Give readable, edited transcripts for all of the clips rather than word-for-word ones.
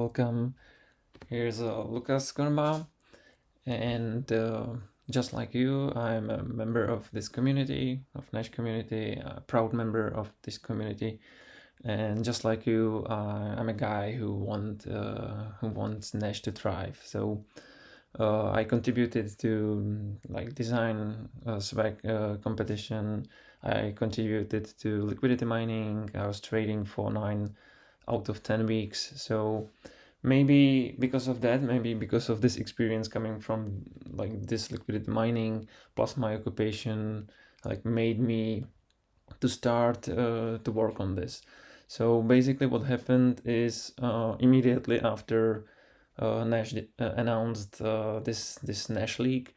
Welcome. Here's Lucas Gurma, and just like you, I'm a member of this community, of Nash community, a proud member of this community. And just like you, I'm a guy who wants Nash to thrive. So I contributed to like design swag competition. I contributed to liquidity mining. I was trading for 9 out of 10 weeks. So maybe because of that, maybe because of this experience coming from like this liquidity mining plus my occupation, like made me to start to work on this. So basically what happened is immediately after Nash announced this Nash League,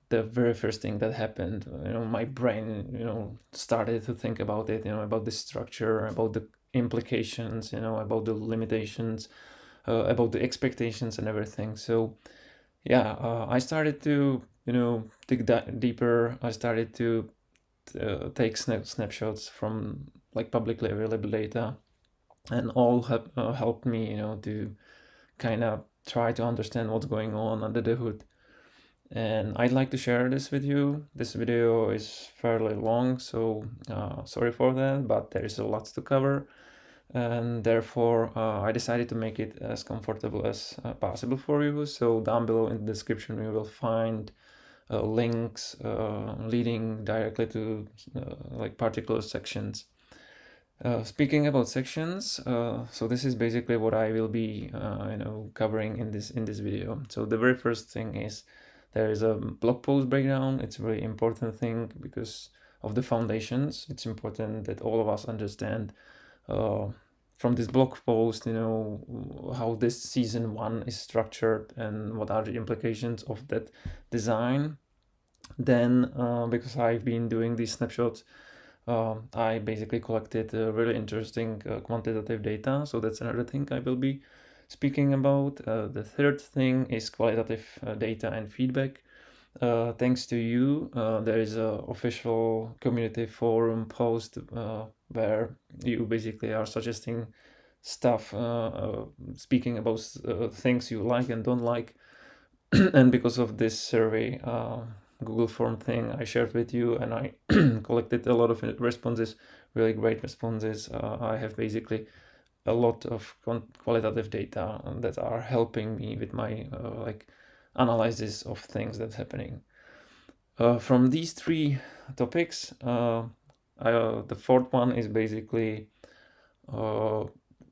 the very first thing that happened, my brain, started to think about it, about the structure, about the implications, about the limitations, about the expectations and everything. So yeah, I started to, dig that deeper. I started to take snapshots from like publicly available data, and all helped me, to kind of try to understand what's going on under the hood. And I'd like to share this with you. This video is fairly long, so sorry for that, but there is a lot to cover, and therefore I decided to make it as comfortable as possible for you. So down below in the description you will find links leading directly to like particular sections. Speaking about sections, so this is basically what I will be, covering in this video. So the very first thing is there is a blog post breakdown. It's a very important thing because of the foundations. It's important that all of us understand from this blog post, how this season 1 is structured and what are the implications of that design. Then, because I've been doing these snapshots, I basically collected really interesting quantitative data. So that's another thing I will be speaking about. The third thing is qualitative data and feedback. Thanks to you, there is a official community forum post where you basically are suggesting stuff, speaking about things you like and don't like. And because of this survey, Google form thing I shared with you, and I collected a lot of responses, really great responses. I have basically a lot of qualitative data that are helping me with my like analysis of things that's happening. From these three topics, the fourth one is basically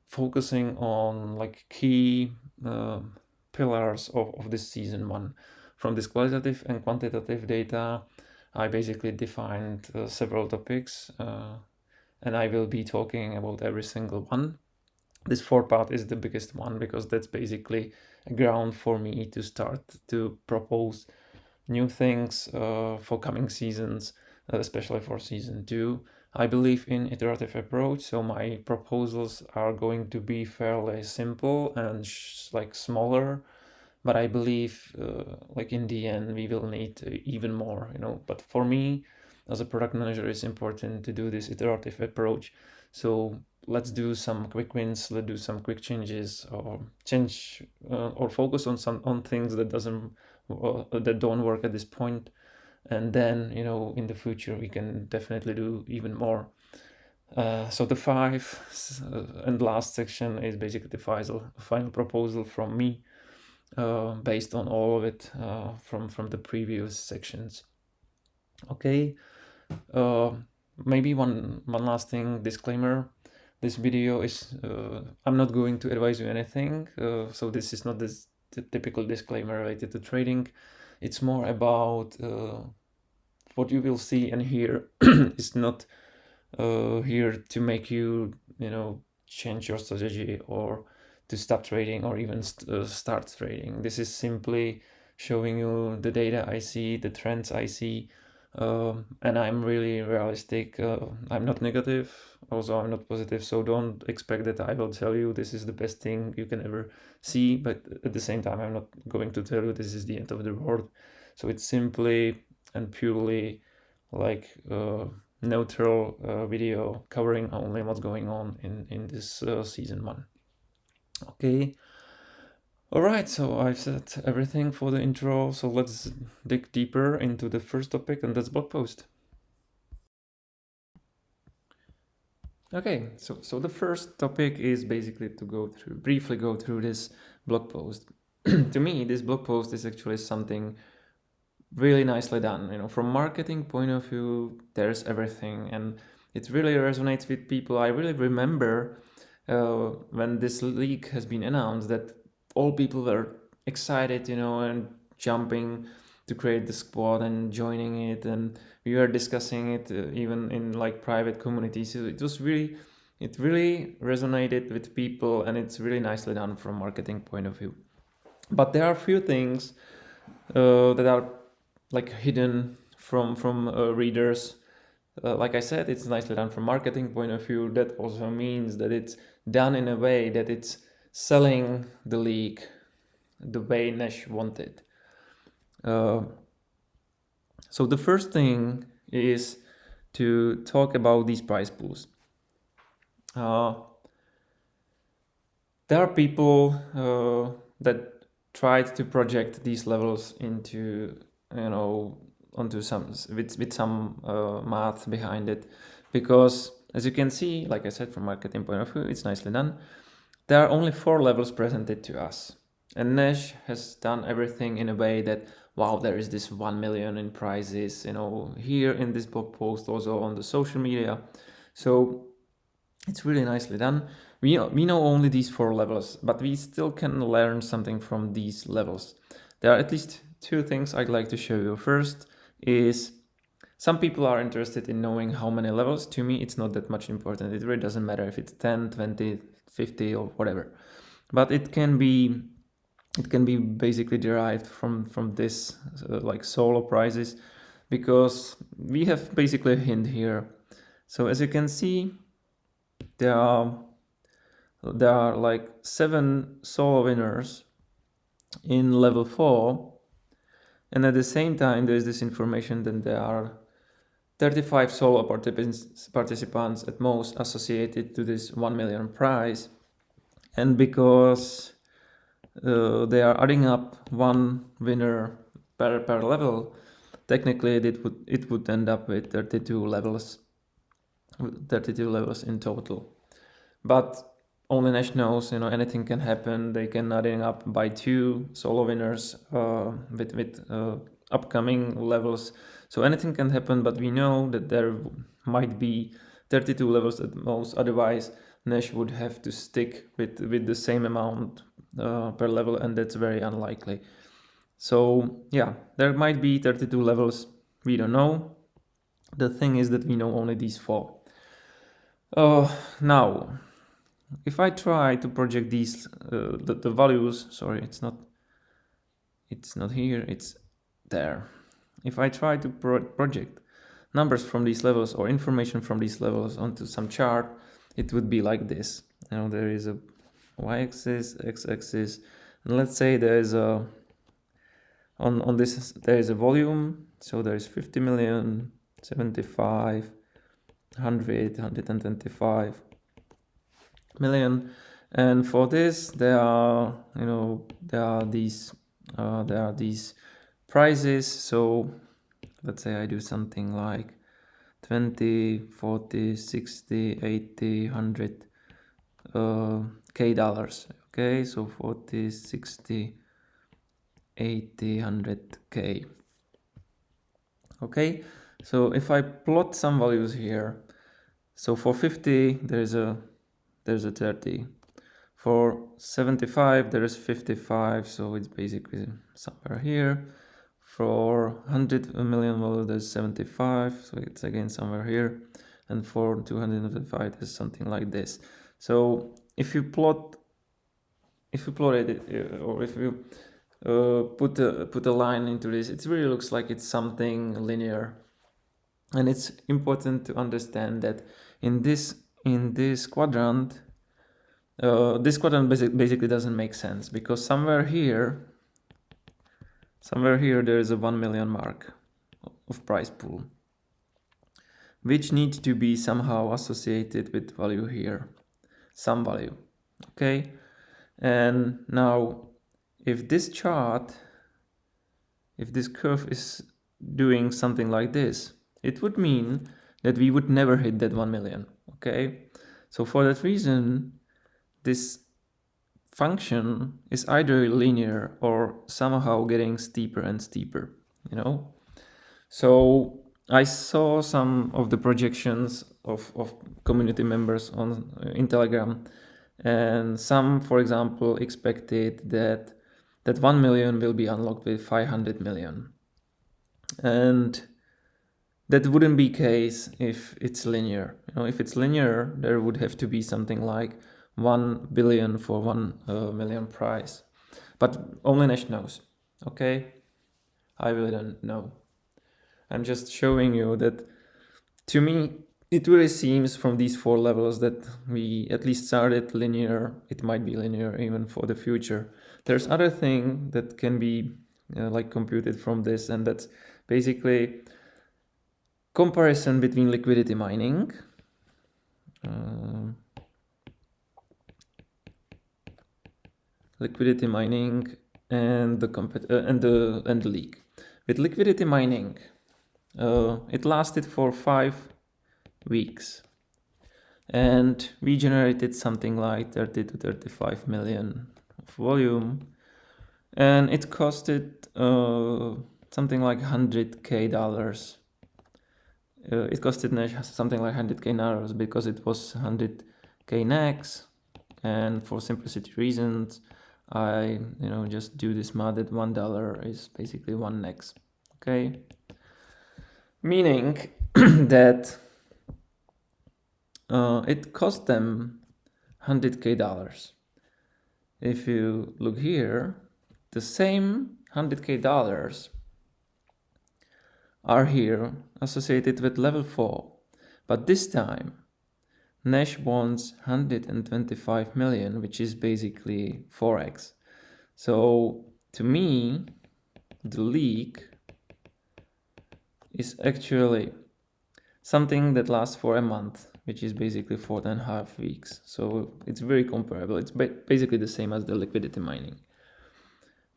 focusing on like key pillars of this season 1. From this qualitative and quantitative data, I basically defined several topics, and I will be talking about every single one. This fourth part is the biggest one because that's basically a ground for me to start to propose new things for coming seasons, especially for season 2. I believe in iterative approach, so my proposals are going to be fairly simple and like smaller, but I believe like in the end we will need even more, but for me as a product manager it's important to do this iterative approach. So let's do some quick wins, let's do some quick changes, or change or focus on things that don't work at this point, and then in the future we can definitely do even more. So the and last section is basically the final proposal from me, based on all of it from the previous sections. Okay, maybe one last thing, disclaimer. This video is I'm not going to advise you anything, so this is not the typical disclaimer related to trading. It's more about what you will see and hear is not here to make you change your strategy or to stop trading or even start trading. This is simply showing you the data I see, the trends I see, and I'm really realistic. I'm not negative, also I'm not positive, so don't expect that I will tell you this is the best thing you can ever see, but at the same time I'm not going to tell you this is the end of the world. So it's simply and purely like neutral video covering only what's going on in this season 1. Okay, All right, so I've said everything for the intro, so let's dig deeper into the first topic, and that's blog post. Okay, so the first topic is basically to briefly go through this blog post. To me, this blog post is actually something really nicely done. From marketing point of view, there's everything, and it really resonates with people. I really remember when this league has been announced that all people were excited, and jumping to create the squad and joining it, and we were discussing it even in like private communities. So it really resonated with people, and it's really nicely done from marketing point of view. But there are a few things that are like hidden from readers. Like I said, it's nicely done from marketing point of view. That also means that it's done in a way that it's selling the league the way Nash wanted. So the first thing is to talk about these prize pools. There are people that tried to project these levels into, onto some with some math behind it, because as you can see, like I said, from marketing point of view, it's nicely done. There are only 4 levels presented to us, and Nash has done everything in a way that, wow, there is this 1 million in prizes, here in this blog post, also on the social media. So it's really nicely done. We know only these 4 levels, but we still can learn something from these levels. There are at least 2 things I'd like to show you. First is, some people are interested in knowing how many levels. To me, it's not that much important. It really doesn't matter if it's 10, 20, 50 or whatever. But it can be basically derived from this like solo prizes, because we have basically a hint here. So as you can see, there are like 7 solo winners in level 4, and at the same time there's this information that there are 35 solo participants at most associated to this 1 million prize. And because they are adding up 1 winner per level, technically it would end up with 32 levels in total. But only Nash knows, anything can happen. They can adding up by 2 solo winners with upcoming levels. So anything can happen, but we know that there might be 32 levels at most. Otherwise, Nash would have to stick with the same amount per level, and that's very unlikely. So yeah, there might be 32 levels. We don't know. The thing is that we know only these 4. Now, if I try to project these the values, sorry, it's not here, it's there. If I try to project numbers from these levels or information from these levels onto some chart, it would be like this. There is a y-axis, x-axis, and let's say there is a on this there is a volume. So there is 50 million, 75, 100, 125 million, and for this there are these prizes. So let's say I do something like 20, 40, 60, 80, 100 K dollars. Okay, so 40, 60, 80, 100 K. Okay, so if I plot some values here, so for 50 there's a 30. For 75 there is 55, so it's basically somewhere here. For 100 million value there's 75, so it's again somewhere here. And for 205 there's something like this. So if you plot it, or if you put a line into this, it really looks like it's something linear. And it's important to understand that in this quadrant, this quadrant basically doesn't make sense, because somewhere here there is a 1 million mark of prize pool, which needs to be somehow associated with value here, some value. Okay, and now if this chart, if this curve is doing something like this, it would mean that we would never hit that 1 million, okay? So for that reason, this function is either linear or somehow getting steeper and steeper, you know? So I saw some of the projections of community members on in Telegram, and some, for example, expected that 1 million will be unlocked with 500 million. And that wouldn't be case if it's linear. You know, if it's linear, there would have to be something like 1 billion for 1 million prize. But only Nash knows, okay? I really don't know. I'm just showing you that, to me, it really seems from these 4 levels that we at least started linear. It might be linear even for the future. There's other thing that can be like computed from this, and that's basically comparison between liquidity mining and the league. With liquidity mining, it lasted for 5 weeks, and we generated something like 30 to 35 million of volume, and it costed something like $100K. It costed Nash something like $100K because it was 100K nex, and for simplicity reasons, I just do this math that $1 is basically 1 nex. Okay, meaning that it cost them $100K. If you look here, the same $100K are here associated with level 4, but this time Nash wants 125 million, which is basically 4x. So to me, the league is actually something that lasts for a month, which is basically 4.5 weeks. So it's very comparable. It's basically the same as the liquidity mining.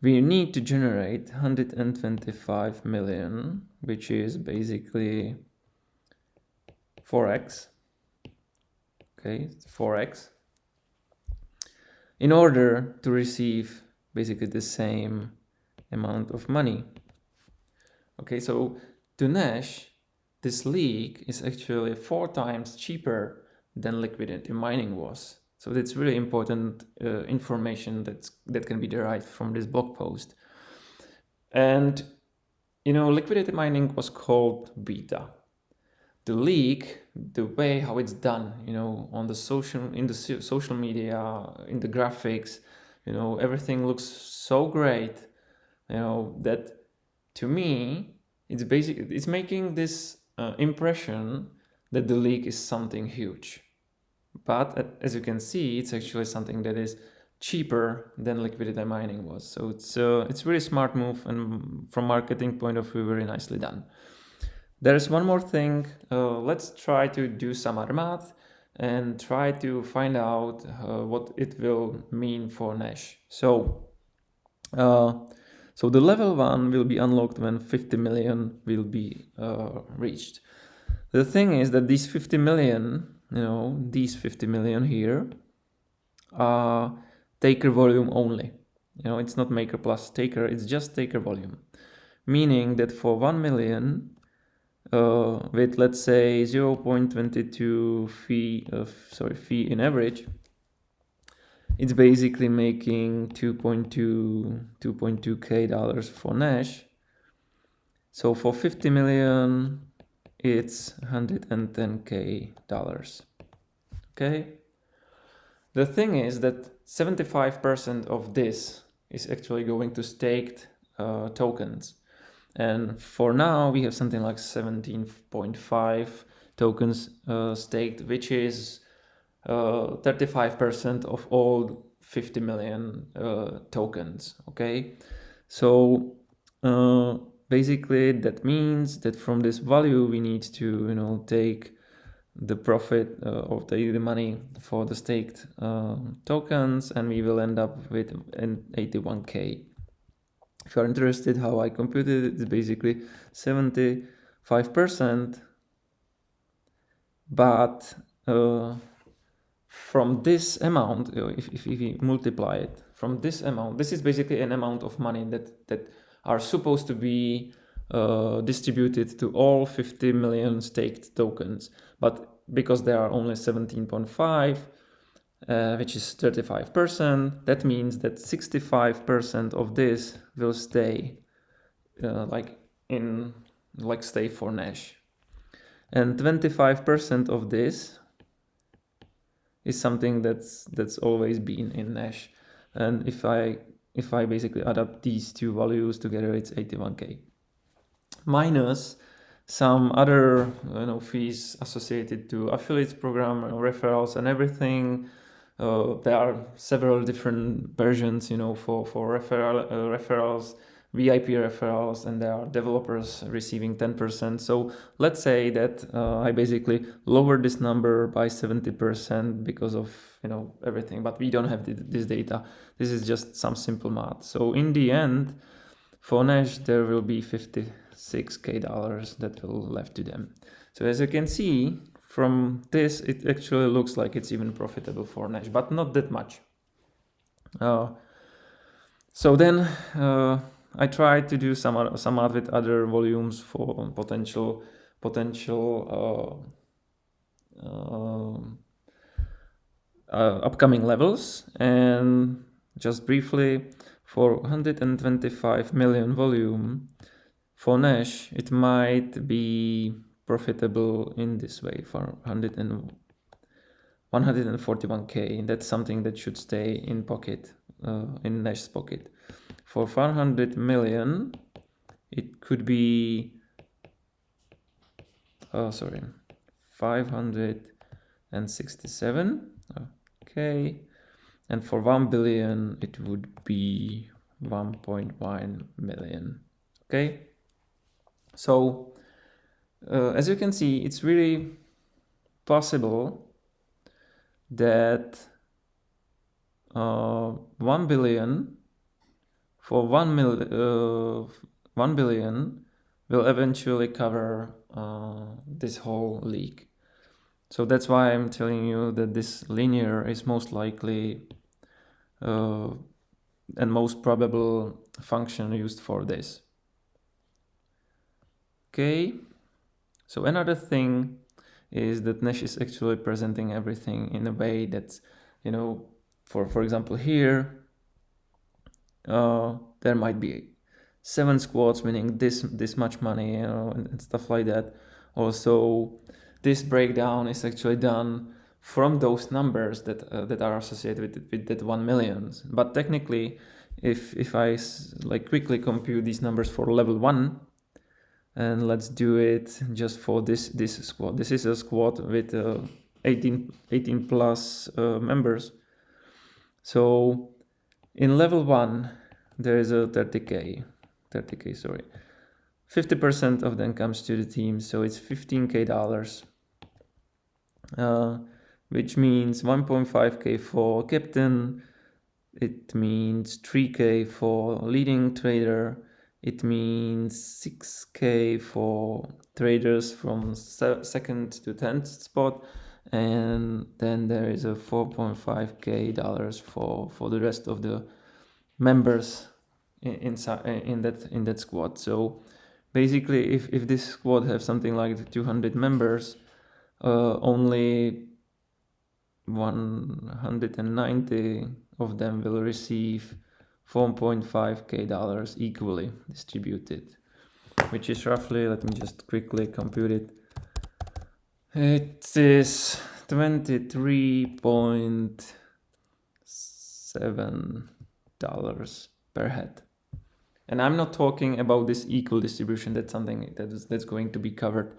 We need to generate 125 million, which is basically 4x. Okay, 4x. In order to receive basically the same amount of money. Okay, so to Nash, this league is actually 4 times cheaper than liquidity mining was. So that's really important information that can be derived from this blog post. And liquidity mining was called beta. The league, the way how it's done, on the social media, in the graphics, everything looks so great, that to me it's making this impression that the league is something huge. But as you can see, it's actually something that is cheaper than liquidity mining was. So it's really smart move, and from marketing point of view, very nicely done. There's one more thing. Let's try to do some other math and try to find out what it will mean for Nash. So the level 1 will be unlocked when 50 million will be reached. The thing is that these 50 million, these 50 million here are taker volume only. It's not maker plus taker, it's just taker volume. Meaning that for 1 million, with let's say 0.22 fee in average, it's basically making $2.2K for Nash. So for 50 million, it's $110K. Okay. The thing is that 75% of this is actually going to staked tokens. And for now, we have something like 17.5 tokens staked, which is 35% of all 50 million tokens. Okay, so basically that means that from this value we need to take the profit of the money for the staked tokens, and we will end up with an 81k. If you're interested how I computed it, it's basically 75%, but from this amount, if we multiply it from this amount, this is basically an amount of money that are supposed to be distributed to all 50 million staked tokens, but because there are only 17.5, which is 35%, that means that 65% of this will stay stay for Nash, and 25% of this is something that's always been in Nash. And if I basically add up these two values together, it's 81k minus some other fees associated to affiliates program, referrals, and everything. There are several different versions, for referrals, VIP referrals, and there are developers receiving 10%. So let's say that I basically lowered this number by 70% because of everything, but we don't have this data. This is just some simple math. So in the end, for Nash, there will be $56k that will left to them. So as you can see from this, it actually looks like it's even profitable for Nash, but not that much. So then I tried to do some math with other volumes for potential upcoming levels, and just briefly, for 125 million volume for Nash, it might be profitable in this way for 141k. That's something that should stay in pocket, in Nash's pocket. For 400 million, it could be 567. Okay, and for 1 billion, it would be 1.1 million. Okay, so as you can see, it's really possible that 1 billion for 1 billion will eventually cover this whole league. So that's why I'm telling you that this linear is most likely and most probable function used for this. Okay, so another thing is that Nash is actually presenting everything in a way that's, for example, here there might be 7 squads winning this much money, and stuff like that. Also, this breakdown is actually done from those numbers that are associated with that 1 million. But technically, if I quickly compute these numbers for level 1, and let's do it just for this squad. This is a squad with 18 plus members. So in level 1, there is a 30k, sorry. 50% of them comes to the team, so it's $15k, which means 1.5k for captain. It means 3k for leading trader. It means 6k for traders from 2nd to 10th spot, and then there is a 4.5k for the rest of the members in that squad. So basically, if this squad have something like 200 members, only 190 of them will receive $4.5k equally distributed, which is roughly, let me just quickly compute it. It is $23.7 per head. And I'm not talking about this equal distribution. That's something that's going to be covered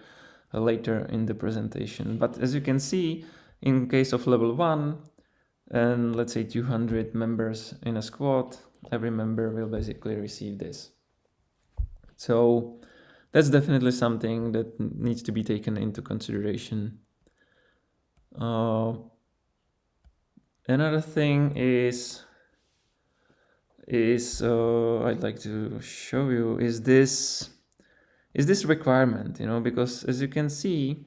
later in the presentation. But as you can see, in case of level 1, and let's say 200 members in a squad, every member will basically receive this. So that's definitely something that needs to be taken into consideration. Another thing is I'd like to show you is this requirement, because as you can see,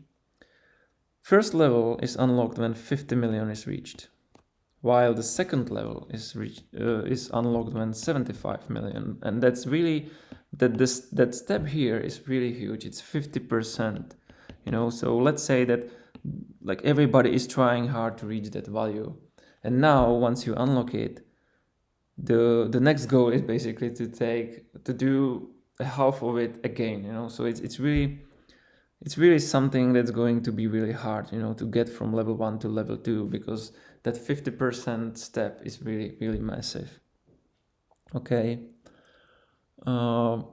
first level is unlocked when 50 million is reached, while the second level is unlocked when 75 million, and that's really that step here is really huge. It's 50%, so let's say that like everybody is trying hard to reach that value, and now once you unlock it, the next goal is basically to do a half of it again, so it's really something that's going to be really hard, to get from level 1 to level 2, because that 50% step is really, really massive. Okay. And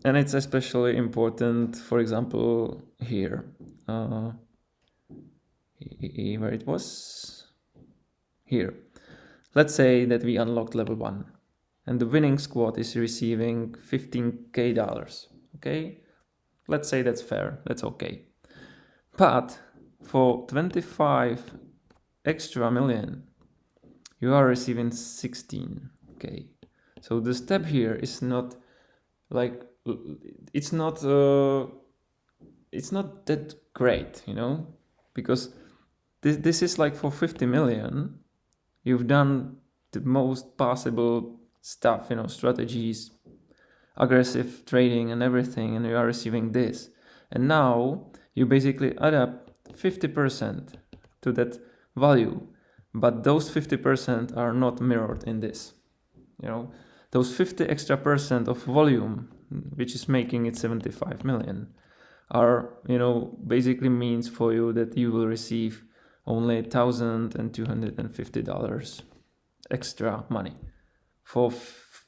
it's especially important, for example, here. Where it was? Here. Let's say that we unlocked level 1 and the winning squad is receiving $15,000. Okay? Let's say that's fair. That's okay. But for 25 extra million, you are receiving 16K. So the step here is not like, it's not that great, because this is like for 50 million, you've done the most possible stuff, strategies, aggressive trading and everything, and you are receiving this. And now you basically add up 50% to that value, but those 50% are not mirrored in this. Those 50 extra percent of volume, which is making it 75 million, are, basically means for you that you will receive only $1,250 extra money for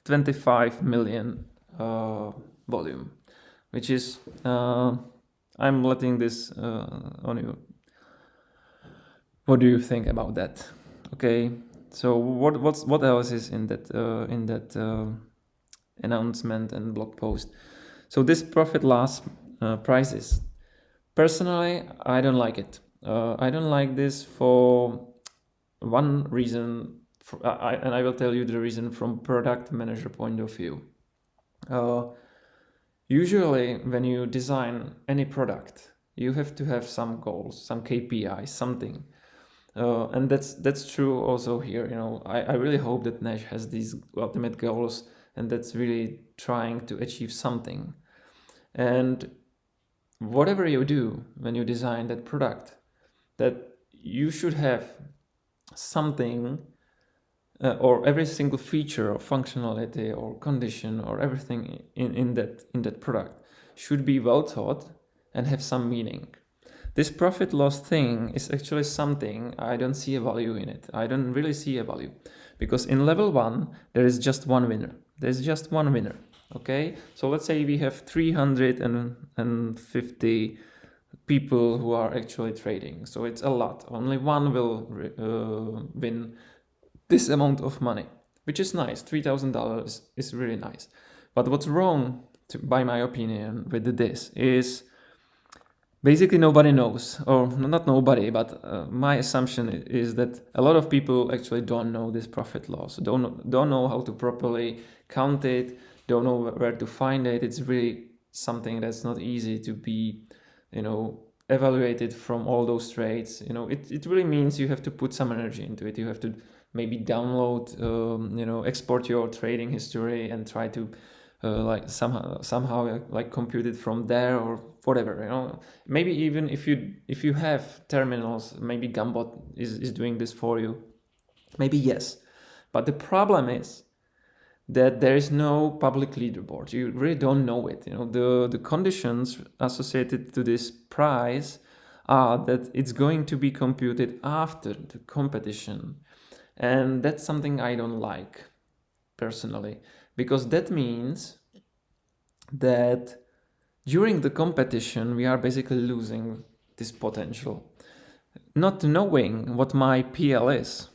25 million volume, which is I'm letting this on you. What do you think about that? Okay, so what else is in that announcement and blog post? So this profit loss prices. Personally, I don't like it. I don't like this for one reason, and I will tell you the reason from product manager point of view. Usually, when you design any product, you have to have some goals, some KPIs, something. And that's true also here. I really hope that Nash has these ultimate goals and that's really trying to achieve something. And whatever you do when you design that product, that you should have something or every single feature or functionality or condition or everything in that product should be well thought and have some meaning. This profit loss thing is actually something I don't see a value in it. I don't really see a value, because in level 1 there is just one winner. There's just one winner. Okay, so let's say we have 350 people who are actually trading, so it's a lot. Only one will win this amount of money, which is nice. $3,000 is really nice. But what's wrong, by my opinion, with this is basically nobody knows, or not nobody, but my assumption is that a lot of people actually don't know this profit loss, don't know how to properly count it, don't know where to find it. It's really something that's not easy to be, evaluated from all those trades. It really means you have to put some energy into it. You have to maybe download, export your trading history and try to like somehow like compute it from there or whatever. Maybe even if you have terminals, maybe Gambot is doing this for you. Maybe yes, but the problem is that there is no public leaderboard. You really don't know it. The conditions associated to this prize are that it's going to be computed after the competition, and that's something I don't like personally, because that means that during the competition we are basically losing this potential, not knowing what my PL is.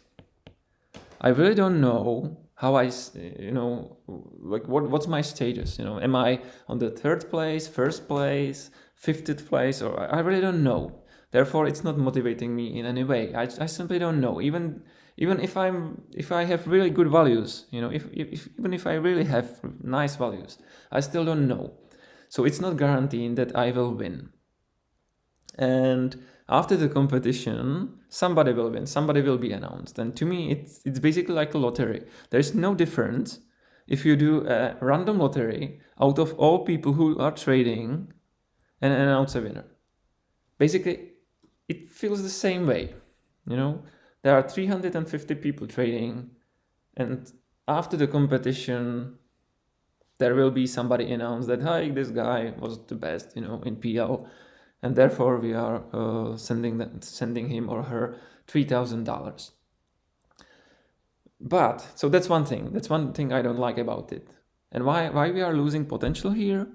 I really don't know how like what's my status. Am I on the third place, first place, 50th place, or I really don't know. Therefore, it's not motivating me in any way. I simply don't know. Even if I have really good values, you know, even if I really have nice values, I still don't know. So it's not guaranteeing that I will win. And after the competition, somebody will win, somebody will be announced. And to me, it's basically like a lottery. There's no difference if you do a random lottery out of all people who are trading and announce a winner. Basically, it feels the same way. You know, there are 350 people trading, and after the competition, there will be somebody announced that, hi, this guy was the best, you know, in PL, and therefore we are sending him or her $3,000. But so that's one thing. That's one thing I don't like about it. And why we are losing potential here?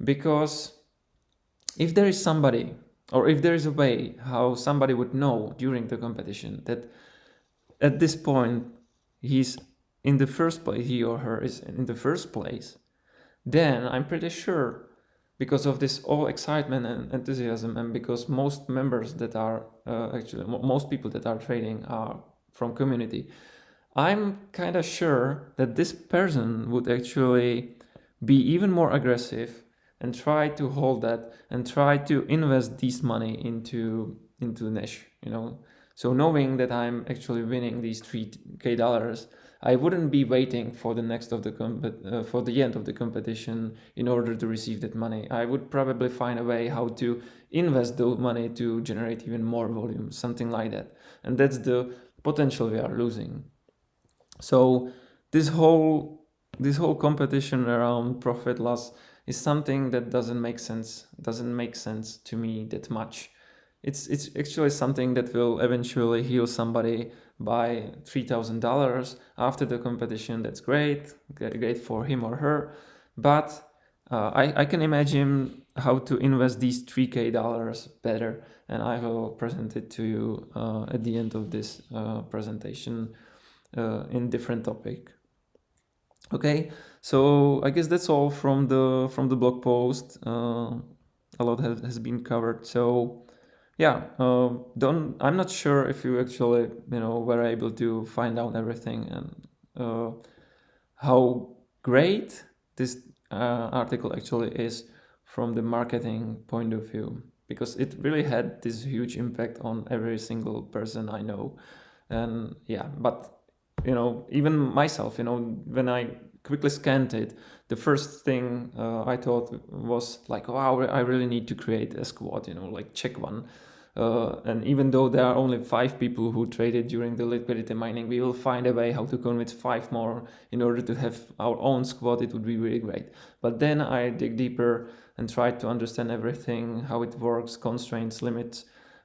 Because if there is somebody, or if there is a way how somebody would know during the competition that at this point he's in the first place, he or her is in the first place, then I'm pretty sure, because of this all excitement and enthusiasm, and because most members that are actually most people that are trading are from community, I'm kind of sure that this person would actually be even more aggressive and try to hold that and try to invest this money into Nash, you know. So knowing that I'm actually winning these $3,000, I wouldn't be waiting for the next of the for the end of the competition in order to receive that money. I would probably find a way how to invest the money to generate even more volume, something like that. And that's the potential we are losing. So this whole competition around profit loss is something that doesn't make sense to me that much. It's actually something that will eventually heal somebody by $3,000 after the competition. That's great for him or her. But I can imagine how to invest these $3,000 better, and I will present it to you at the end of this presentation in different topic. Okay, so I guess that's all from the blog post. A lot has been covered. So yeah, I'm not sure if you actually were able to find out everything and how great this article actually is from the marketing point of view, because it really had this huge impact on every single person I know. And yeah, but even myself, when I quickly scanned it, the first thing I thought was like, wow, I really need to create a squad, like check one. And even though there are only 5 people who traded during the liquidity mining, we will find a way how to convince 5 more in order to have our own squad. It would be really great. But then I dig deeper and try to understand everything, how it works, constraints,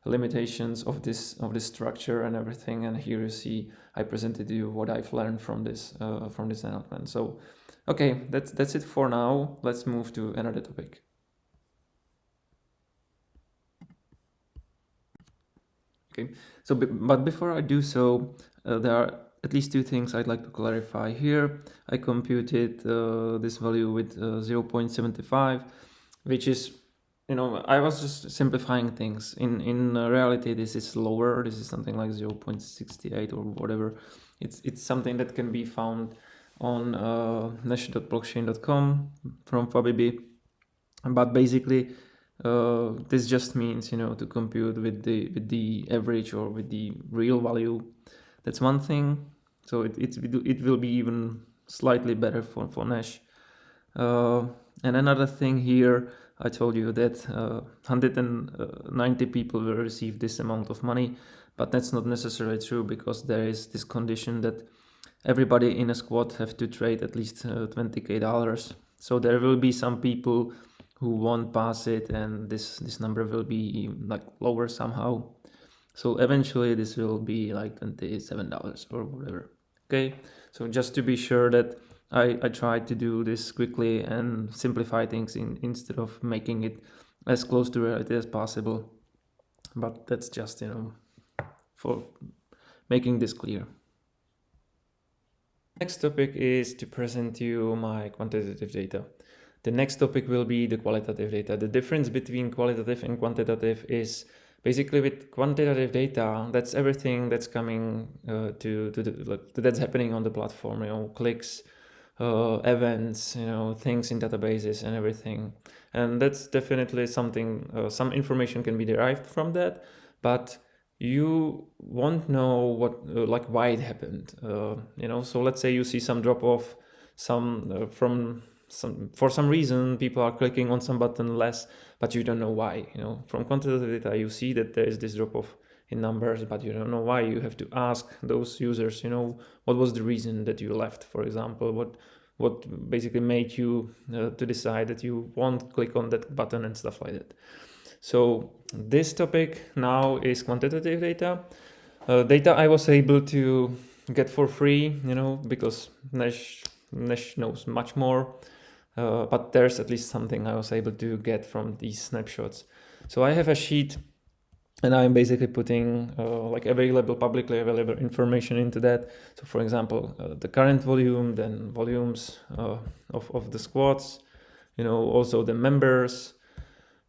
limitations of this structure and everything. And here you see I presented you what I've learned from this announcement. So okay, that's it for now. Let's move to another topic. Okay, so but before I do so, there are at least 2 things I'd like to clarify here. I computed this value with 0.75, which is, I was just simplifying things. In reality, this is lower. This is something like 0.68 or whatever. It's something that can be found on nash.blockchain.com from Fabibi. But basically, this just means, to compute with the average or with the real value. That's one thing. So it will be even slightly better for Nash. And another thing here, I told you that 190 people will receive this amount of money, but that's not necessarily true, because there is this condition that everybody in a squad have to trade at least $20,000. So there will be some people who won't pass it, and this number will be like lower somehow. So eventually this will be like $27 or whatever. Okay, so just to be sure that I tried to do this quickly and simplify things instead of making it as close to reality as possible. But that's just, for making this clear. Next topic is to present you my quantitative data. The next topic will be the qualitative data. The difference between qualitative and quantitative is Basically, with quantitative data, that's everything that's coming that's happening on the platform. Clicks, events, things in databases and everything. And that's definitely something. Some information can be derived from that, but you won't know what why it happened. So let's say you see some drop off, for some reason people are clicking on some button less, but you don't know why. From quantitative data you see that there is this drop off in numbers, but you don't know why. You have to ask those users, what was the reason that you left, for example, what basically made you to decide that you won't click on that button and stuff like that. So this topic now is quantitative data. Data I was able to get for free, because Nash knows much more. But there's at least something I was able to get from these snapshots. So I have a sheet, and I'm basically putting publicly available information into that. So for example, the current volume, then volumes of the squads, also the members.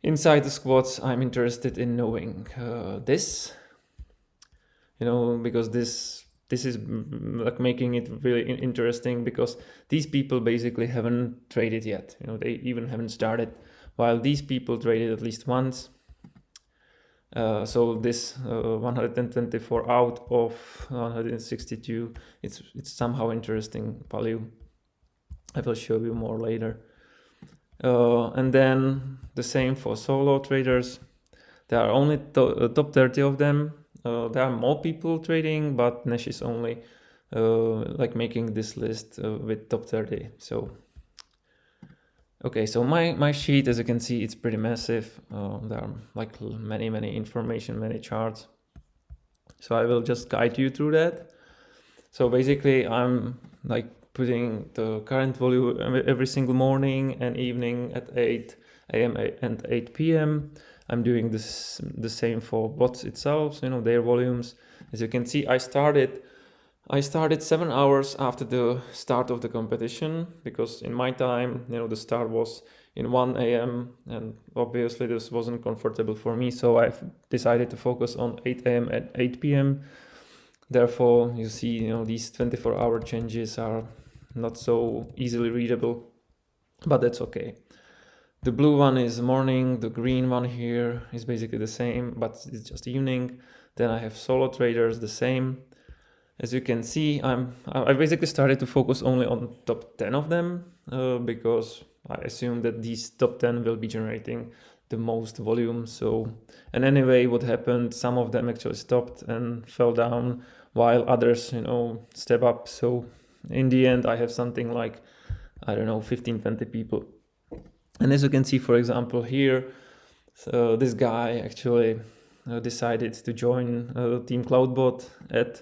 Inside the squads, I'm interested in knowing this, because this is making it really interesting, because these people basically haven't traded yet. They even haven't started, while these people traded at least once. So this 124 out of 162, it's somehow interesting value. I will show you more later. And then the same for solo traders. There are only top 30 of them. There are more people trading, but Nash is only making this list with top 30. So okay, so my sheet, as you can see, it's pretty massive. There are many information, many charts. So I will just guide you through that. So basically, I'm putting the current volume every single morning and evening at 8 a.m. and 8 p.m. I'm doing this the same for bots itself, their volumes. As you can see, I started 7 hours after the start of the competition, because in my time, the start was in 1 a.m. and obviously this wasn't comfortable for me. So I've decided to focus on 8 a.m. and 8 p.m. Therefore, you see, these 24-hour changes are not so easily readable, but that's okay. The blue one is morning, the green one here is basically the same, but it's just evening. Then I have solo traders, the same. As you can see, I basically started to focus only on top 10 of them, because I assume that these top 10 will be generating the most volume. And anyway, what happened, some of them actually stopped and fell down, while others, step up. So in the end, I have something 15, 20 people. And as you can see, for example, here, this guy actually decided to join Team Cloudbot at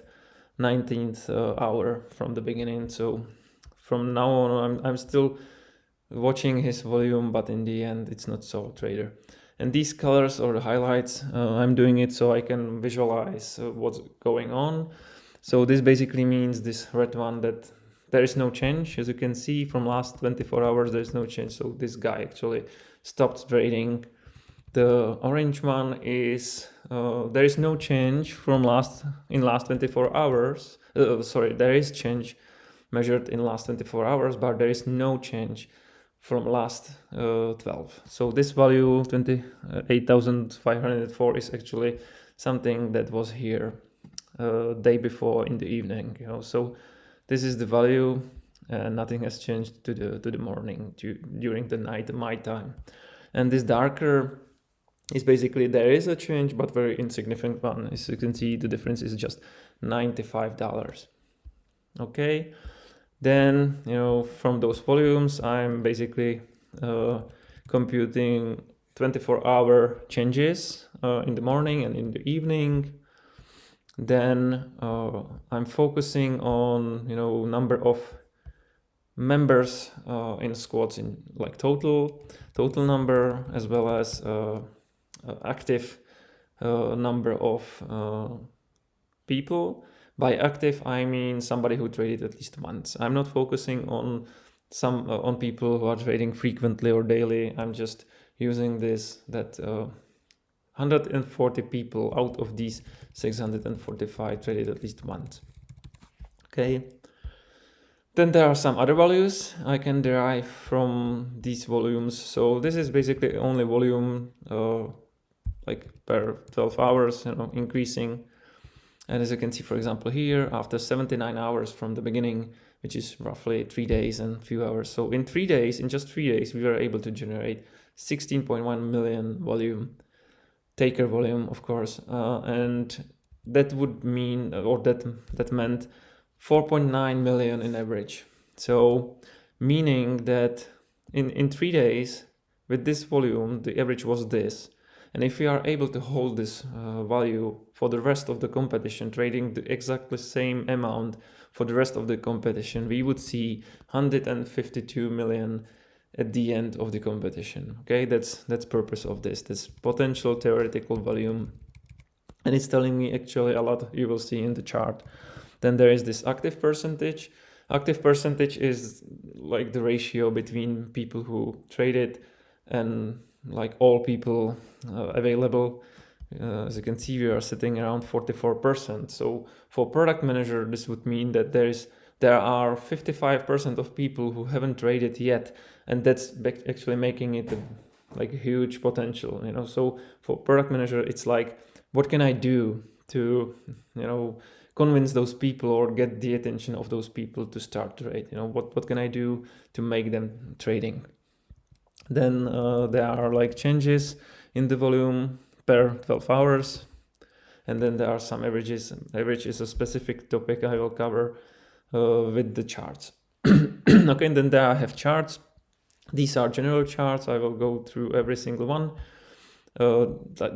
19th hour from the beginning. So from now on, I'm still watching his volume, but in the end, it's not solo trader. And these colors or the highlights, I'm doing it so I can visualize what's going on. So this basically means this red one that there is no change. As you can see, from last 24 hours, there's no change. So this guy actually stopped trading. The orange one is there is no change from last 24 hours. There is change measured in last 24 hours, but there is no change from last 12. So this value 28,504 is actually something that was here day before in the evening. So this is the value. Nothing has changed to the morning during the night, my time. And this darker is basically there is a change, but very insignificant one. As you can see, the difference is just $95. Okay. Then, from those volumes, I'm basically computing 24-hour changes in the morning and in the evening. Then I'm focusing on, number of members in squads in total number, as well as active number of people. By active, I mean somebody who traded at least once. I'm not focusing on people who are trading frequently or daily. I'm just using this that 140 people out of these 645 traded at least once. Okay. Then there are some other values I can derive from these volumes. So this is basically only volume like per 12 hours, increasing. And as you can see, for example, here, after 79 hours from the beginning, which is roughly 3 days and a few hours. So in just 3 days, we were able to generate 16.1 million volume, taker volume, of course. And that would mean, or that meant 4.9 million in average. So meaning that in 3 days, with this volume, the average was this. And if we are able to hold this value for the rest of the competition, trading the exactly same amount for the rest of the competition, we would see 152 million at the end of the competition. Okay, that's purpose of this potential theoretical volume. And it's telling me actually a lot, you will see in the chart. Then there is this active percentage. Active percentage is like the ratio between people who traded and like all people available. As you can see, we are sitting around 44%. So for product manager, this would mean that there are 55% of people who haven't traded yet, and that's actually making it a huge potential. So for product manager, it's like, what can I do to convince those people or get the attention of those people to start trade? What can I do to make them trading? Then there are changes in the volume per 12 hours. And then there are some averages. Average is a specific topic I will cover with the charts. Okay, and then there I have charts. These are general charts. I will go through every single one.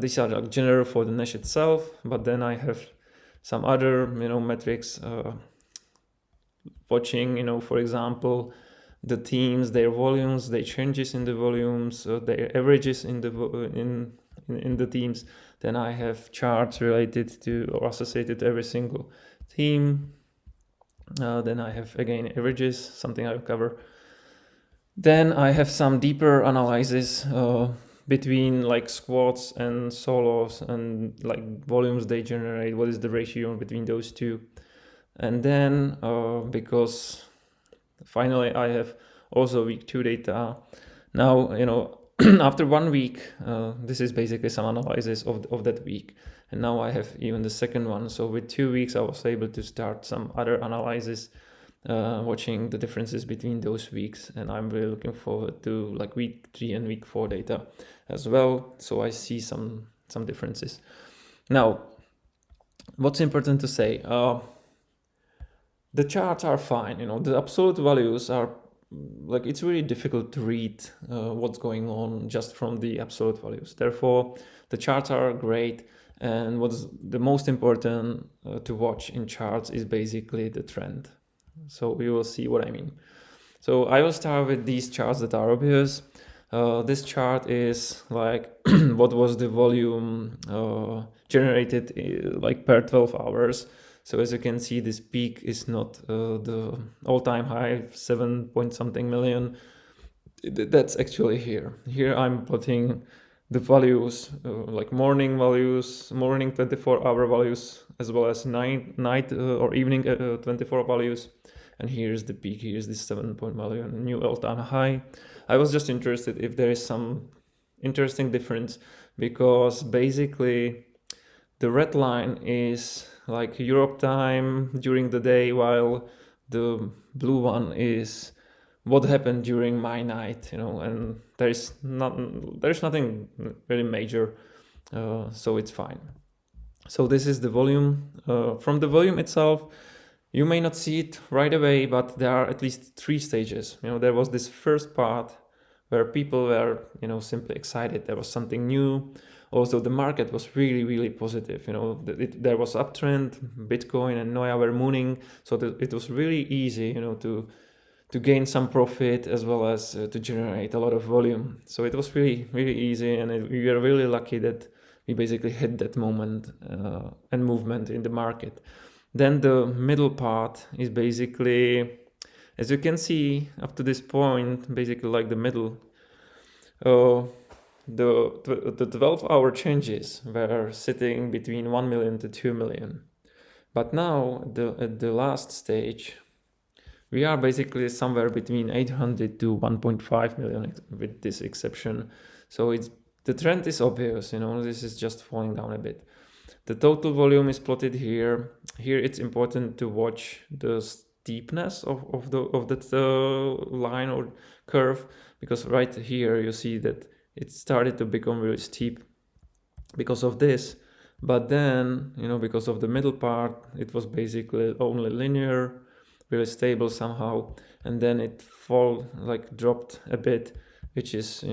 These are general for the Nash itself, but then I have some other metrics watching, for example, the teams, their volumes, their changes in the volumes, their averages in the teams. Then I have charts related to or associated to every single team. Then I have again averages, something I'll cover. Then I have some deeper analysis between squats and solos and volumes they generate. What is the ratio between those two? And then because finally I have also week 2 data. Now, after 1 week, this is basically some analysis of that week. And now I have even the second one. So with 2 weeks, I was able to start some other analysis, watching the differences between those weeks. And I'm really looking forward to week 3 and week 4 data as well. So I see some differences. Now, what's important to say? The charts are fine, the absolute values are it's really difficult to read what's going on just from the absolute values. Therefore, the charts are great. And what's the most important to watch in charts is basically the trend. So you will see what I mean. So I will start with these charts that are obvious. This chart is what was the volume generated per 12 hours. So as you can see, this peak is not the all-time high, 7 point something million. That's actually here. Here I'm plotting the values, morning values, morning 24-hour values, as well as night or evening 24 values. And here's the peak. Here's this 7 point million, new all-time high. I was just interested if there is some interesting difference, because basically the red line is Europe time during the day, while the blue one is what happened during my night, and there's nothing really major, so it's fine. So this is the volume. From the volume itself, you may not see it right away, but there are at least 3 stages. There was this first part where people were, simply excited. There was something new. Also, the market was really, really positive. There was uptrend, Bitcoin and Noia were mooning, so it was really easy, to gain some profit as well as to generate a lot of volume. So it was really, really easy, and we were really lucky that we basically hit that moment and movement in the market. Then the middle part is basically, as you can see, up to this point, basically the middle. the 12-hour changes were sitting between 1 million to 2 million. But now at the last stage, we are basically somewhere between 800 to 1.5 million with this exception. So the trend is obvious, this is just falling down a bit. The total volume is plotted here. Here it's important to watch the steepness of that line or curve, because right here you see that it started to become really steep because of this. But then, because of the middle part, it was basically only linear, really stable somehow, and then it dropped a bit, which is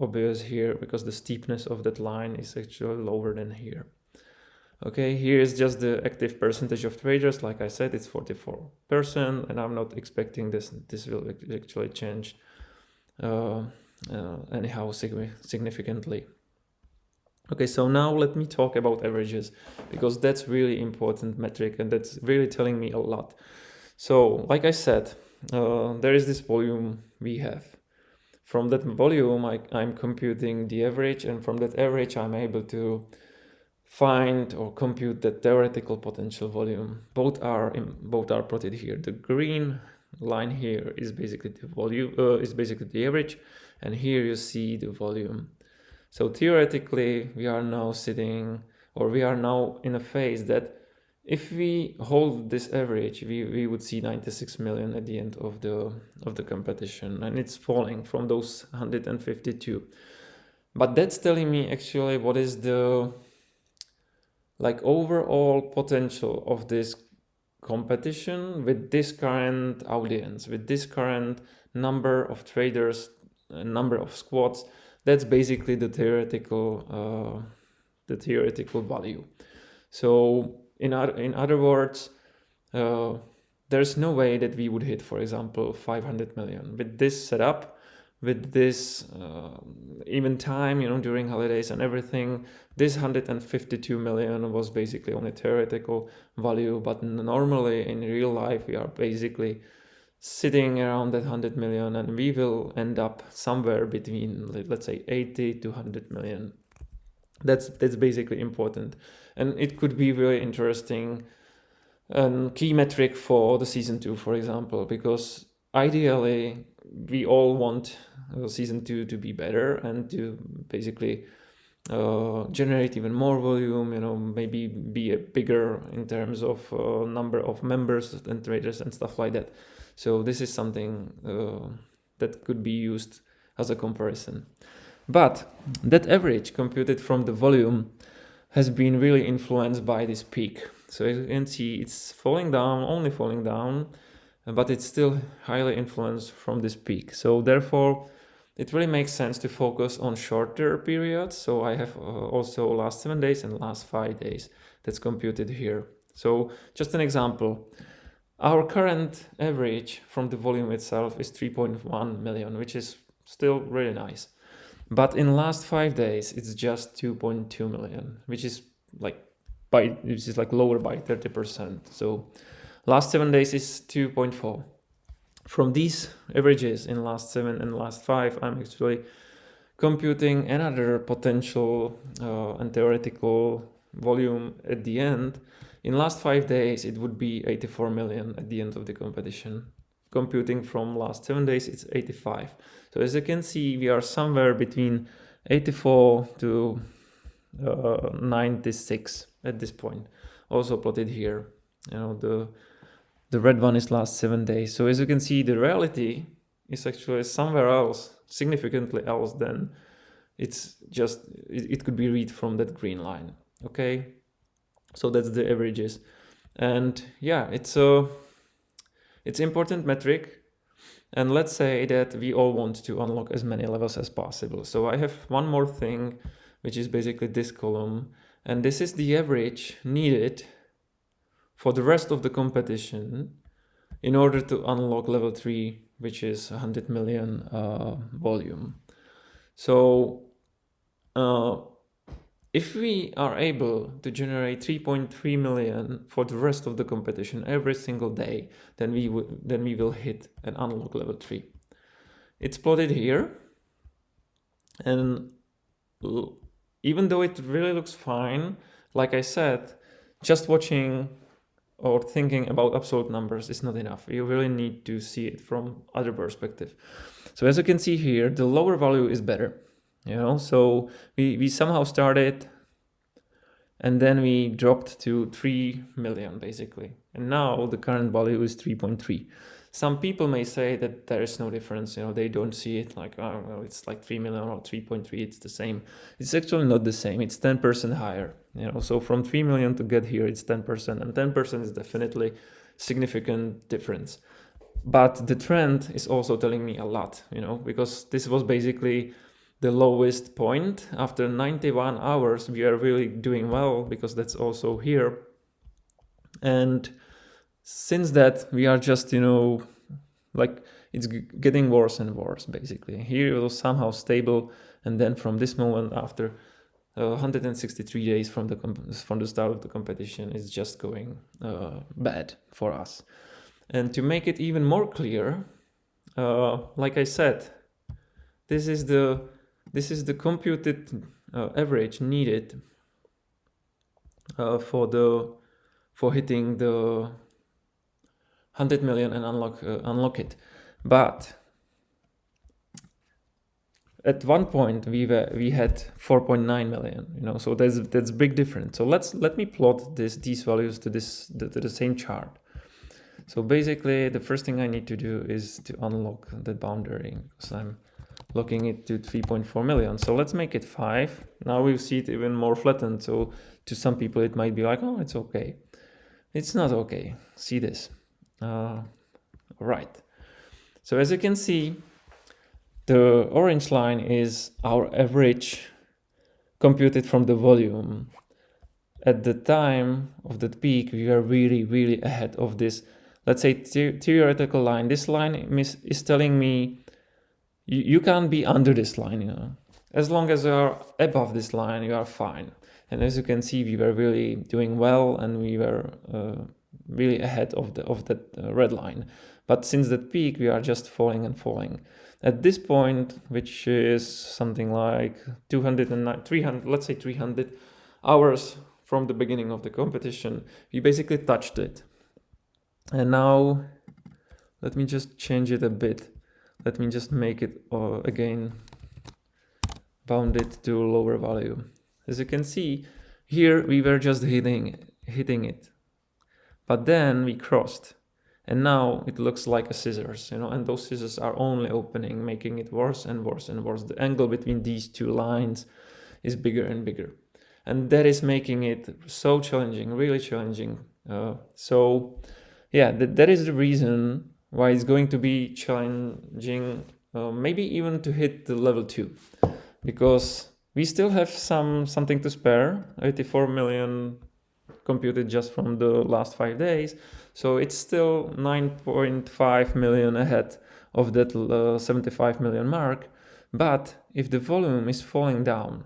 obvious here because the steepness of that line is actually lower than here. Okay, here is just the active percentage of traders. Like I said, it's 44%, and I'm not expecting this will actually change anyhow significantly. Okay, so now let me talk about averages, because that's really important metric and that's really telling me a lot. So like I said, there is this volume we have. From that volume, I'm computing the average, and from that average, I'm able to find or compute the theoretical potential volume. Both are plotted here. The green line here is basically the volume, is basically the average, and here you see the volume. So theoretically, we are now in a phase that if we hold this average, we would see 96 million at the end of the competition, and it's falling from those 152. But that's telling me actually what is the overall potential of this competition with this current audience, with this current number of traders, number of squads. That's basically the theoretical value. So in other words, there's no way that we would hit, for example, 500 million with this setup, with this even time, during holidays and everything. This 152 million was basically only theoretical value, but normally in real life we are basically sitting around that 100 million, and we will end up somewhere between, let's say, 80 to 100 million. That's basically important, and it could be really interesting key metric for the season 2, for example, because ideally we all want season 2 to be better and to basically generate even more volume, maybe be a bigger in terms of number of members and traders and stuff like that. So this is something that could be used as a comparison. But that average computed from the volume has been really influenced by this peak. So as you can see, it's only falling down, but it's still highly influenced from this peak. So therefore, it really makes sense to focus on shorter periods. So I have also last 7 days and last 5 days that's computed here. So just an example, our current average from the volume itself is 3.1 million, which is still really nice. But in last 5 days, it's just 2.2 million, which is lower by 30%. So last 7 days is 2.4. From these averages in last 7 and last 5, I'm actually computing another potential and theoretical volume at the end. In last 5 days, it would be 84 million at the end of the competition. Computing from last 7 days, it's 85. So as you can see, we are somewhere between 84 to 96 at this point. Also plotted here. The red one is last 7 days. So as you can see, the reality is actually somewhere else, significantly else than it could be read from that green line. Okay, so that's the averages, and yeah, it's important metric. And let's say that we all want to unlock as many levels as possible. So I have one more thing, which is basically this column, and this is the average needed for the rest of the competition in order to unlock level 3, which is 100 million volume. So if we are able to generate 3.3 million for the rest of the competition every single day, then we will hit and unlock level 3. It's plotted here, and even though it really looks fine, like I said, just watching or thinking about absolute numbers is not enough. You really need to see it from other perspective. So as you can see here, the lower value is better, so we somehow started and then we dropped to 3 million basically. And now the current value is 3.3. Some people may say that there is no difference, they don't see it like, oh, well, it's like 3 million or 3.3, it's the same. It's actually not the same, it's 10% higher, so from 3 million to get here, it's 10%, and 10% is definitely significant difference. But the trend is also telling me a lot, because this was basically the lowest point. After 91 hours, we are really doing well, because that's also here. And since that, we are just, like it's getting worse and worse, basically. Here it was somehow stable. And then from this moment, after 163 days from the start of the competition, it's just going bad for us. And to make it even more clear, like I said, this is the computed average needed for hitting the 100 million and unlock it. But at one point we had 4.9 million, so that's big difference. So let me plot these values to the same chart. So basically, the first thing I need to do is to unlock the boundary, because I'm locking it to 3.4 million. So let's make it 5. Now we see it even more flattened. So to some people, it might be like, oh, it's okay. It's not okay. See this. Right. So as you can see, the orange line is our average computed from the volume. At the time of that peak, we are really, really ahead of this, let's say, theoretical line. This line is telling me you can't be under this line. As long as you are above this line, you are fine. And as you can see, we were really doing well, and we were really ahead of that red line. But since that peak, we are just falling and falling. At this point, which is something like 300, let's say 300 hours from the beginning of the competition, we basically touched it. And now, let me just change it a bit. Let me just make it again bounded to lower value. As you can see, here we were just hitting it. But then we crossed. And now it looks like a scissors, and those scissors are only opening, making it worse and worse and worse. The angle between these two lines is bigger and bigger. And that is making it so challenging, really challenging. So yeah, that is the reason why it's going to be challenging, maybe even to hit the level 2. Because we still have something to spare, 84 million computed just from the last 5 days. So it's still 9.5 million ahead of that 75 million mark. But if the volume is falling down,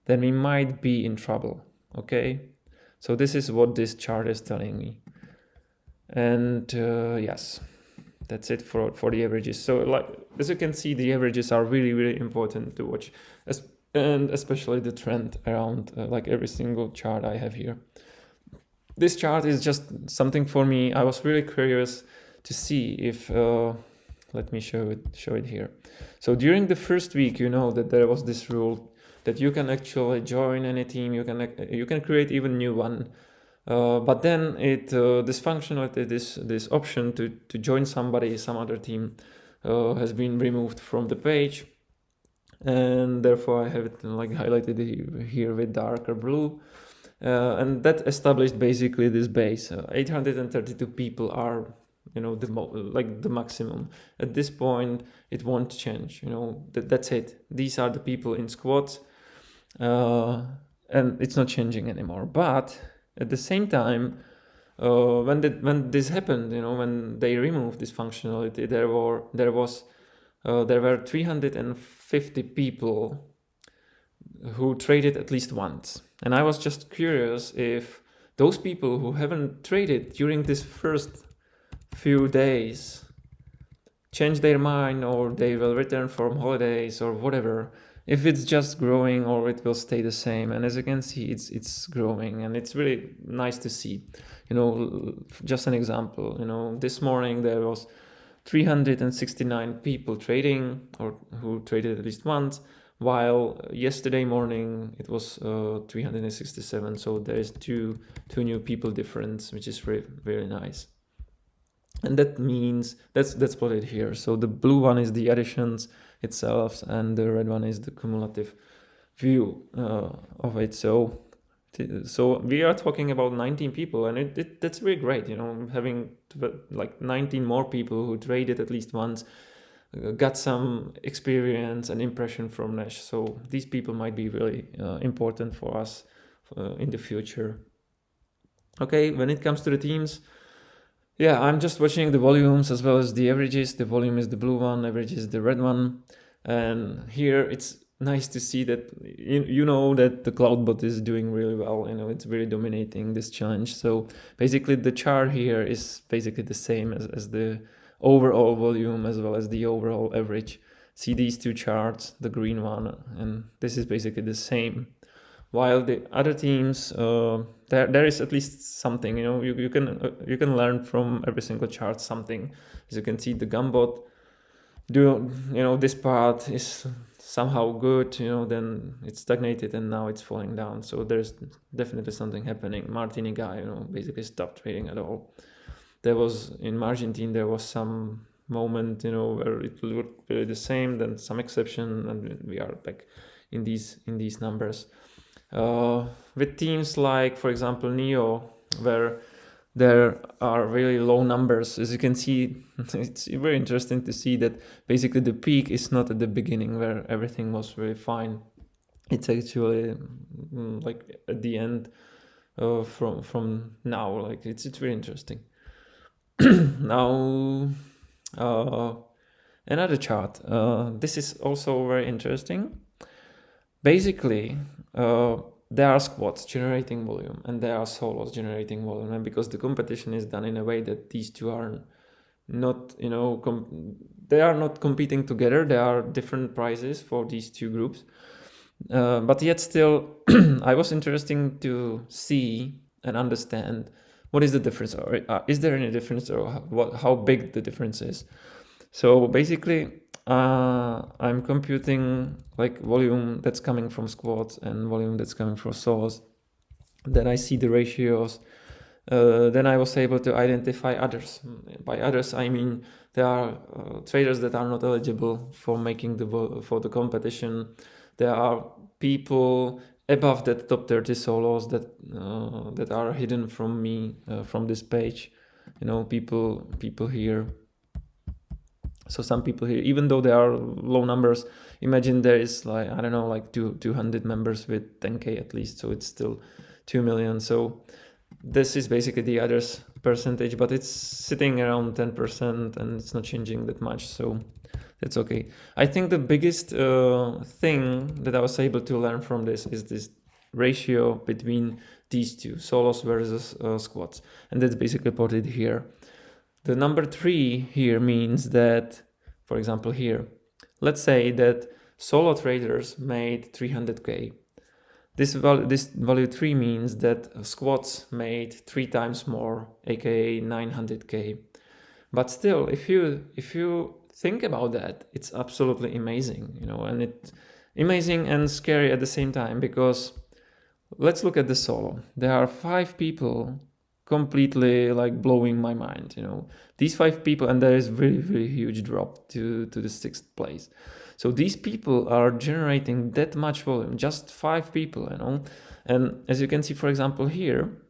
then we might be in trouble, okay? So this is what this chart is telling me. And yes, that's it for the averages. So like, as you can see, the averages are really, really important to watch, and especially the trend around like every single chart I have here. This chart is just something for me. I was really curious to see if, let me show it here. So during the first week, that there was this rule that you can actually join any team, you can create even new one. But then this functionality, this option to join some other team has been removed from the page. And therefore I have it like highlighted here with darker blue. And that established basically this base. 832 people are, the maximum. At this point, it won't change. That's it. These are the people in squads, and it's not changing anymore. But at the same time, when this happened, when they removed this functionality, there were 350 people who traded at least once. And I was just curious if those people who haven't traded during this first few days change their mind, or they will return from holidays or whatever, if it's just growing or it will stay the same. And as you can see, it's growing, and it's really nice to see. Just an example, this morning there was 369 people trading, or who traded at least once, while yesterday morning it was 367. So there's two new people difference, which is very, very nice. And that means that's plotted here. So the blue one is the additions itself, and the red one is the cumulative view of it. So we are talking about 19 people, and that's really great. Having like 19 more people who traded at least once, got some experience and impression from Nash. So these people might be really important for us in the future. Okay, when it comes to the teams, yeah, I'm just watching the volumes as well as the averages. The volume is the blue one, average is the red one. And here it's nice to see that that the Cloudbot is doing really well. It's really dominating this challenge. So basically the chart here is basically the same as the overall volume as well as the overall average. See these two charts, the green one, and this is basically the same. While the other teams, there is at least something. You can learn from every single chart something. As you can see, the Gumbot, this part is somehow good. Then it's stagnated and now it's falling down. So there's definitely something happening. Martini guy, basically stopped trading at all. There was in Argentine, there was some moment, where it looked really the same, then some exception, and we are back in these numbers. With teams like, for example, Neo, where there are really low numbers, as you can see, it's very interesting to see that basically the peak is not at the beginning where everything was really fine. It's actually like at the end from now. Like it's very interesting. Now another chart. This is also very interesting. Basically, there are squads generating volume and there are solos generating volume, and because the competition is done in a way that these two are not, they are not competing together. There are different prices for these two groups, but yet still, I was interesting to see and understand what is the difference, or is there any difference, or how big the difference is. So basically, I'm computing like volume that's coming from squads and volume that's coming from solos. Then I see the ratios. Then I was able to identify others. By others, I mean there are traders that are not eligible for making for the competition. There are people above that top 30 solos that are hidden from me from this page. People here. So some people here, even though there are low numbers, imagine there is like, I don't know, like 200 members with 10K at least. So it's still 2 million. So this is basically the others percentage, but it's sitting around 10% and it's not changing that much. So that's okay. I think the biggest thing that I was able to learn from this is this ratio between these two, solos versus squads. And that's basically plotted here. The number 3 here means that, for example here, let's say that solo traders made 300K. This value 3 means that squads made 3 times more, aka 900K. But still, if you think about that, it's absolutely amazing, and it's amazing and scary at the same time, because let's look at the solo. There are 5 people completely like blowing my mind, these 5 people, and there is very, very huge drop to the 6th place. So these people are generating that much volume, just 5 people, and as you can see, for example, here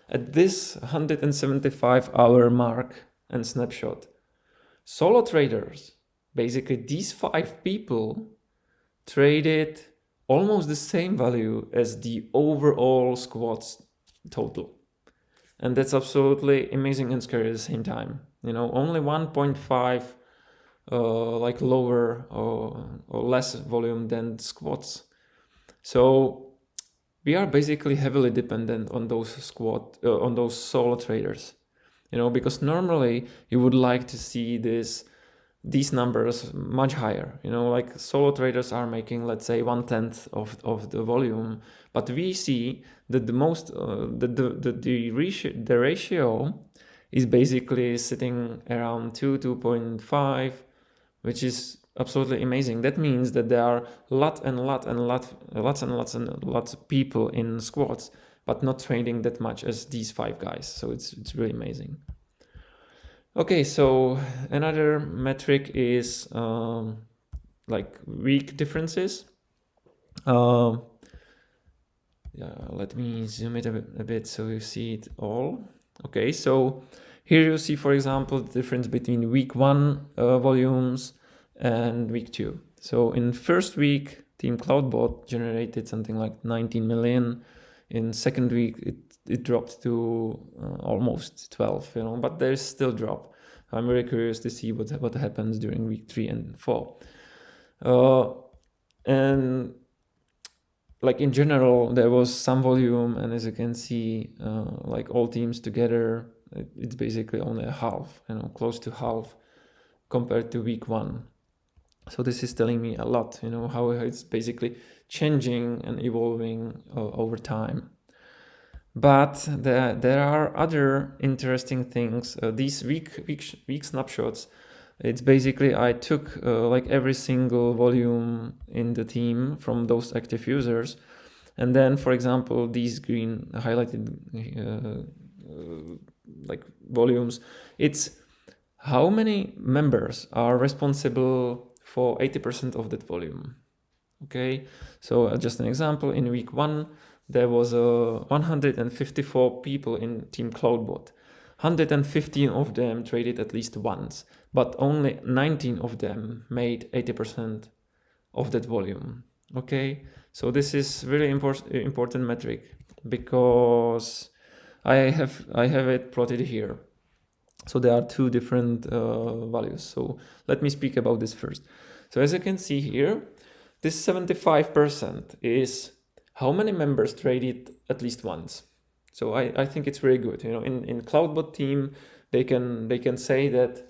at this 175-hour mark and snapshot, solo traders, basically these 5 people traded almost the same value as the overall squads total. And that's absolutely amazing and scary at the same time. Only 1.5 like lower or less volume than squads. So we are basically heavily dependent on those solo traders, because normally you would like to see this these numbers much higher. You know, like solo traders are making, let's say, 1/10 of the volume, but we see that the ratio is basically sitting around 2.5, which is absolutely amazing. That means that there are lots of people in squads, but not trading that much as these 5 guys. So it's really amazing. Okay, so another metric is like week differences. Yeah, let me zoom it a bit so you see it all. Okay, so here you see, for example, the difference between week 1 volumes and week 2. So in first week, Team Cloudbot generated something like 19 million. In second week, it dropped to almost 12, you know, but there's still drop. I'm very curious to see what happens during week 3 and 4. And like in general, there was some volume, and as you can see, like all teams together, it's basically only a half, you know, close to half compared to week 1. So this is telling me a lot, you know, how it's basically changing and evolving over time. But there are other interesting things. These week snapshots, it's basically I took like every single volume in the team from those active users, and then, for example, these green highlighted like volumes, it's how many members are responsible for 80% of that volume. Okay, so just an example, in week 1 there was 154 people in Team Cloudbot. 115 of them traded at least once, but only 19 of them made 80% of that volume. Okay, so this is really important metric, because I have it plotted here. So there are 2 different values. So let me speak about this first. So as you can see here, this 75% is how many members traded at least once. So I think it's very good. You know, in Cloudbot team, they can say that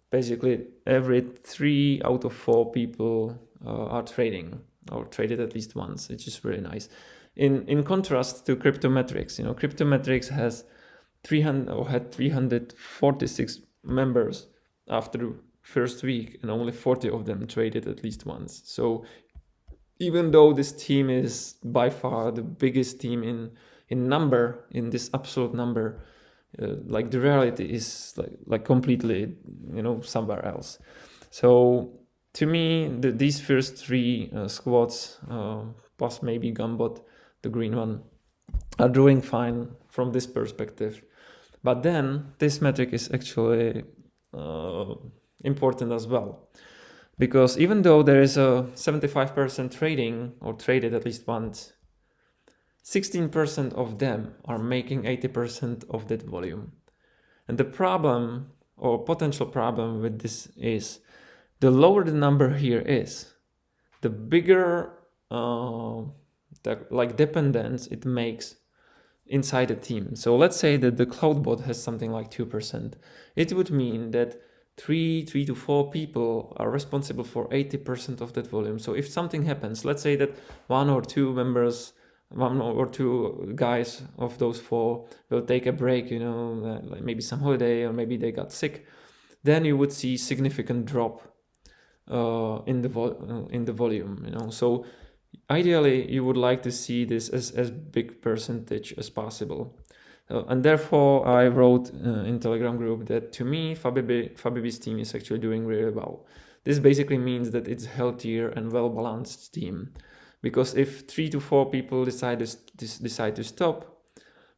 basically every 3 out of 4 people are trading or traded at least once, which is very nice. In contrast to Cryptometrics, you know, Cryptometrics has 346 members after first week, and only 40 of them traded at least once. So even though this team is by far the biggest team in number, in this absolute number, like the reality is like completely, you know, somewhere else. So to me, these first 3 squads, plus maybe Gumbot, the green one, are doing fine from this perspective. But then this metric is actually important as well, because even though there is a 75% trading or traded at least once, 16% of them are making 80% of that volume. And the problem or potential problem with this is, the lower the number here is, the bigger dependence it makes inside a team. So let's say that the Cloudbot has something like 2%. It would mean that 3 to 4 people are responsible for 80% of that volume. So if something happens, let's say that 1 or 2 guys of those 4 will take a break, you know, like maybe some holiday, or maybe they got sick, then you would see significant drop in the volume, you know. So ideally, you would like to see this as big percentage as possible. And therefore, I wrote in Telegram group that to me, Fabibi's team is actually doing really well. This basically means that it's healthier and well-balanced team. Because if 3 to 4 people decide to stop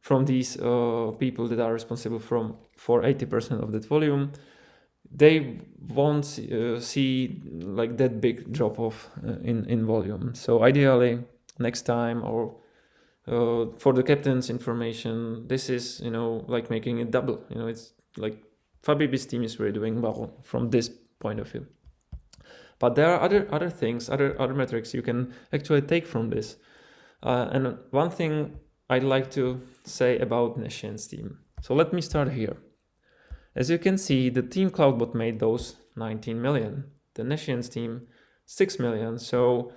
from these people that are responsible for 80% of that volume, they won't see like that big drop off in volume. So ideally, next time, or for the captain's information, this is, you know, like making it double. You know, it's like Fabibi's team is really doing well from this point of view. But there are other things, other metrics you can actually take from this. And one thing I'd like to say about Nashian's team. So let me start here. As you can see, the team Cloudbot made those 19 million. The Nashians team 6 million. So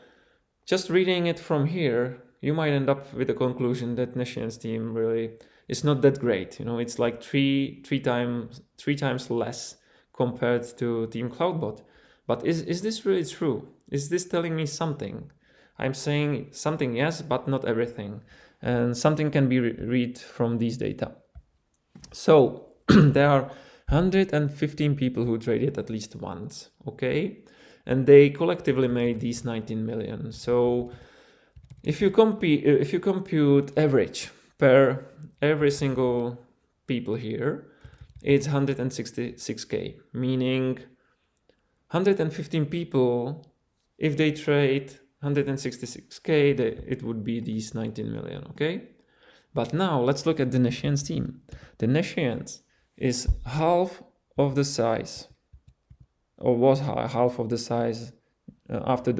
just reading it from here, you might end up with the conclusion that Nashians team really is not that great. You know, it's like three times less compared to Team Cloudbot. But is this really true? Is this telling me something? I'm saying something, yes, but not everything. And something can be read from these data. So there are 115 people who traded at least once, okay? And they collectively made these 19 million. So if you compute average per every single people here, it's 166k, meaning 115 people, if they trade 166k, it would be these 19 million, okay? But now let's look at the Nashians team. The Nashians is half of the size, or was half of the size after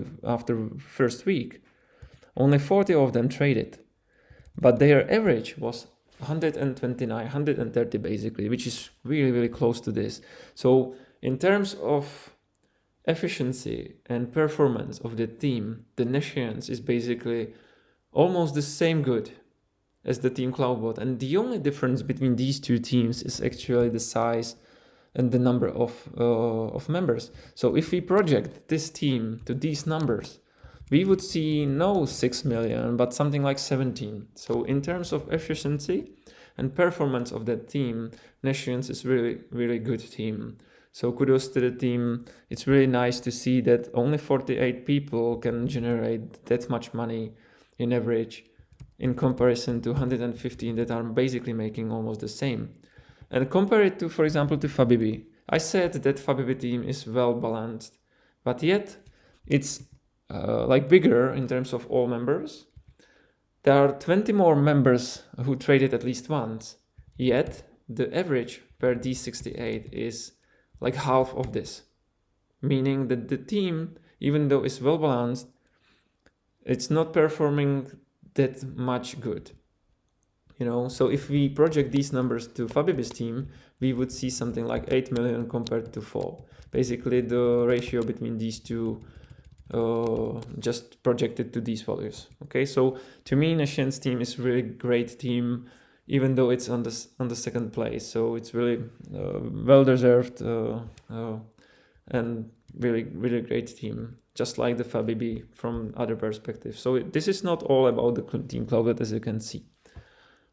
first week. Only 40 of them traded, but their average was 129, 130 basically, which is really, really close to this. So in terms of efficiency and performance of the team, the Nashians is basically almost the same good as the team Cloudbot. And the only difference between these two teams is actually the size and the number of members. So if we project this team to these numbers, we would see no 6 million, but something like 17. So in terms of efficiency and performance of that team, Nashians is really, really good team. So kudos to the team. It's really nice to see that only 48 people can generate that much money in average in comparison to 115 that are basically making almost the same. And compare it to, for example, to Fabibi. I said that Fabibi team is well balanced, but yet it's like bigger in terms of all members. There are 20 more members who traded at least once, yet the average per D68 is like half of this, meaning that the team, even though it's well balanced, it's not performing that much good. You know, so if we project these numbers to Fabibi's team, we would see something like 8 million compared to 4. Basically, the ratio between these two just projected to these values. Okay, so to me, Nashian's team is really great team, even though it's on the second place. So it's really well deserved and really great team, just like the Fabibi from other perspectives. So this is not all about the team Cloudbot, as you can see.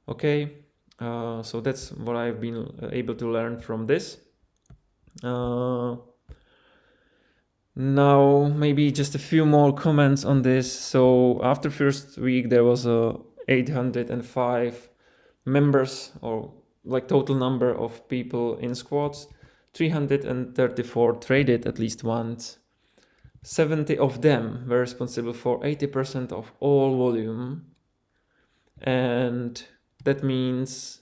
Okay, so that's what I've been able to learn from this. Now maybe just a few more comments on this. So after first week there was 805 members, or like total number of people in squads. 334 traded at least once. 70 of them were responsible for 80% of all volume, and that means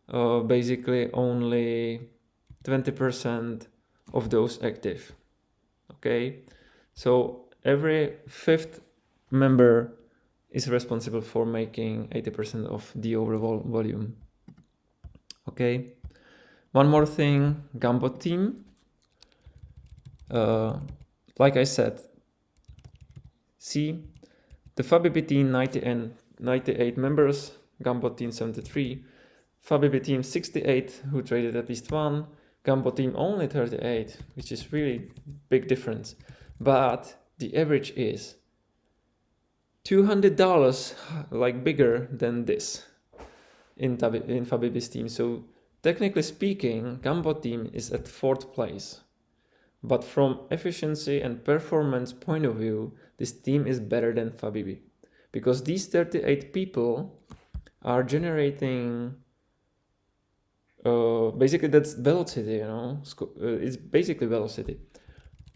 basically only 20% of those active. Okay, so every fifth member is responsible for making 80% of the overall volume. Okay, one more thing, Gambot team. Like I said, see, the Fabibi team 90 and 98 members, Gambot team 73, Fabibi team 68 who traded at least one, Gambot team only 38, which is really big difference. But the average is $200 like bigger than this in Fabibi's team. So technically speaking, Gambot team is at 4th place. But from efficiency and performance point of view, this team is better than Fabibi, because these 38 people are generating basically that's velocity, you know, it's basically velocity.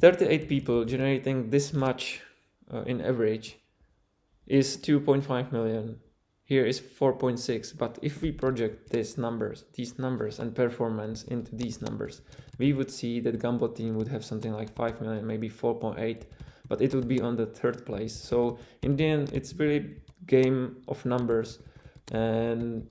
38 people generating this much in average is 2.5 million. Here is 4.6, but if we project these numbers and performance into these numbers, we would see that Gambot team would have something like 5 million, maybe 4.8, but it would be on the 3rd place. So in the end, it's really game of numbers, and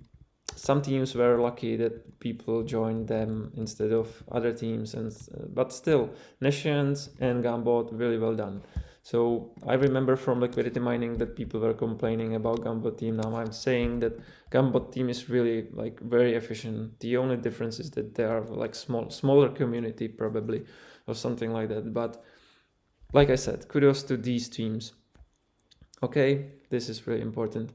some teams were lucky that people joined them instead of other teams, and but still, Nescience and Gambot really well done. So I remember from liquidity mining that people were complaining about Gambot team. Now I'm saying that Gambot team is really like very efficient. The only difference is that they are like smaller community probably, or something like that. But like I said, kudos to these teams. Okay, this is really important.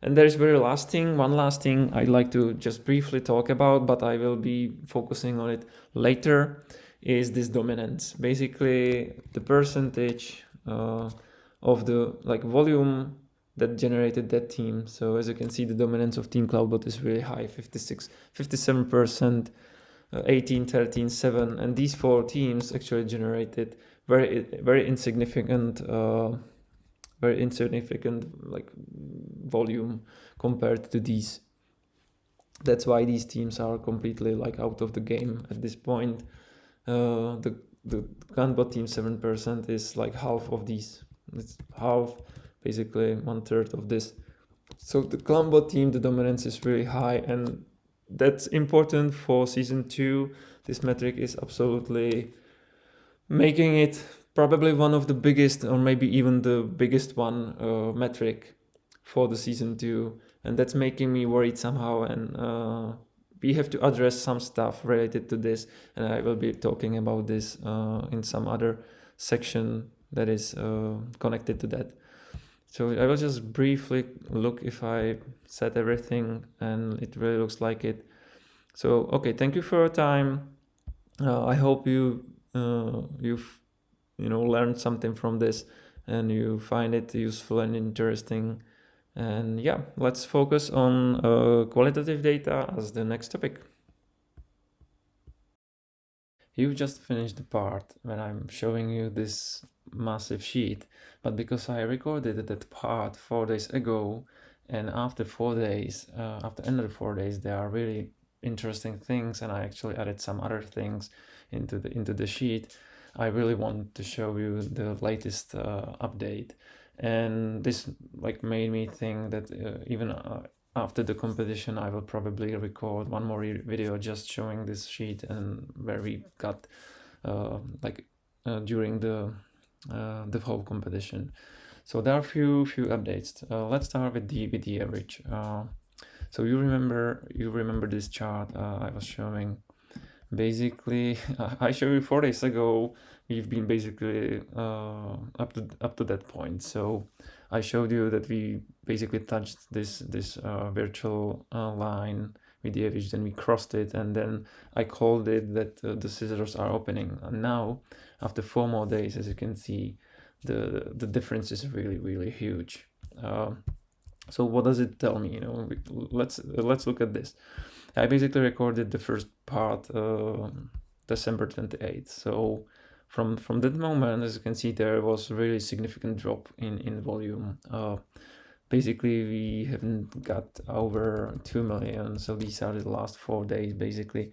And there is one last thing I'd like to just briefly talk about, but I will be focusing on it later, is this dominance. Basically, the percentage of the like volume that generated that team. So as you can see, the dominance of Team Cloudbot is really high, 56, 57%, 18, 13, 7. And these four teams actually generated very insignificant like volume compared to these. That's why these teams are completely like out of the game at this point. The Gunbot team 7% is like half of these. It's half, basically 1/3 of this. So the Gunbot team, the dominance is really high, and that's important for season 2. This metric is absolutely making it probably one of the biggest, or maybe even the biggest one, metric for the season 2, and that's making me worried somehow. And we have to address some stuff related to this, and I will be talking about this in some other section that is connected to that. So I will just briefly look if I said everything, and it really looks like it. So okay, thank you for your time. I hope you've learned something from this, and you find it useful and interesting. And yeah, let's focus on qualitative data as the next topic. You just finished the part when I'm showing you this massive sheet, but because I recorded that part 4 days ago, and after 4 days, after another 4 days, there are really interesting things, and I actually added some other things into the sheet. I really want to show you the latest update, and this like made me think that even after the competition, I will probably record one more video just showing this sheet and where we got during the whole competition. So there are few updates. Let's start with the average. So you remember this chart I was showing. Basically, I showed you 4 days ago. We've been basically up to that point. So I showed you that we basically touched this virtual line with the average, then we crossed it, and then I called it that the scissors are opening. And now, after 4 more days, as you can see, the difference is really huge. So what does it tell me? Let's look at this. I basically recorded the first part December 28th. So from that moment, as you can see, there was a really significant drop in volume. Basically, we haven't got over 2 million. So these are the last 4 days, basically.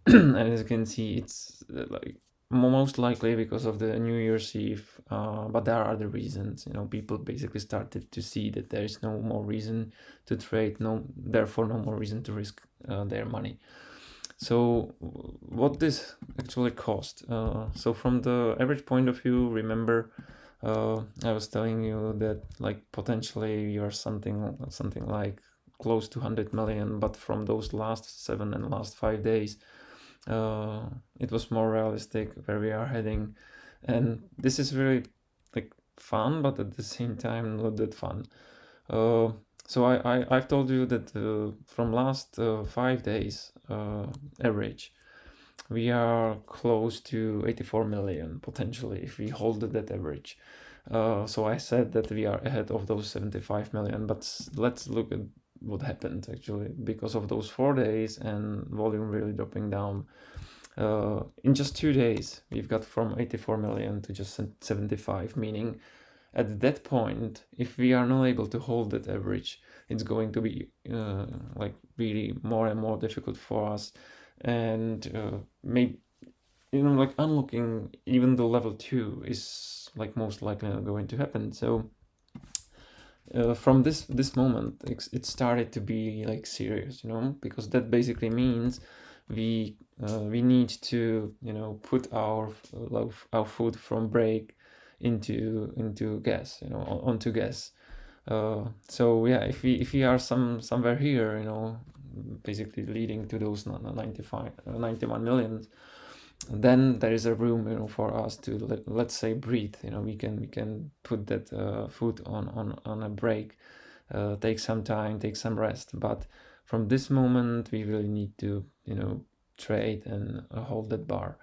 And as you can see, it's like most likely because of the New Year's Eve, but there are other reasons. People basically started to see that there is no more reason to trade, therefore no more reason to risk their money. So what this actually cost? So from the average point of view, remember I was telling you that like potentially you're something like close to 100 million, but from those last 7 and last 5 days, it was more realistic where we are heading. And this is really like fun, but at the same time not that fun. So I've told you that from last 5 days average, we are close to 84 million potentially if we hold that average. So I said that we are ahead of those 75 million, but let's look at what happened actually because of those 4 days and volume really dropping down. In just 2 days, we've got from 84 million to just 75, meaning at that point, if we are not able to hold that average, it's going to be like really more and more difficult for us, and maybe like unlocking even the level 2 is like most likely not going to happen. So from this moment, it started to be like serious, because that basically means we need to put our food from break into gas, onto gas. So yeah, if we are somewhere here, basically leading to those 91 million, then there is a room, for us to let's say breathe. We can put that food on a break, take some time, take some rest. But from this moment, we really need to trade and hold that bar.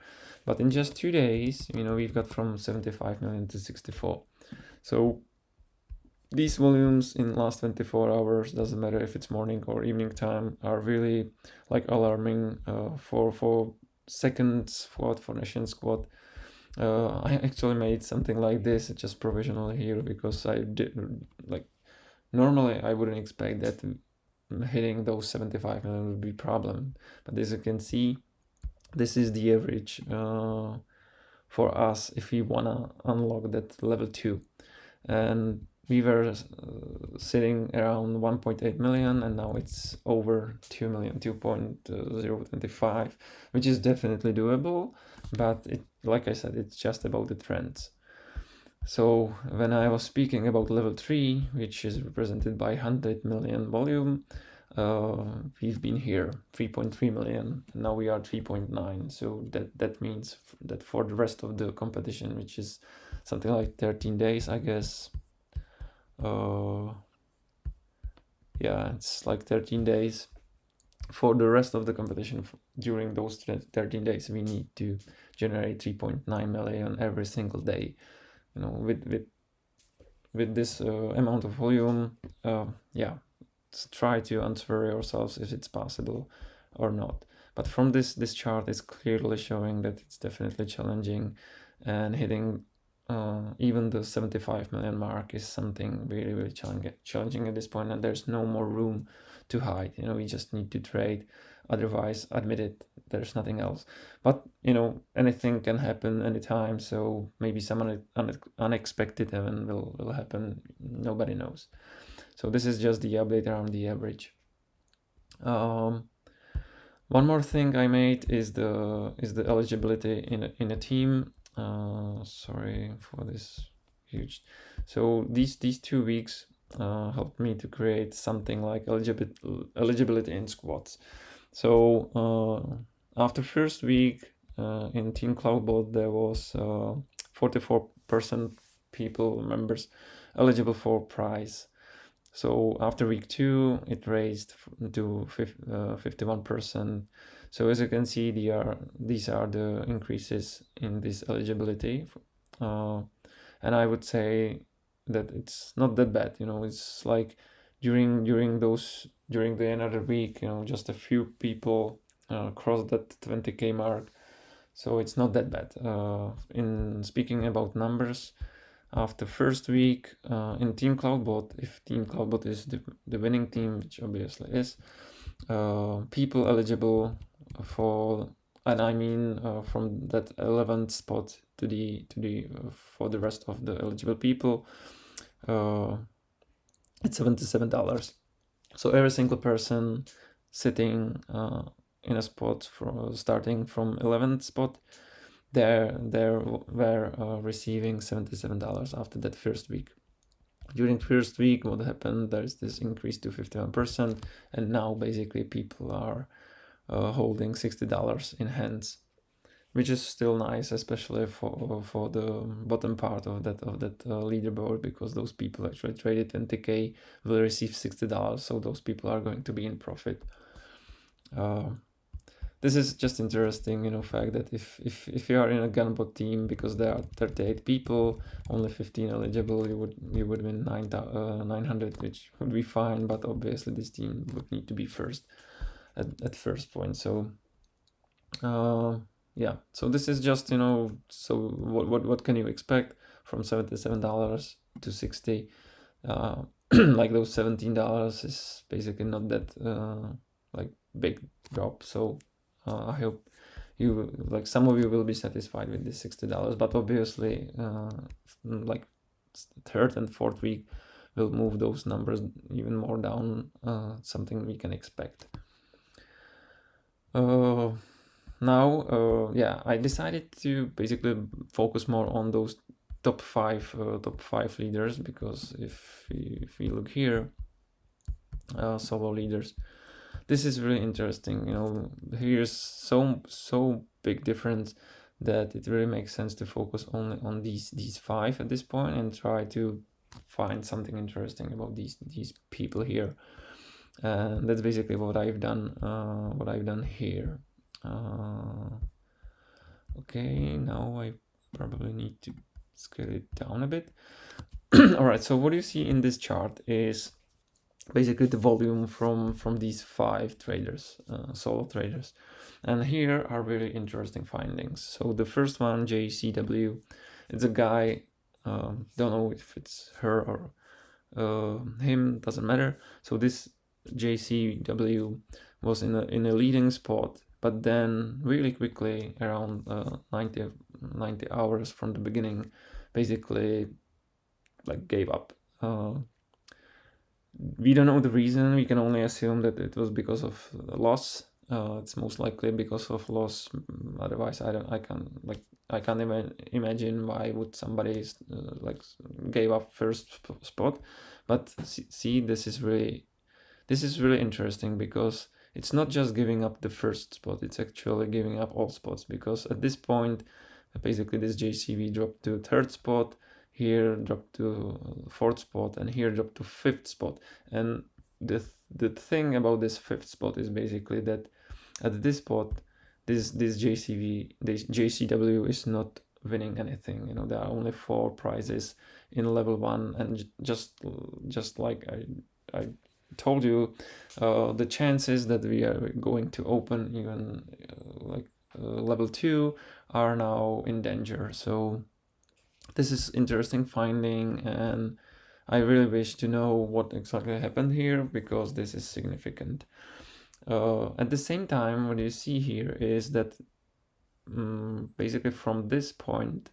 But in just 2 days, we've got from 75 million to 64. So these volumes in last 24 hours, doesn't matter if it's morning or evening time, are really like alarming for second squad, for nation squad. I actually made something like this just provisionally here because I did, like, normally I wouldn't expect that hitting those 75 million would be a problem, but as you can see, this is the average for us if we wanna unlock that level 2. And we were sitting around 1.8 million, and now it's over 2 million, 2.025, which is definitely doable. But like I said, it's just about the trends. So when I was speaking about level 3, which is represented by 100 million volume, we've been here 3.3 million, and now we are 3.9. So that means that for the rest of the competition, which is something like 13 days, I guess. Yeah, it's like 13 days. For the rest of the competition, during those 13 days, we need to generate 3.9 million every single day. With this amount of volume, yeah, try to answer yourselves if it's possible or not. But from this chart, it's clearly showing that it's definitely challenging, and hitting even the 75 million mark is something really, really challenging at this point, and there's no more room to hide. We just need to trade. Otherwise, admit it, there's nothing else. But anything can happen anytime, so maybe some unexpected event will happen. Nobody knows. So this is just the update around the average. One more thing I made is the eligibility in a team. Sorry for this huge. So these 2 weeks helped me to create something like eligibility in squads. So after first week in Team Cloudbot, there was 44% members eligible for prize. So after week 2, it raised to 51%. So as you can see, these are the increases in this eligibility. And I would say that it's not that bad. It's like during the another week, just a few people crossed that 20K mark. So it's not that bad. In speaking about numbers, after first week in Team Cloudbot, if Team Cloudbot is the winning team, which obviously is, people eligible for, and I mean from that 11th spot to the for the rest of the eligible people, it's $77. So every single person sitting in a spot starting from 11th spot, they were receiving $77 after that first week. During first week, what happened? There's this increase to 51%, and now basically people are holding $60 in hands, which is still nice, especially for the bottom part of that leaderboard, because those people actually traded 20K will receive $60, so those people are going to be in profit. This is just interesting, fact that if you are in a gunbot team, because there are 38 people, only 15 eligible, you would win 900, which would be fine. But obviously, this team would need to be first at first point. So, yeah. So this is just So what can you expect from $77 to 60? Like those $17 is basically not that like big drop. So. I hope some of you will be satisfied with this $60, but obviously like third and fourth week, will move those numbers even more down, something we can expect. Now, yeah, I decided to basically focus more on those top five leaders, because if we look here, solo leaders, this is really interesting. Here's so big difference that it really makes sense to focus only on these five at this point and try to find something interesting about these people here. And that's basically what I've done. Here. Okay, now I probably need to scale it down a bit. All right, so what you see in this chart is basically the volume from these five traders, solo traders. And here are really interesting findings. So the first one, JCW, it's a guy, don't know if it's her or him, doesn't matter. So this JCW was in a leading spot, but then really quickly, around 90 hours from the beginning, basically like gave up. We don't know the reason. We can only assume that it was because of loss. It's most likely because of loss. Otherwise, I can't even imagine why would somebody like gave up first spot. But see, this is really interesting, because it's not just giving up the first spot, it's actually giving up all spots, because at this point, basically this JCV dropped to third spot, here dropped to fourth spot, and here dropped to fifth spot. And the thing about this fifth spot is basically that at this spot, this JCW is not winning anything. There are only 4 prizes in level 1, and just like I told you, the chances that we are going to open even level 2 are now in danger. So this is interesting finding, and I really wish to know what exactly happened here, because this is significant. At the same time, what you see here is that basically from this point,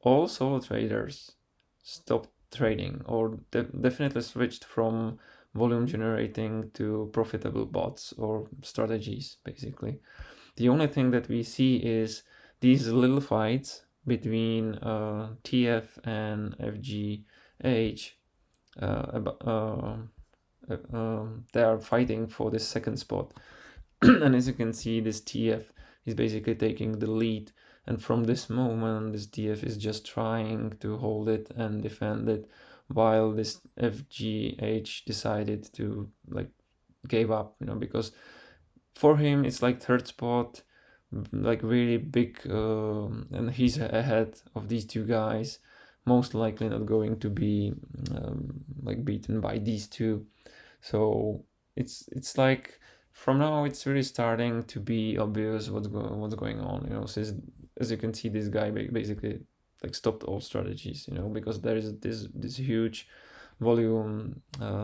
all solo traders stopped trading, or definitely switched from volume generating to profitable bots or strategies. Basically, the only thing that we see is these little fights between TF and FGH. They are fighting for this second spot. And as you can see, this TF is basically taking the lead, and from this moment this TF is just trying to hold it and defend it, while this FGH decided to gave up, because for him it's like third spot, like really big, and he's ahead of these two guys, most likely not going to be beaten by these two. So it's like from now it's really starting to be obvious what's going on. Since, as you can see, this guy basically stopped all strategies, because there is this huge volume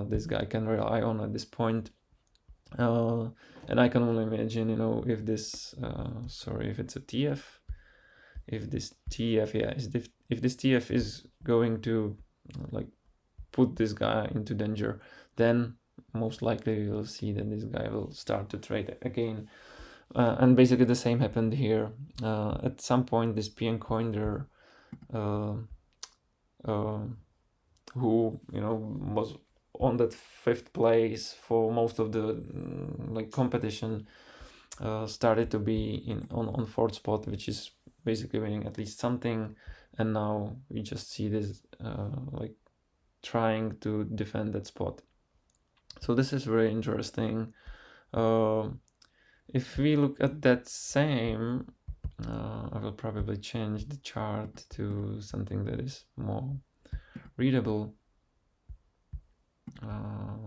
this guy can rely on at this point. And I can only imagine, if this if it's a TF, if this TF, if this TF is going to put this guy into danger, then most likely we will see that this guy will start to trade again. And basically the same happened here. At some point, this PN Coinder, who was on that 5th place for most of the competition, started to be on 4th spot, which is basically winning at least something. And now we just see this trying to defend that spot. So this is very interesting. If we look at that same, I will probably change the chart to something that is more readable.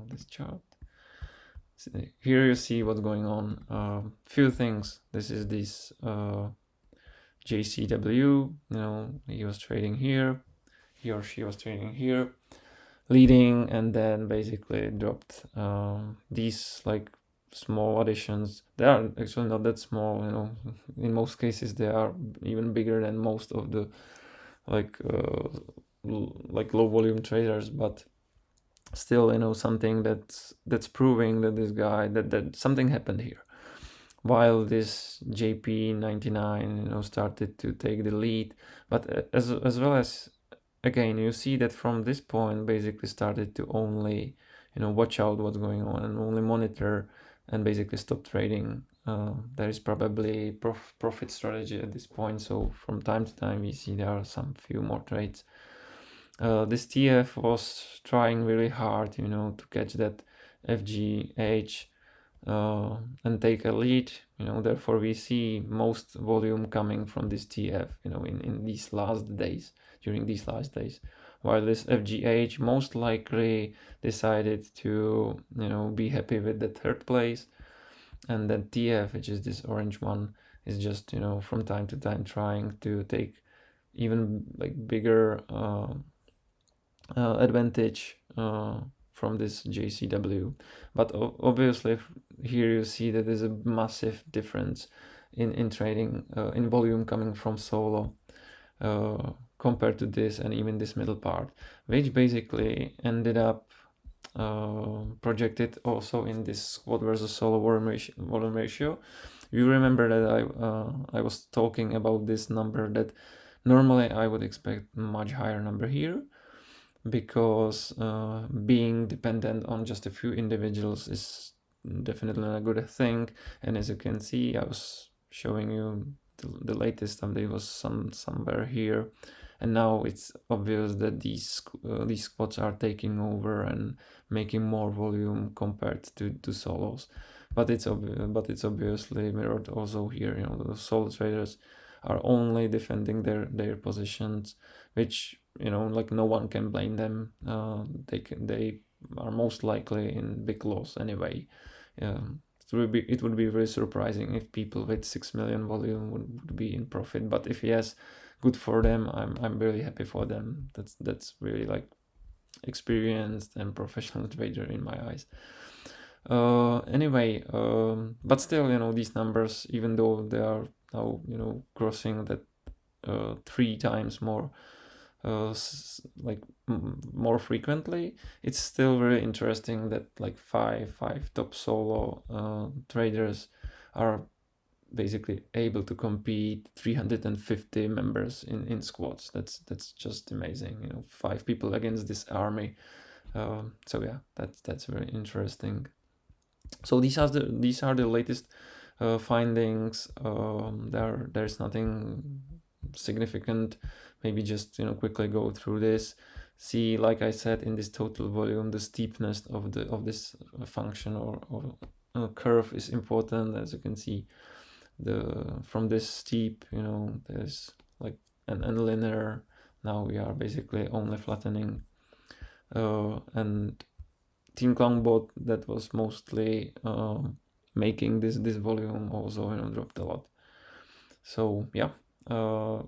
This chart. So here you see what's going on. Few things. This is this JCW. He was trading here. He or she was trading here, leading, and then basically dropped these small additions. They are actually not that small. In most cases they are even bigger than most of the low volume traders, but still, you know, something that's proving that this guy, that something happened here. While this JP99, you know, started to take the lead, but as well as, again, you see that from this point basically started to only, you know, watch out what's going on and only monitor and basically stop trading. There is probably profit strategy at this point, so from time to time we see there are some few more trades. This TF was trying really hard, you know, to catch that FGH and take a lead, you know, therefore we see most volume coming from this TF, you know, in these last days, during these last days, while this FGH most likely decided to, you know, be happy with the third place, and then TF, which is this orange one, is just, you know, from time to time trying to take even like bigger advantage from this JCW. But obviously here you see that there's a massive difference in trading, in volume coming from solo compared to this and even this middle part, which basically ended up projected also in this squad versus solo volume ratio. You remember that I was talking about this number, that normally I would expect much higher number here, because being dependent on just a few individuals is definitely not a good thing. And as you can see, I was showing you the latest update was somewhere here, and now it's obvious that these squads are taking over and making more volume compared to solos. But it's obviously mirrored also here. You know, the solo traders are only defending their positions, which, you know, like, no one can blame them. They are most likely in big loss anyway. It would be very surprising if people with 6 million volume would be in profit. But if yes, good for them. I'm really happy for them. That's really like experienced and professional trader in my eyes. Anyway, but still, you know, these numbers, even though they are now, you know, crossing that 3 times more, like more frequently, it's still very interesting that like five top solo traders are basically able to compete 350 members in squads. That's just amazing, you know, 5 people against this army. So yeah, that's very interesting. So these are the latest findings. There's nothing significant. Maybe just, you know, quickly go through this. See, like I said, in this total volume, the steepness of this function or curve is important. As you can see, from this steep, you know, there's like an linear. Now we are basically only flattening, and Team Clownbot, that was mostly making this volume also, you know, dropped a lot. So yeah,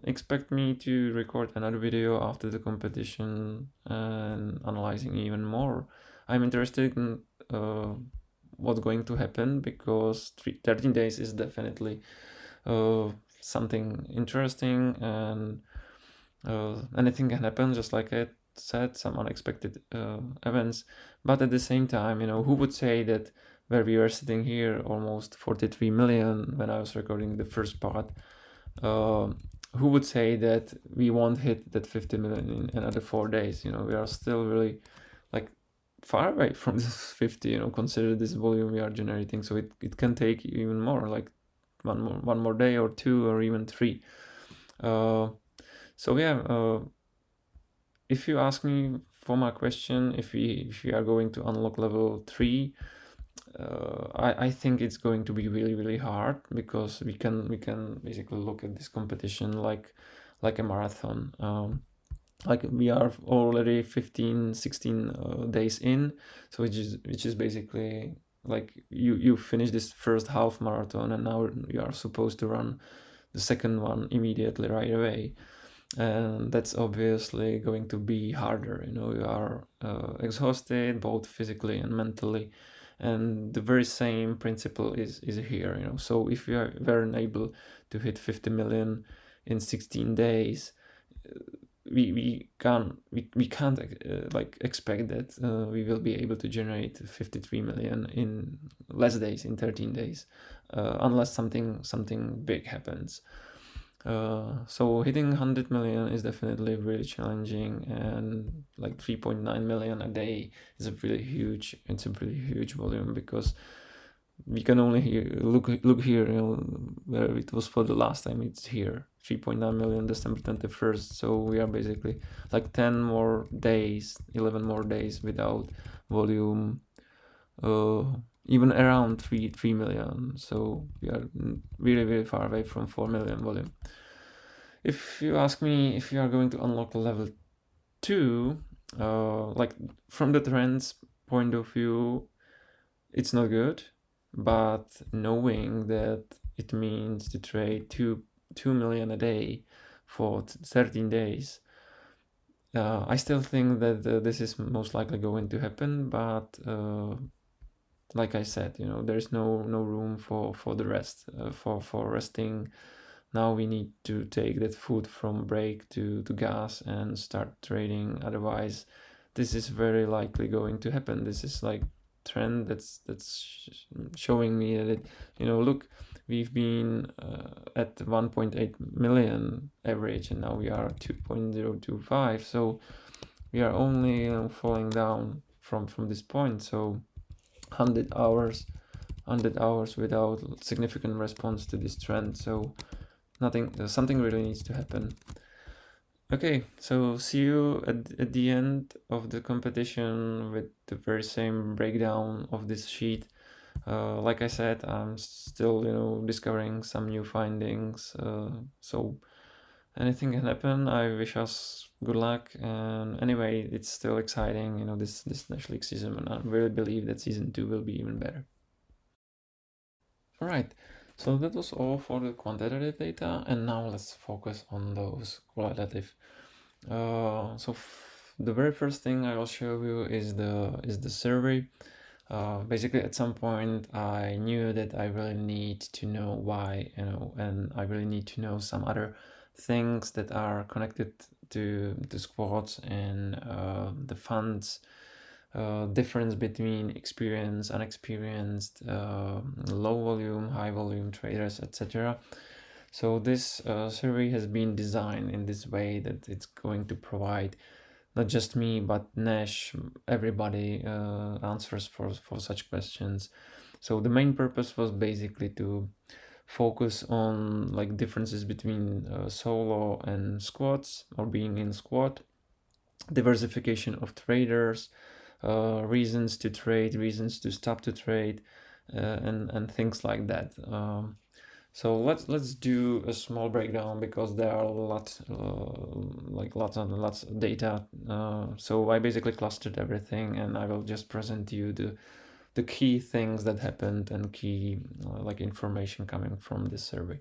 expect me to record another video after the competition and analyzing even more. I'm interested in what's going to happen, because 13 days is definitely something interesting, and anything can happen, just like I said, some unexpected events. But at the same time, you know, who would say that where we were sitting here almost 43 million when I was recording the first part, who would say that we won't hit that 50 million in another 4 days? You know, we are still really like far away from this 50, you know, consider this volume we are generating. So it can take even more, like one more day or 2 or even 3. So yeah, if you ask me for my question, if we are going to unlock level 3, I think it's going to be really hard, because we can basically look at this competition like a marathon. Like, we are already 15-16 days in, so which is basically like you finish this first half marathon, and now you are supposed to run the second one immediately right away. And that's obviously going to be harder. You know, you are exhausted both physically and mentally, and the very same principle is here. You know, so if you weren't able to hit 50 million in 16 days, we can't like expect that we will be able to generate 53 million in less days, in 13 days, unless something big happens. So hitting 100 million is definitely really challenging, and like 3.9 million a day is a really huge volume, because we can only look here, where it was for the last time. It's here, 3.9 million December 21st. So we are basically like 10 more days, 11 more days without volume, even around 3 million. So we are really far away from 4 million volume. If you ask me if you are going to unlock level 2, like from the trends point of view, it's not good. But knowing that it means to trade 2 million a day for 13 days, I still think that this is most likely going to happen. But like I said, there's no room for the rest, for resting. Now we need to take that food from break to gas and start trading. Otherwise, this is very likely going to happen. This is like trend that's showing me that look, we've been at 1.8 million average, and now we are 2.025. So we are only falling down from this point. So 100 hours without significant response to this trend. So something really needs to happen. Okay, so see you at the end of the competition with the very same breakdown of this sheet. Like I said, I'm still discovering some new findings, so anything can happen. I wish us good luck, and anyway, it's still exciting, this Nash League season, and I really believe that season 2 will be even better. All right, so that was all for the quantitative data, and now let's focus on those qualitative. So the very first thing I will show you is the survey. Basically, at some point, I knew that I really need to know why, and I really need to know some other things that are connected to the squads and the funds. Difference between experienced, unexperienced, low volume, high volume traders, etc. So this survey has been designed in this way that it's going to provide not just me, but Nash, everybody, answers for such questions. So the main purpose was basically to focus on like differences between solo and squads, or being in squad, diversification of traders, reasons to trade, reasons to stop to trade, and things like that. So let's do a small breakdown, because there are lots and lots of data. So I basically clustered everything, and I will just present you the key things that happened and key like information coming from this survey.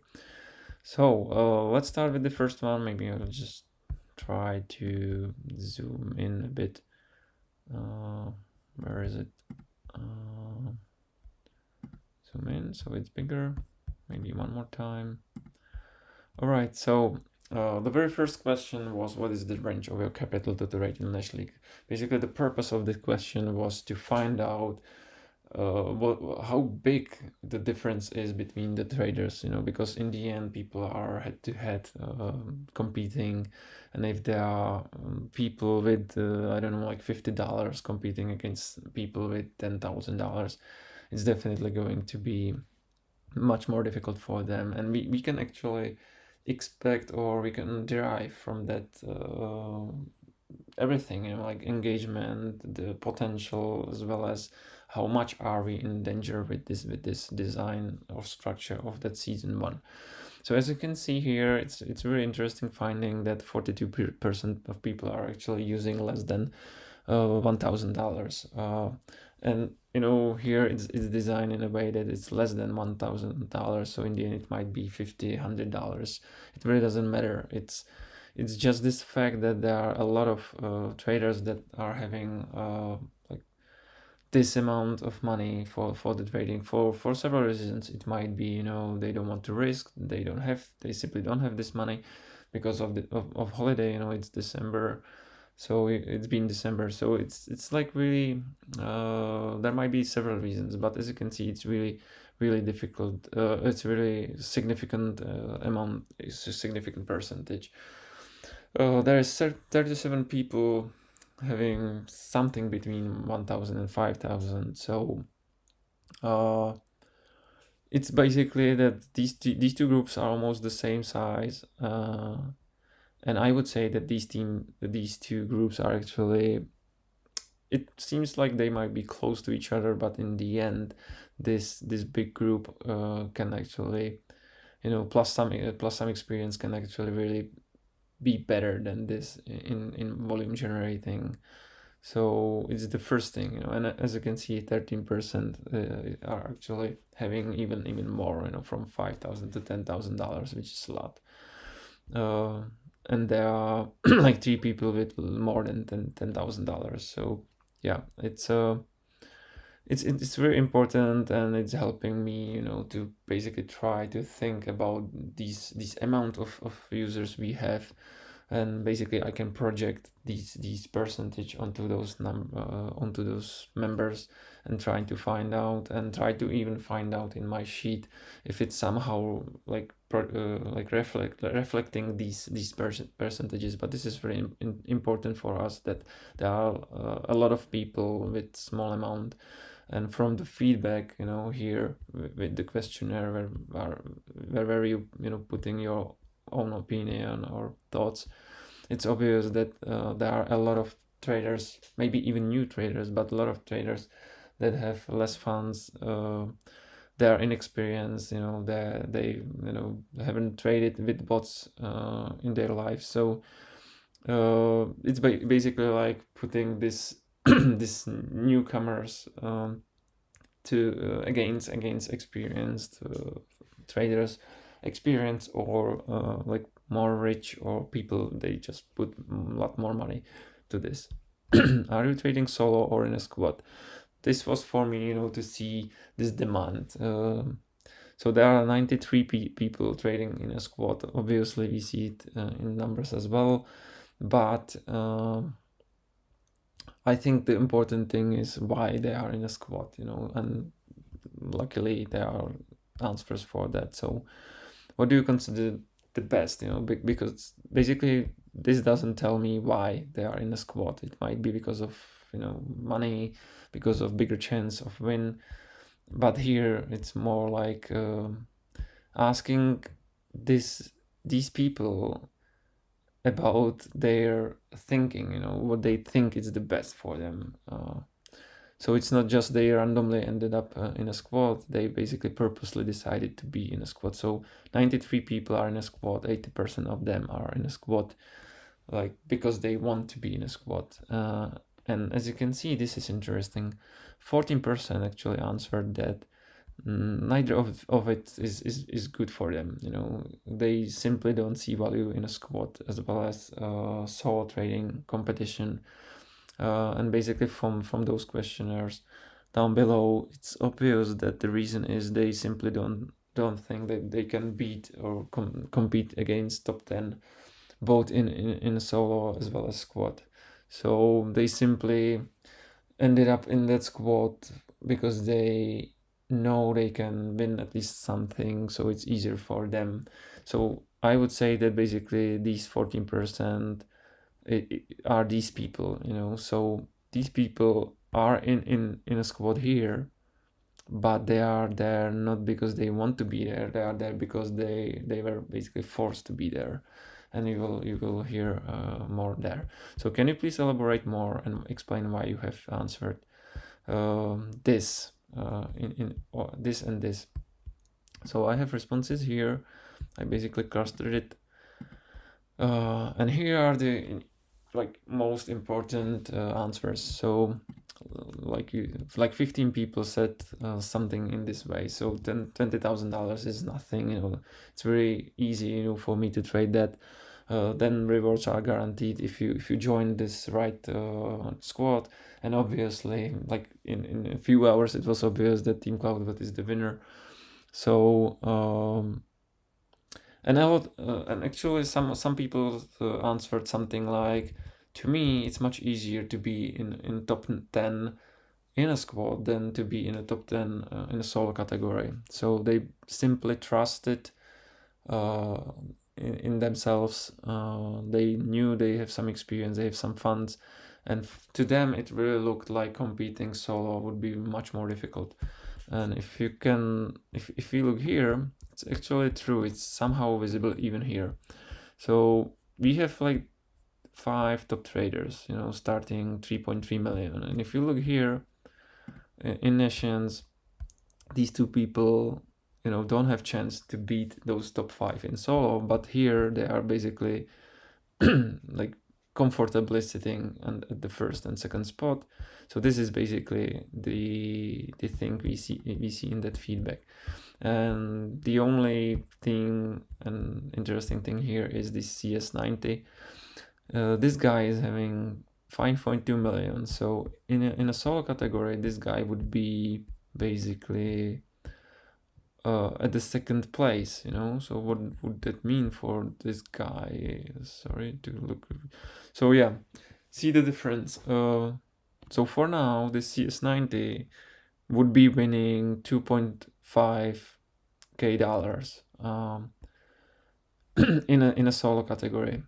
So let's start with the first one. Maybe I'll just try to zoom in a bit. Where is it? Zoom in so it's bigger. Maybe one more time. All right, so the very first question was, what is the range of your capital to the rate in Nash League? Basically, the purpose of this question was to find out how big the difference is between the traders, because in the end, people are head-to-head competing, and if there are people with I don't know, like $50 competing against people with $10,000, it's definitely going to be much more difficult for them. And we can actually expect, or we can derive from that everything, like engagement, the potential, as well as how much are we in danger with this design or structure of that season 1. So as you can see here, it's really interesting finding that 42% of people are actually using less than $1,000. And here it's designed in a way that it's less than $1,000. So in the end, it might be $50, $100. It really doesn't matter. It's just this fact that there are a lot of traders that are having like this amount of money for the trading for several reasons. It might be they don't want to risk, they simply don't have this money. because of the of holiday. It's December, so it's been December, so it's like really there might be several reasons, but as you can see, it's really difficult. It's really significant amount. It's a significant percentage. There is 37 people having something between 1,000 and 5,000. So it's basically that these two groups are almost the same size, and I would say that these two groups are actually. It seems like they might be close to each other, but in the end, this big group can actually, plus some experience can actually really be better than this in volume generating. So it's the first thing, and as you can see, 13% are actually having even more, from $5,000 to $10,000, which is a lot. And there are like 3 people with more than $10,000. So yeah, it's very important, and it's helping me, to basically try to think about these amount of users we have, and basically I can project these percentage onto those onto those members, and try to even find out in my sheet if it's somehow like reflecting these percentages. But this is very important for us, that there are a lot of people with small amount. And from the feedback, here with the questionnaire, where you putting your own opinion or thoughts, it's obvious that there are a lot of traders, maybe even new traders, but a lot of traders that have less funds. They are inexperienced, they haven't traded with bots in their life. So it's basically like putting this these newcomers to against experienced traders, experience, or like more rich, or people they just put a lot more money to this. Are you trading solo or in a squad? This was for me, to see this demand. So there are 93 people trading in a squad. Obviously, we see it in numbers as well, but I think the important thing is why they are in a squad, and luckily there are answers for that. So what do you consider the best, because basically this doesn't tell me why they are in a squad. It might be because of, money, because of bigger chance of win. But here it's more like asking these people about their thinking, what they think is the best for them. So it's not just they randomly ended up in a squad. They basically purposely decided to be in a squad. So 93 people are in a squad. 80% of them are in a squad, like because they want to be in a squad. And as you can see, this is interesting. 14% actually answered that neither of it is good for them. They simply don't see value in a squad, as well as solo trading competition. And basically from those questionnaires down below, it's obvious that the reason is they simply don't think that they can beat or compete against top 10, both in a solo as well as squad. So they simply ended up in that squad because they know they can win at least something, so it's easier for them. So I would say that basically these 14% are these people, so these people are in a squad here, but they are there not because they want to be there. They are there because they were basically forced to be there, and you will hear more there. So can you please elaborate more and explain why you have answered this in this and this? So I have responses here. I basically clustered it, and here are the most important answers. So like 15 people said something in this way. So $20,000 is nothing, it's very easy, for me to trade that. Then rewards are guaranteed if you join this right squad. And obviously, like in a few hours, it was obvious that Team Cloudbot is the winner. So And and actually some people answered something like, to me it's much easier to be in top 10 in a squad than to be in a top 10 in a solo category. So they simply trusted in themselves. They knew they have some experience, they have some funds, and to them it really looked like competing solo would be much more difficult. And if you look here, it's actually true. It's somehow visible even here. So we have like 5 top traders, starting 3.3 million. And if you look here in nations, these 2 people, don't have chance to beat those top 5 in solo, but here they are basically like comfortably sitting at the first and second spot. So this is basically the thing we see in that feedback. And the only thing, an interesting thing here, is this CS90. This guy is having 5.2 million. So in a solo category, this guy would be basically at the second place, So what would that mean for this guy? Sorry to look. So yeah, see the difference. So for now, the CS90 would be winning $2.5K in a solo category,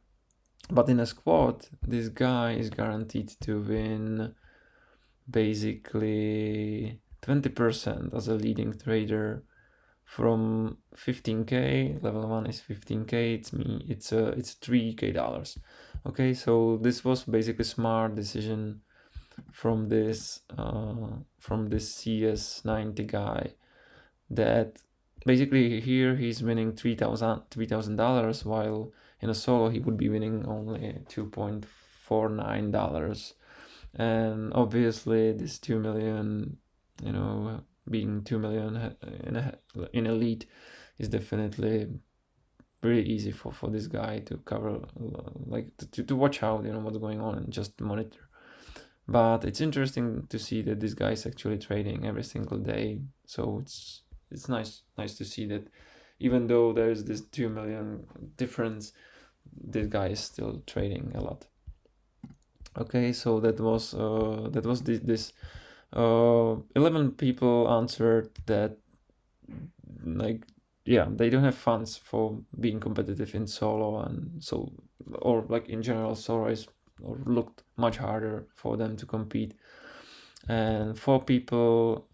but in a squad, this guy is guaranteed to win basically 20% as a leading trader from 15K. Level 1 is 15K. It's $3K. Okay, so this was basically smart decision from this CS90 guy, that basically here he's winning $3,000, while in a solo he would be winning only $2.49. And obviously this 2 million, being 2 million in a lead is definitely very easy for this guy to cover, like to watch out, what's going on and just monitor. But it's interesting to see that this guy is actually trading every single day. So it's nice to see that even though there's this 2 million difference, this guy is still trading a lot. Okay, so that was this 11 people answered that, like, yeah, they don't have funds for being competitive in solo, and so, or like in general, solo is or looked much harder for them to compete. And 4 people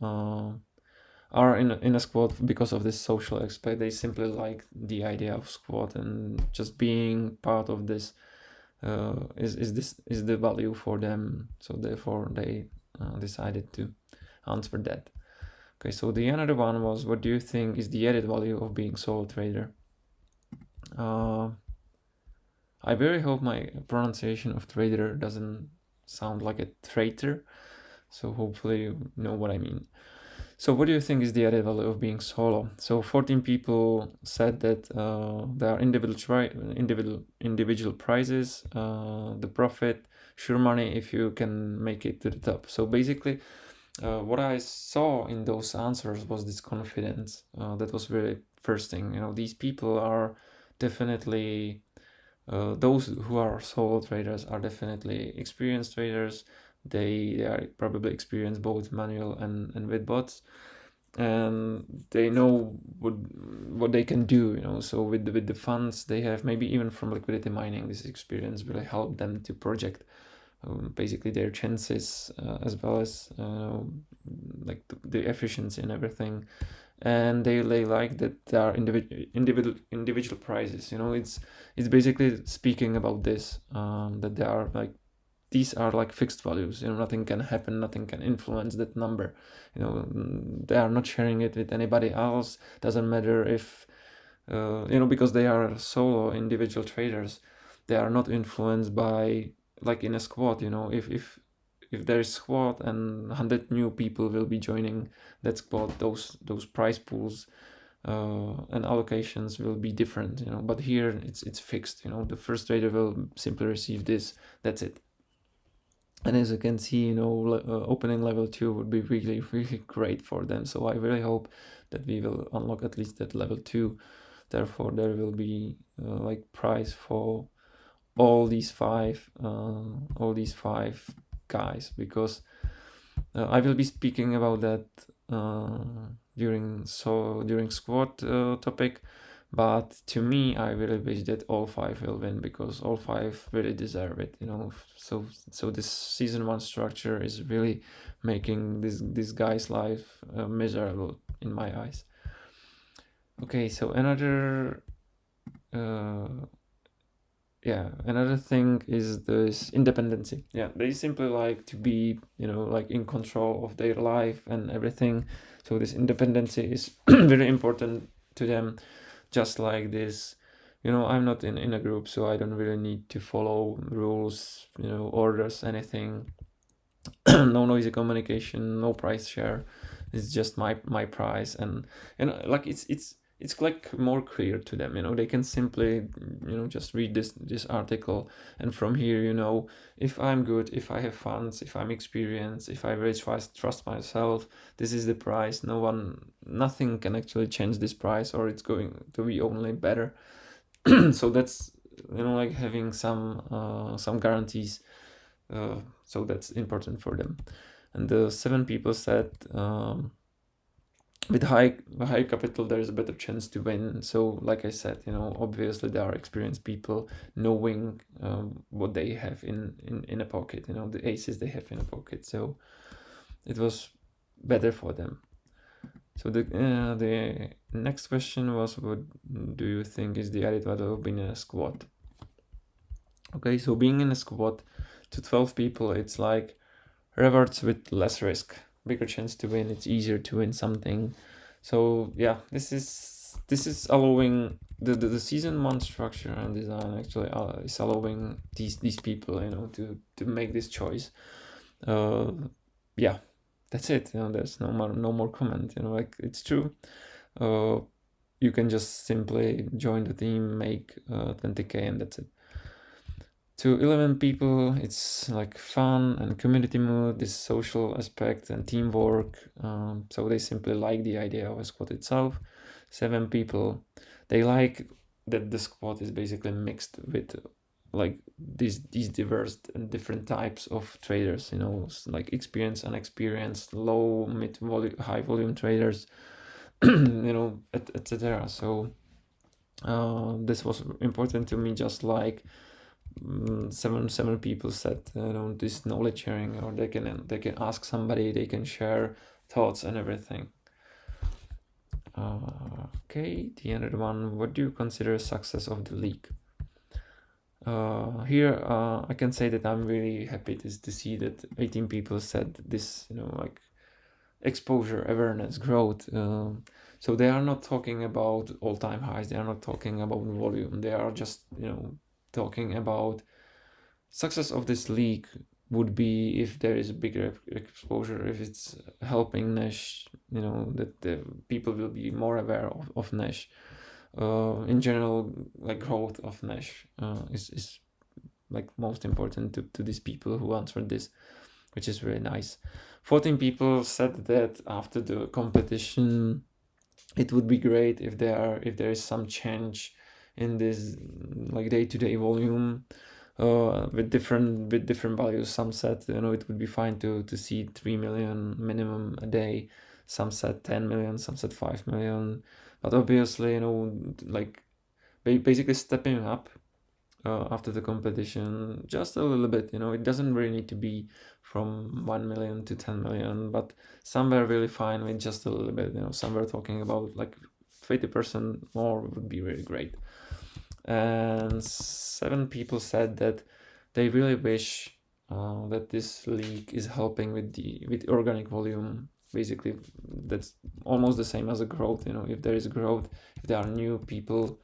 are in a squad because of this social aspect. They simply like the idea of squad, and just being part of this is the value for them. So therefore they decided to answer that. Okay, so the another one was, what do you think is the added value of being solo trader? I very hope my pronunciation of trader doesn't sound like a traitor, so hopefully you know what I mean. So what do you think is the added value of being solo? So 14 people said that there are individual prizes, the profit, sure money if you can make it to the top. So basically, what I saw in those answers was this confidence. That was really first thing. These people are definitely, those who are solo traders are definitely experienced traders. They are probably experienced both manual and with bots, and they know what they can do. So with the funds they have, maybe even from liquidity mining, this experience will help them to project basically their chances, as well as like the efficiency and everything. And they like that there are individual prizes. It's basically speaking about this, that there are like, these are like fixed values. Nothing can happen, nothing can influence that number. They are not sharing it with anybody else. Doesn't matter if because they are solo individual traders, they are not influenced by, like in a squad. If there is squad and 100 new people will be joining that squad, those prize pools and allocations will be different. But here it's fixed. The first trader will simply receive this, that's it. And as you can see, opening level 2 would be really, really great for them. So I really hope that we will unlock at least that level 2 Therefore, there will be like price for all these five guys, because I will be speaking about that during squad topic. But to me, I really wish that all five will win, because all five really deserve it, you know. So this season 1 structure is really making this guy's life miserable in my eyes. Okay, so another thing is this independency. Yeah, they simply like to be, you know, like in control of their life and everything. So this independency is very important to them. Just like this, you know, I'm not in a group, so I don't really need to follow rules, you know, orders, anything. No noisy communication, no price share. It's just my price, and like it's like more clear to them, you know. They can simply, you know, just read this article, and from here, you know, if I'm good, if I have funds, if I'm experienced, if I really trust myself, this is the price. Nothing can actually change this price, or it's going to be only better. So that's, you know, like having some guarantees. So that's important for them. And the 7 people said, with high capital, there is a better chance to win. So like I said, you know, obviously there are experienced people knowing what they have in a pocket, you know, the aces they have in a pocket. So it was better for them. So the next question was, what do you think is the added value of being in a squad? Okay, so being in a squad to 12 people, it's like rewards with less risk, bigger chance to win. It's easier to win something. So yeah, this is allowing the season 1 structure and design actually is allowing these people, you know, to make this choice. Yeah, that's it. You know, there's no more comment. You know, like, it's true. You can just simply join the team, make 20k, and that's it. To 11 people, it's like fun and community mood, this social aspect and teamwork. So they simply like the idea of a squad itself. 7 people, they like that the squad is basically mixed with like these diverse and different types of traders, you know, like experienced, unexperienced, low, mid, high volume traders, you know, etc. So this was important to me, just like seven people said, you know, this knowledge sharing, or they can ask somebody, they can share thoughts and everything. Okay, the other one, what do you consider success of the league? Here I can say that I'm really happy to see that 18 people said this, you know, like exposure, awareness, growth. So they are not talking about all-time highs, they are not talking about volume, they are just, you know, talking about success of this league would be if there is a bigger exposure, if it's helping Nash, you know, that the people will be more aware of Nash. In general, like growth of Nash is like most important to these people who answered this, which is really nice. 14 people said that after the competition, it would be great if there is some change in this like day-to-day volume with different values. Some said, you know, it would be fine to see 3 million minimum a day. Some said 10 million, some said 5 million. But obviously, you know, like basically stepping up after the competition just a little bit, you know, it doesn't really need to be from 1 million to 10 million, but somewhere really fine with just a little bit, you know, somewhere talking about like 20% more would be really great. And 7 people said that they really wish that this league is helping with organic volume. Basically, that's almost the same as a growth, you know, if there is growth, if there are new people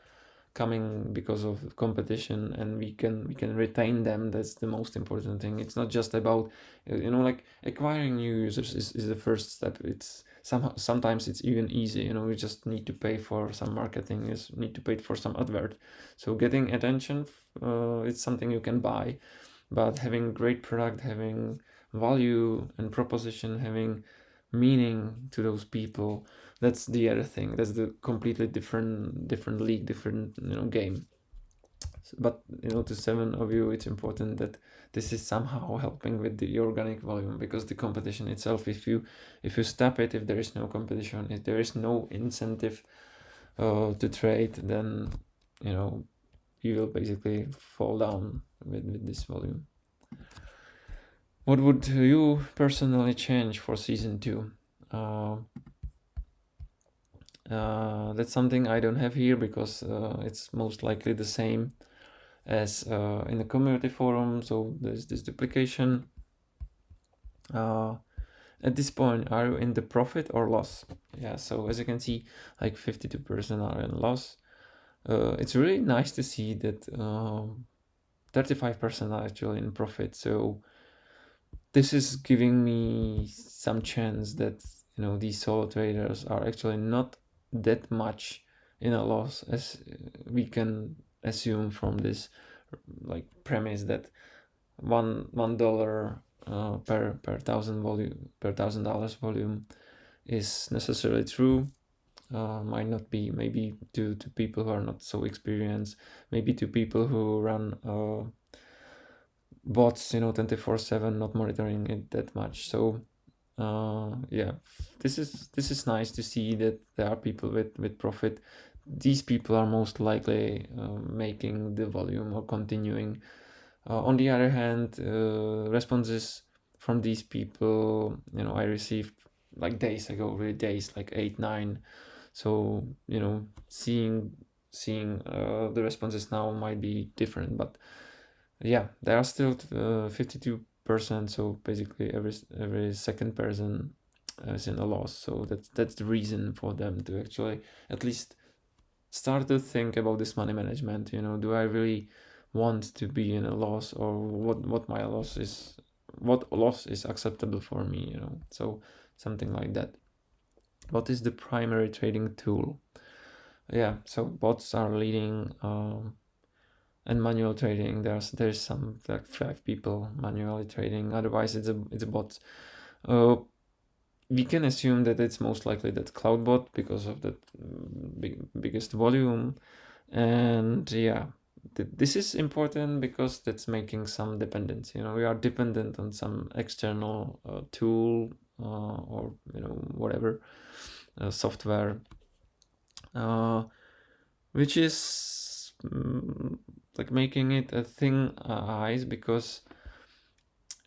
coming because of competition and we can retain them, that's the most important thing. It's not just about, you know, like acquiring new users is the first step. It's sometimes it's even easy, you know, you just need to pay for some marketing, you need to pay for some advert. So getting attention, it's something you can buy, but having great product, having value and proposition, having meaning to those people. That's the other thing. That's the completely different league, different game. But to 7 of you, it's important that this is somehow helping with the organic volume, because the competition itself, if you stop it, if there is no competition, if there is no incentive to trade, then you will basically fall down with this volume. What would you personally change for season 2? That's something I don't have here, because it's most likely the same as in the community forum. So there's this duplication. At this point, are you in the profit or loss? Yeah, so as you can see, like 52% are in loss. It's really nice to see that 35% are actually in profit. So this is giving me some chance that these solo traders are actually not that much in a loss, as we can assume from this like premise that $1 per $1,000 volume is necessarily true. Might not be, maybe to people who are not so experienced, maybe to people who run bots 24/7, not monitoring it that much. So yeah, this is nice to see that there are people with profit. These people are most likely making the volume or continuing. On the other hand, responses from these people, I received like days ago, really days, like 8, 9. So seeing the responses now might be different, but yeah, there are still 52%. So basically, every second person is in a loss. So that's the reason for them to actually at least start to think about this money management. Do I really want to be in a loss, or what my loss is? What loss is acceptable for me? So something like that. What is the primary trading tool? Yeah, so bots are leading. And manual trading, there's some like 5 people manually trading, otherwise it's a bot. We can assume that it's most likely that cloud bot, because of the biggest volume. And yeah, this is important because that's making some dependency. We are dependent on some external tool or whatever software, which is like making it a thin ice, because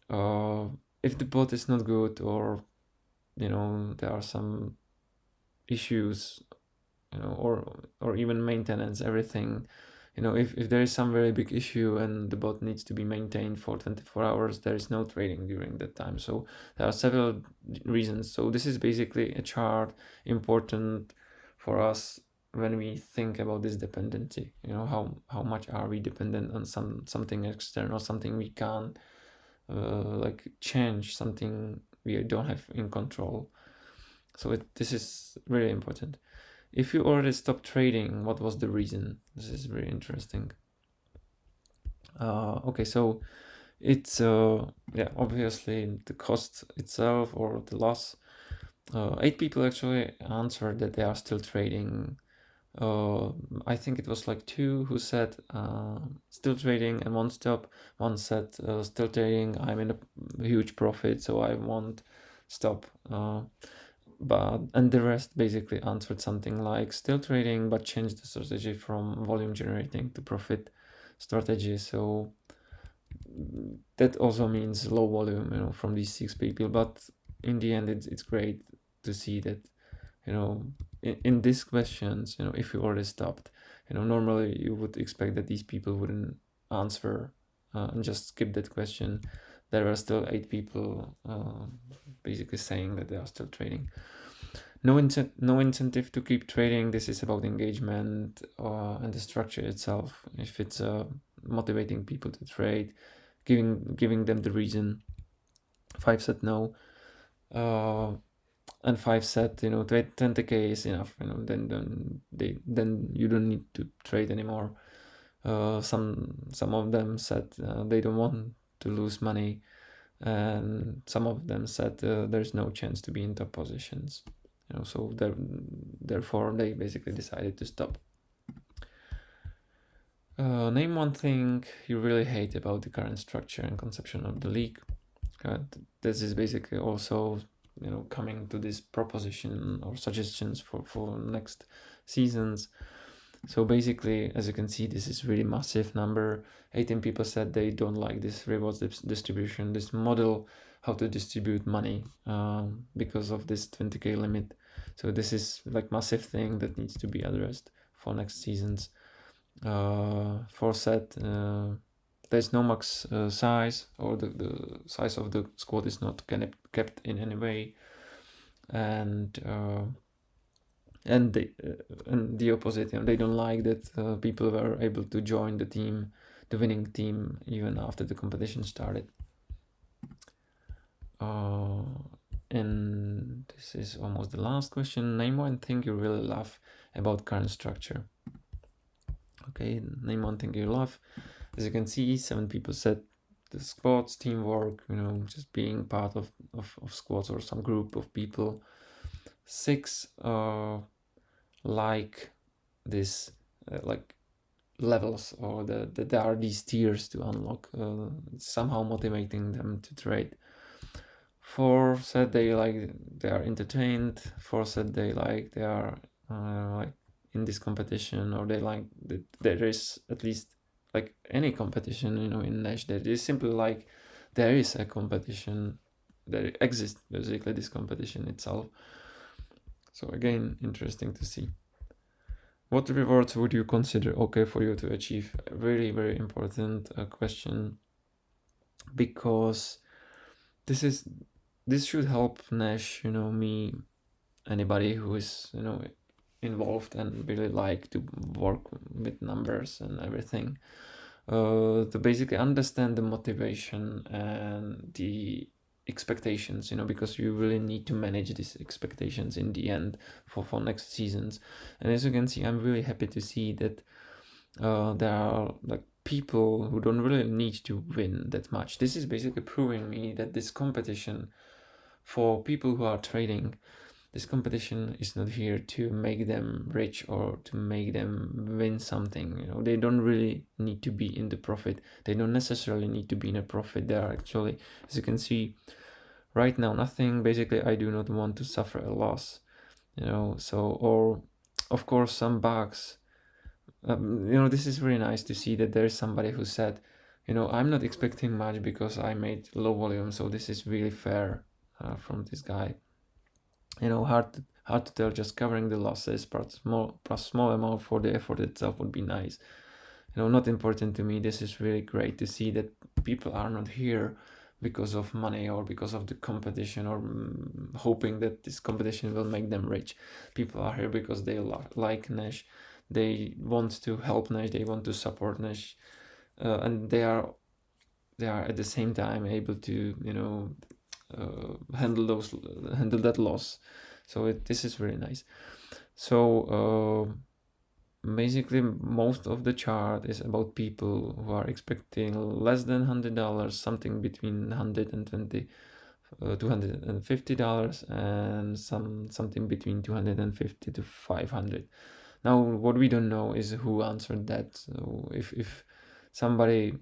if the bot is not good, or there are some issues, or even maintenance, everything, if there is some very big issue and the bot needs to be maintained for 24 hours, there is no trading during that time. So there are several reasons. So this is basically a chart important for us when we think about this dependency. How much are we dependent on something external, something we can't like change, something we don't have in control. So this is really important. If you already stopped trading, what was the reason? This is very interesting. Okay, so it's yeah, obviously the cost itself or the loss. 8 people actually answered that they are still trading. I think it was like 2 who said still trading and won't stop. One said still trading, I'm in a huge profit, so I won't stop. And the rest basically answered something like still trading, but changed the strategy from volume generating to profit strategy. So that also means low volume, from these 6 people. But in the end, it's great to see that, in these questions, if you already stopped, normally you would expect that these people wouldn't answer and just skip that question. There are still 8 people basically saying that they are still trading. No incentive to keep trading. This is about engagement and the structure itself. If it's motivating people to trade, giving them the reason. 5 said no, and 5 said 20k is enough. Then you don't need to trade anymore. Some of them said they don't want to lose money. and some of them said there's no chance to be in top positions, so therefore they basically decided to stop. Name one thing you really hate about the current structure and conception of the league. This is basically also coming to this proposition or suggestions for next seasons. So basically, as you can see, this is really massive number. 18 people said they don't like this rewards distribution, this model, how to distribute money because of this 20k limit. So this is like massive thing that needs to be addressed for next seasons. 4 said there's no max size, or the size of the squad is not kept in any way, and the opposite, they don't like that people were able to join the winning team, even after the competition started. And this is almost the last question. Name one thing you really love about current structure. Okay, name one thing you love. As you can see, 7 people said the squads, teamwork, just being part of squads or some group of people. 6 like this, like levels, or that there are these tiers to unlock, somehow motivating them to trade. 4 said they are entertained. 4 said they are like in this competition, or they like that there is at least like any competition, in Nash. That is simply like there is a competition, there exists basically this competition itself. So again, interesting to see. What rewards would you consider okay for you to achieve? A very, very important question, because this should help Nash, me, anybody who is, involved and really like to work with numbers and everything, to basically understand the motivation and the expectations, because you really need to manage these expectations in the end for next seasons. And as you can see, I'm really happy to see that there are like people who don't really need to win that much. This is basically proving me that this competition, for people who are trading, this competition is not here to make them rich or to make them win something. They don't really need to be in the profit. They don't necessarily need to be in a profit. They are actually, as you can see, right now nothing. Basically, I do not want to suffer a loss. So, or of course some bugs. This is really nice to see that there is somebody who said, I'm not expecting much because I made low volume. So this is really fair from this guy. Hard to tell. Just covering the losses plus small amount for the effort itself would be nice. Not important to me. This is really great to see that people are not here because of money or because of the competition, or hoping that this competition will make them rich. People are here because they like Nash. They want to help Nash. They want to support Nash, and they are at the same time able to handle that loss. So this is really nice. So basically most of the chart is about people who are expecting less than $100, something between $120 $250, and something between 250 to 500. Now what we don't know is who answered that. So if somebody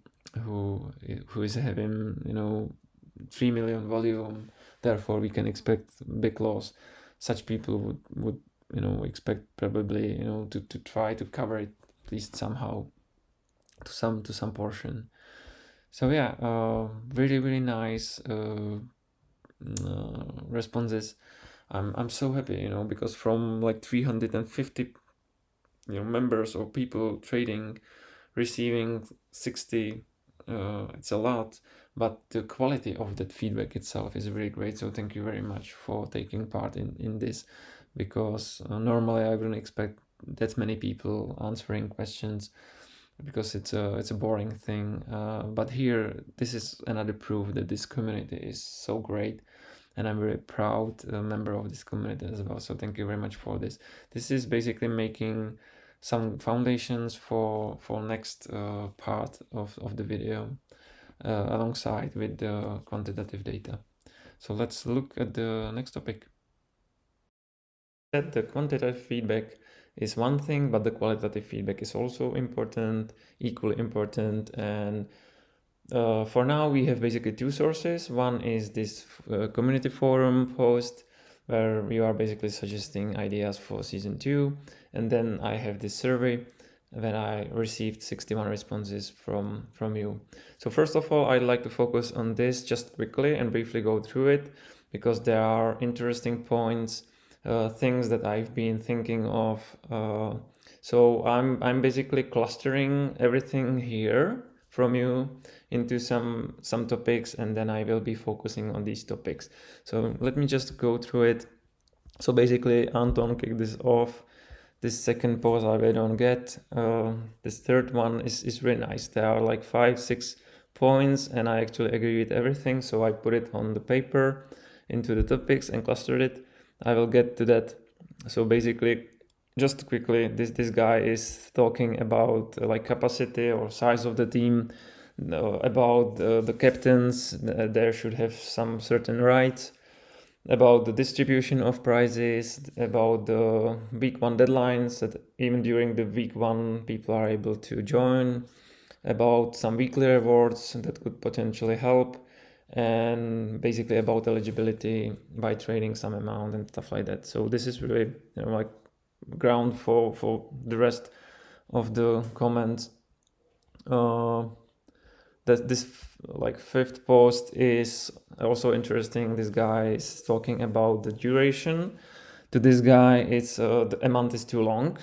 who is having 3 million volume, therefore we can expect big loss, such people would expect probably to try to cover it at least somehow to some portion. So yeah, really, really nice responses. I'm so happy, because from like 350 members or people trading, receiving 60, it's a lot, but the quality of that feedback itself is really great. So thank you very much for taking part in this, because normally I wouldn't expect that many people answering questions, because it's a boring thing, but here this is another proof that this community is so great, and I'm very proud member of this community as well. So thank you very much for this. This is basically making some foundations for next part of the video. alongside with the quantitative data. So let's look at the next topic. That the quantitative feedback is one thing, but the qualitative feedback is also important, equally important. And for now, we have basically two sources. One is this community forum post where you are basically suggesting ideas for season 2. And then I have this survey when I received 61 responses from you. So first of all, I'd like to focus on this just quickly and briefly go through it because there are interesting points, things that I've been thinking of. So I'm basically clustering everything here from you into some topics, and then I will be focusing on these topics. So let me just go through it. So basically, Anton kicked this off. This second post I really don't get. This third one is really nice. There are like 5-6 points, and I actually agree with everything. So I put it on the paper into the topics and clustered it. I will get to that. So basically, just quickly, this guy is talking about like capacity or size of the team, about the captains. There should have some certain rights, about the distribution of prizes, about the week 1 deadlines, that even during the week 1 people are able to join, about some weekly rewards that could potentially help, and basically about eligibility by trading some amount and stuff like that. So this is really, like ground for the rest of the comments. That this like fifth post is also interesting. This guy is talking about the duration. To this guy, it's a month is too long.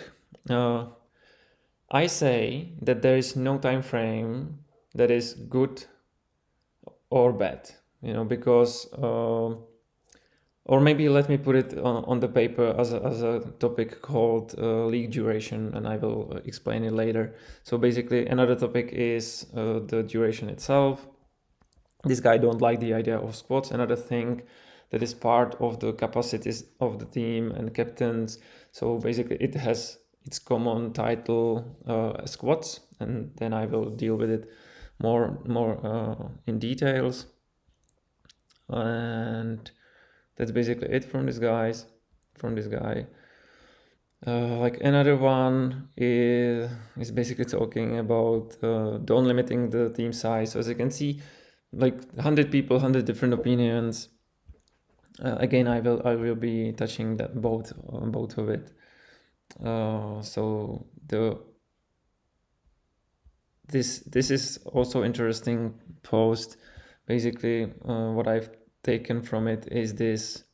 I say that there is no time frame that is good or bad, because or maybe let me put it on the paper as a topic called league duration, and I will explain it later. So basically, another topic is the duration itself. This guy don't like the idea of squads. Another thing that is part of the capacities of the team and captains. So basically, it has its common title, squads, and then I will deal with it more in details. And that's basically it from this guy. Like another one is basically talking about don't limiting the team size. So as you can see, like 100 people, 100 different opinions. Again, I will be touching that both of it. So this is also interesting post. Basically, what I've taken from it is this,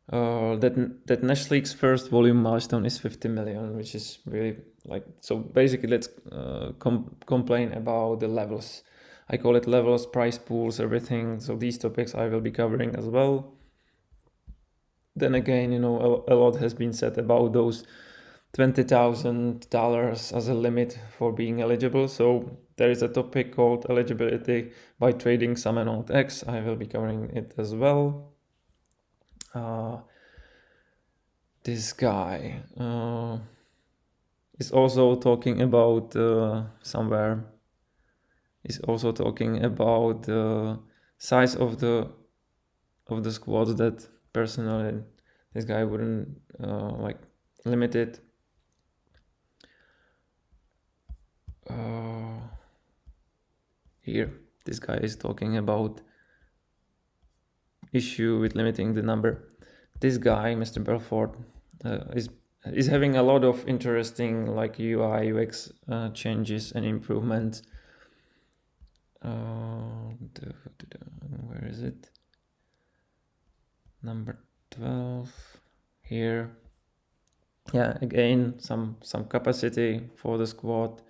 that Nash League's first volume milestone is 50 million, which is really like, so basically let's complain about the levels. I call it levels, price pools, everything. So these topics I will be covering as well. Then again, a lot has been said about those $20,000 as a limit for being eligible. So there is a topic called eligibility by trading some amount X. I will be covering it as well. This guy is also talking about somewhere. Is also talking about the size of the squads, that personally this guy wouldn't like limit it. Here, this guy is talking about issue with limiting the number. This guy, Mr. Belfort, is having a lot of interesting like UI UX changes and improvements. Where is it? Number 12 here. Yeah, again, some capacity for the squad.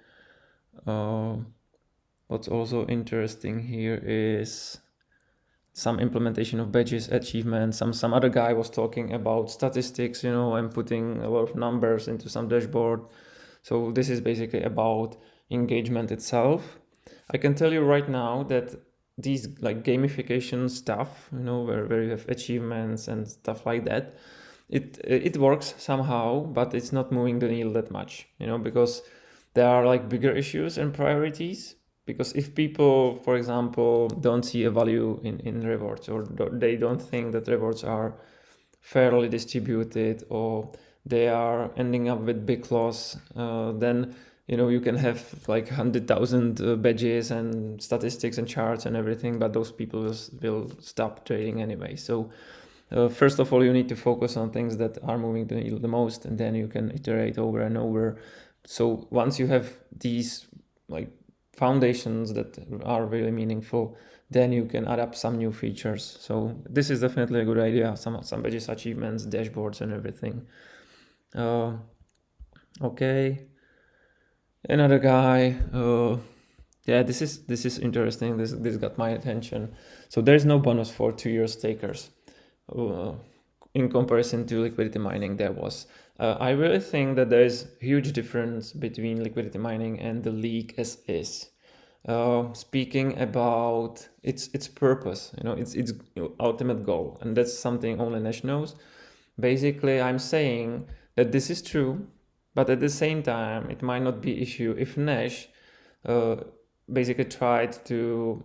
What's also interesting here is some implementation of badges, achievements. Some other guy was talking about statistics, and putting a lot of numbers into some dashboard. So this is basically about engagement itself. I can tell you right now that these like gamification stuff, where you have achievements and stuff like that, it works somehow, but it's not moving the needle that much, because there are like bigger issues and priorities. because if people, for example, don't see a value in rewards, or they don't think that rewards are fairly distributed, or they are ending up with big loss, then you can have like 100,000 badges and statistics and charts and everything, but those people will stop trading anyway. So first of all, you need to focus on things that are moving the needle the most, and then you can iterate over and over. So once you have these like foundations that are really meaningful, then you can add up some new features. So this is definitely a good idea. Some badges, achievements, dashboards, and everything. Okay, another guy. Yeah, this is interesting. This got my attention. So there's no bonus for 2-year stakers. In comparison to liquidity mining, there was. I really think that there is huge difference between liquidity mining and the league as is. Speaking about its purpose, its ultimate goal, and that's something only Nash knows. Basically, I'm saying that this is true, but at the same time, it might not be issue if Nash basically tried to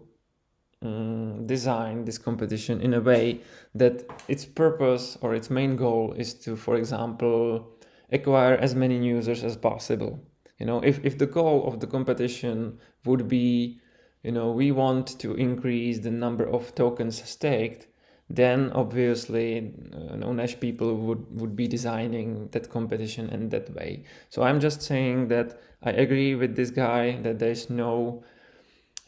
design this competition in a way that its purpose or its main goal is to, for example, acquire as many users as possible. If the goal of the competition would be, we want to increase the number of tokens staked, then obviously Nash people would be designing that competition in that way. So I'm just saying that I agree with this guy that there's no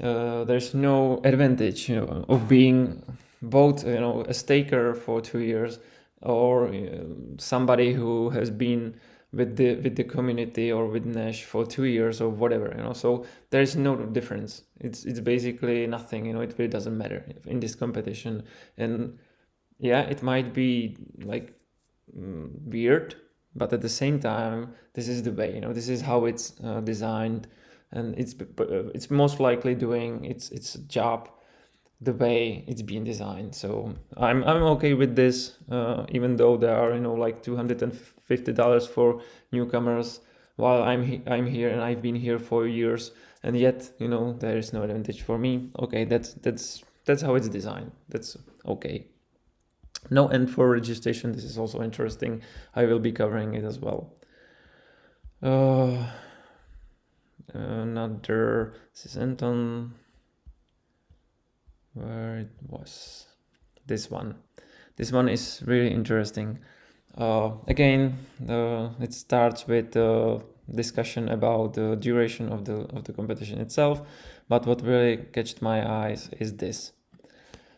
advantage of being both a staker for 2 years, or somebody who has been with the community or with Nash for 2 years or whatever. So there's no difference. It's basically nothing. It really doesn't matter in this competition. And yeah, it might be like weird, but at the same time, this is the way. This is how it's designed, and it's most likely doing its job the way it's being designed. So I'm okay with this, even though there are like $250 for newcomers, while I'm here and I've been here for years, and yet there is no advantage for me. Okay, that's how it's designed. That's okay. No end for registration. This is also interesting. I will be covering it as well. Another, this is Anton, where it was, this one is really interesting. Again, it starts with discussion about the duration of the competition itself, but what really catched my eyes is this: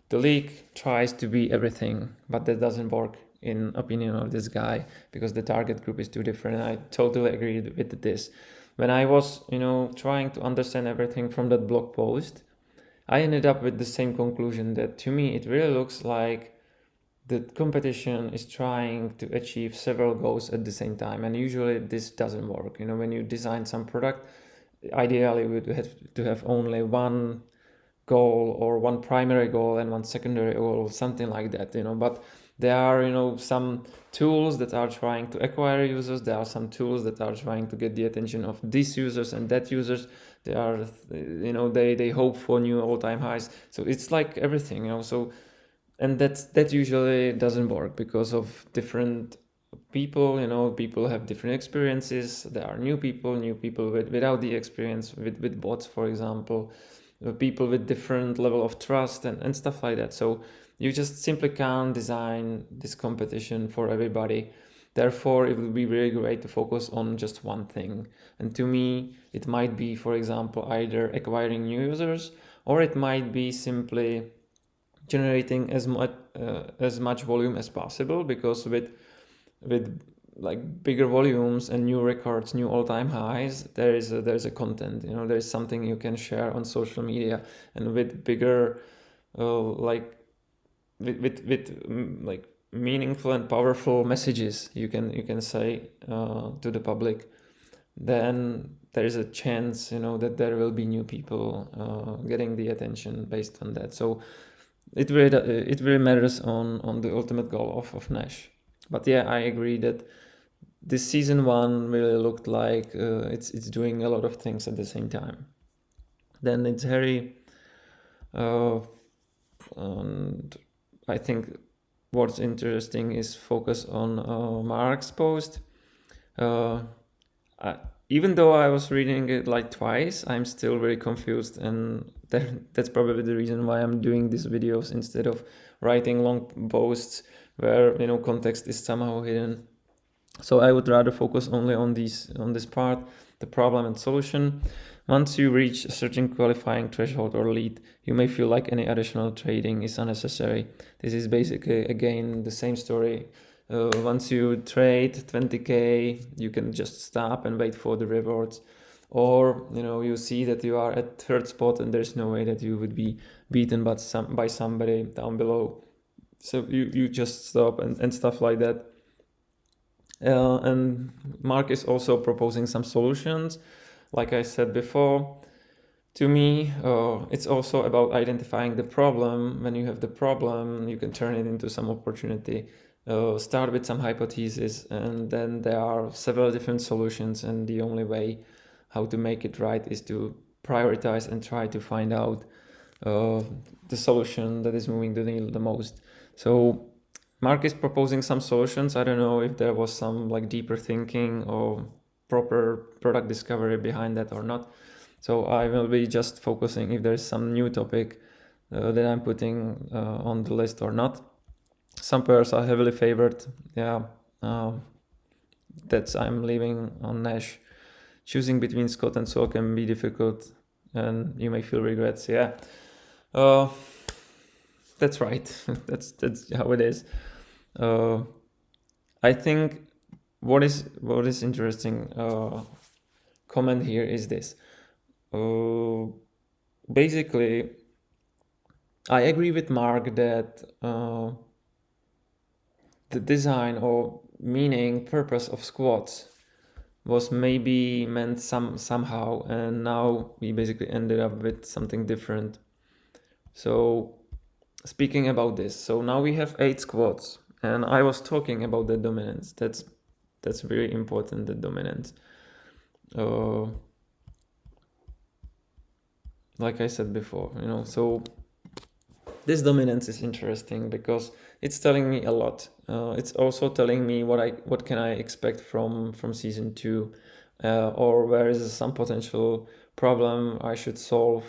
the league tries to be everything, but that doesn't work in opinion of this guy, because the target group is too different. And I totally agree with this. When I was, trying to understand everything from that blog post, I ended up with the same conclusion, that to me, it really looks like the competition is trying to achieve several goals at the same time. And usually this doesn't work. When you design some product, ideally we would have to have only one goal, or one primary goal and one secondary goal, something like that, but there are some tools that are trying to acquire users. There are some tools that are trying to get the attention of these users and that users. They are they hope for new all-time highs. So it's like everything, so, and that usually doesn't work because of different people. People have different experiences. There are new people without the experience with bots, for example, people with different level of trust and stuff like that. So you just simply can't design this competition for everybody. Therefore, it would be really great to focus on just one thing. And to me, it might be, for example, either acquiring new users, or it might be simply generating as much volume as possible, because with like bigger volumes and new records, new all-time highs, there's a content, there's something you can share on social media. And with bigger like like meaningful and powerful messages you can say to the public, then there is a chance that there will be new people getting the attention based on that. So it really matters on the ultimate goal of Nash. But yeah, I agree that this season 1 really looked like it's doing a lot of things at the same time. then it's Harry. And I think what's interesting is focus on Mark's post. Even though I was reading it like twice, I'm still very confused, and that's probably the reason why I'm doing these videos instead of writing long posts where context is somehow hidden. So I would rather focus only on this part, the problem and solution. Once you reach a certain qualifying threshold or lead, you may feel like any additional trading is unnecessary. This is basically, again, the same story. Once you trade 20k, you can just stop and wait for the rewards. Or you see that you are at third spot and there's no way that you would be beaten by somebody down below. So you just stop and stuff like that. And Mark is also proposing some solutions. Like I said before, to me, it's also about identifying the problem. When you have the problem, you can turn it into some opportunity. Start with some hypothesis, and then there are several different solutions, and the only way how to make it right is to prioritize and try to find out the solution that is moving the needle the most. So Mark is proposing some solutions. I don't know if there was some like deeper thinking or proper product discovery behind that or not. So I will be just focusing if there's some new topic that I'm putting on the list or not. Some pairs are heavily favored. Yeah, that's I'm leaving on Nash. Choosing between Scott and Sol can be difficult, and you may feel regrets. Yeah, that's right. that's how it is. I think what is interesting comment here is this. Basically, I agree with Mark that the design or meaning purpose of squats was maybe meant somehow, and now we basically ended up with something different. So speaking about this, so now we have 8 squats, and I was talking about the dominance. That's very important, the dominance. Like I said before, so this dominance is interesting because it's telling me a lot. It's also telling me what can I expect from season 2, or where is some potential problem I should solve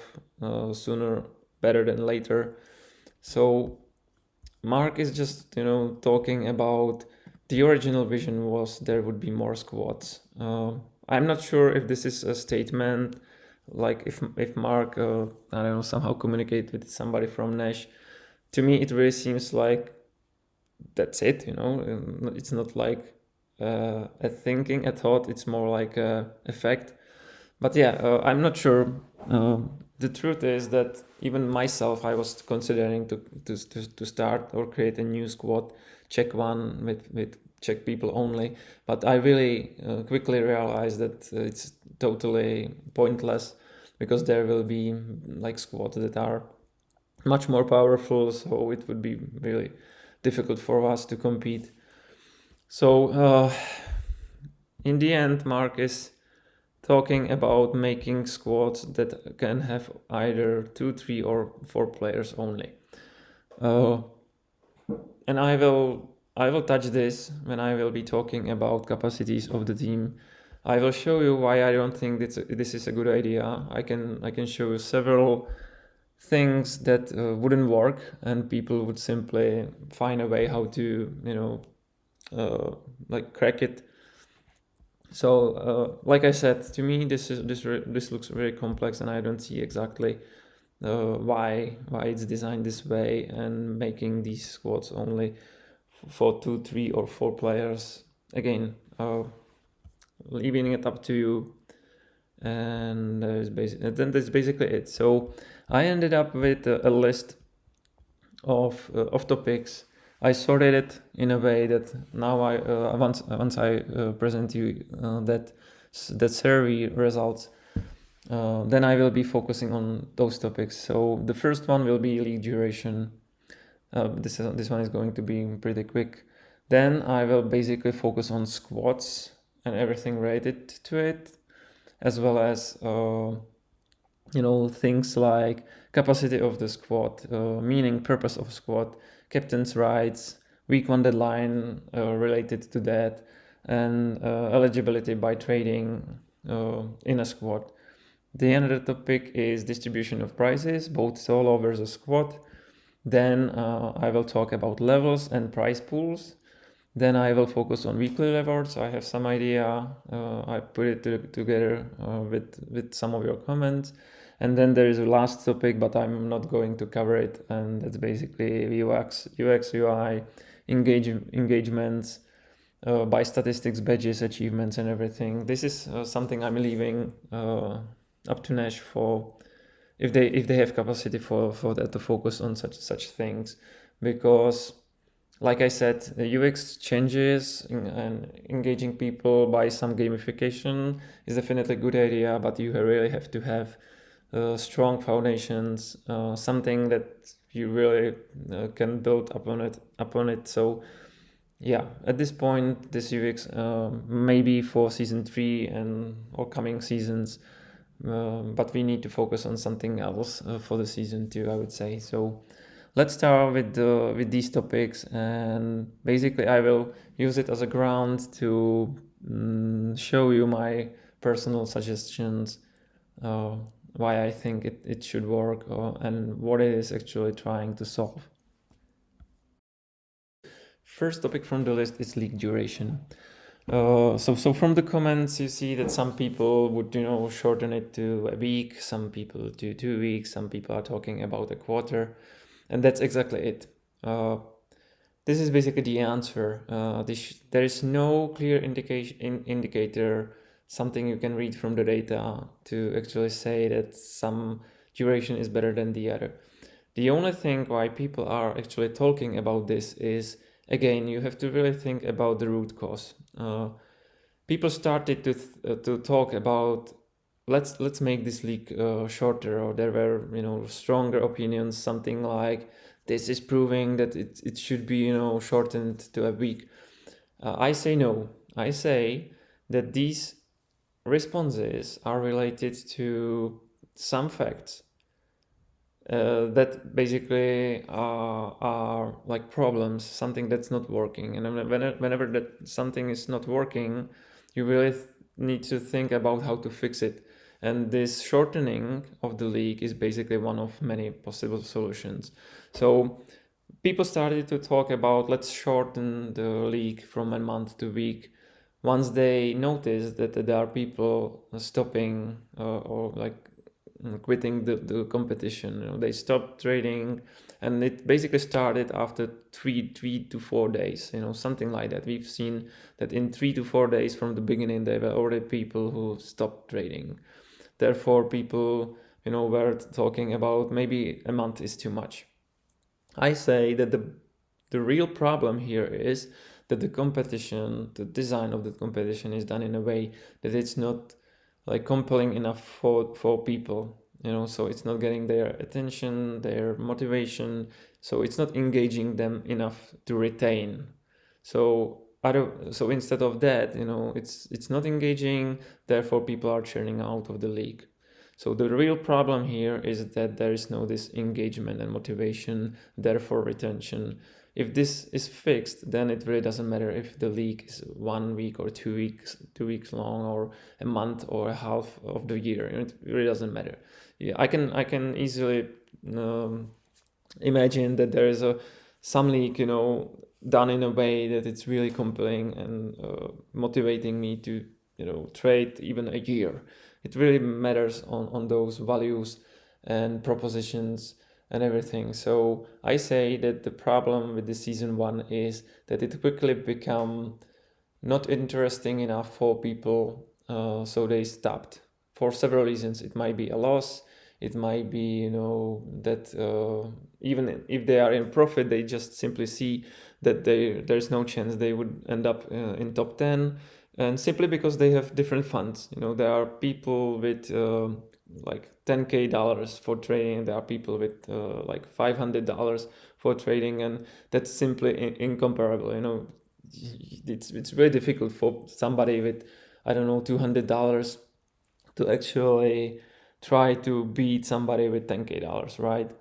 sooner better than later. So Mark is just talking about the original vision was there would be more squads. I'm not sure if this is a statement, like if Mark I don't know, somehow communicate with somebody from Nash. To me it really seems like that's it. It's not like a thinking, a thought. It's more like a effect. But yeah, I'm not sure. The truth is that even myself, I was considering to start or create a new squad, check one with Czech people only. But I really quickly realized that it's totally pointless, because there will be like squads that are much more powerful. So it would be really difficult for us to compete. So in the end, Mark is talking about making squads that can have either 2, 3, or 4 players only. And I will touch this when I will be talking about capacities of the team. I will show you why I don't think this is a good idea. I can show you several things that wouldn't work, and people would simply find a way how to like crack it. So like I said, to me this looks very complex, and I don't see exactly why it's designed this way, and making these squads only for 2, 3, or 4 players. Again, leaving it up to you. And then that's basically it. So I ended up with a list of topics. I sorted it in a way that now once I present you that survey results, then I will be focusing on those topics. So the first one will be league duration. This one is going to be pretty quick. Then I will basically focus on squats and everything related to it, as well as things like capacity of the squad, meaning purpose of squad, captain's rights, week one deadline related to that, and eligibility by trading in a squad. The another topic is distribution of prices, both solo versus squad. Then I will talk about levels and price pools. Then I will focus on weekly rewards. I have some idea. I put it together with some of your comments. And then there is a last topic, but I'm not going to cover it. And that's basically UX, UI, engagements, by statistics, badges, achievements, and everything. This is something I'm leaving up to Nash for if they have capacity for that to focus on such things, because like I said, the UX changes and engaging people by some gamification is definitely a good idea, but you really have to have strong foundations, something that you really can build upon it. So yeah, at this point, this UX maybe for season 3 and or coming seasons, but we need to focus on something else for the season 2, I would say. So let's start with these topics, and basically I will use it as a ground to show you my personal suggestions, why I think it should work, and what it is actually trying to solve. First topic from the list is league duration. So from the comments, you see that some people would shorten it to a week, some people to 2 weeks, some people are talking about a quarter, and that's exactly it. This is basically the answer. There is no clear indicator, something you can read from the data to actually say that some duration is better than the other. The only thing why people are actually talking about this is, again, you have to really think about the root cause. People started to talk about let's make this league shorter, or there were stronger opinions, something like this is proving that it should be shortened to a week. I say no. I say that these responses are related to some facts that basically are like problems, something that's not working. And whenever that something is not working, you really need to think about how to fix it. And this shortening of the league is basically one of many possible solutions. So people started to talk about let's shorten the league from a month to week once they noticed that there are people stopping or like quitting the competition. They stopped trading, and it basically started after three to 4 days, something like that. We've seen that in 3 to 4 days from the beginning there were already people who stopped trading. Therefore people were talking about maybe a month is too much. I say that the real problem here is that the design of the competition is done in a way that it's not like compelling enough for people, so it's not getting their attention, their motivation, so it's not engaging them enough to retain. So instead of that, it's not engaging, therefore people are churning out of the league. So the real problem here is that there is no this engagement and motivation, therefore retention. If this is fixed, then it really doesn't matter if the league is 1 week or 2 weeks long, or a month or a half of the year. It really doesn't matter. Yeah, I can easily imagine that there is some league done in a way that it's really compelling and motivating me to trade even a year. It really matters on those values and propositions and everything. So I say that the problem with the season 1 is that it quickly become not interesting enough for people, so they stopped for several reasons. It might be a loss, it might be that even if they are in profit, they just simply see that there's no chance they would end up in top 10, and simply because they have different funds. There are people with like $10K for trading, there are people with like $500 for trading, and that's simply incomparable. It's very difficult for somebody with, I don't know, $200 to actually try to beat somebody with $10K, right?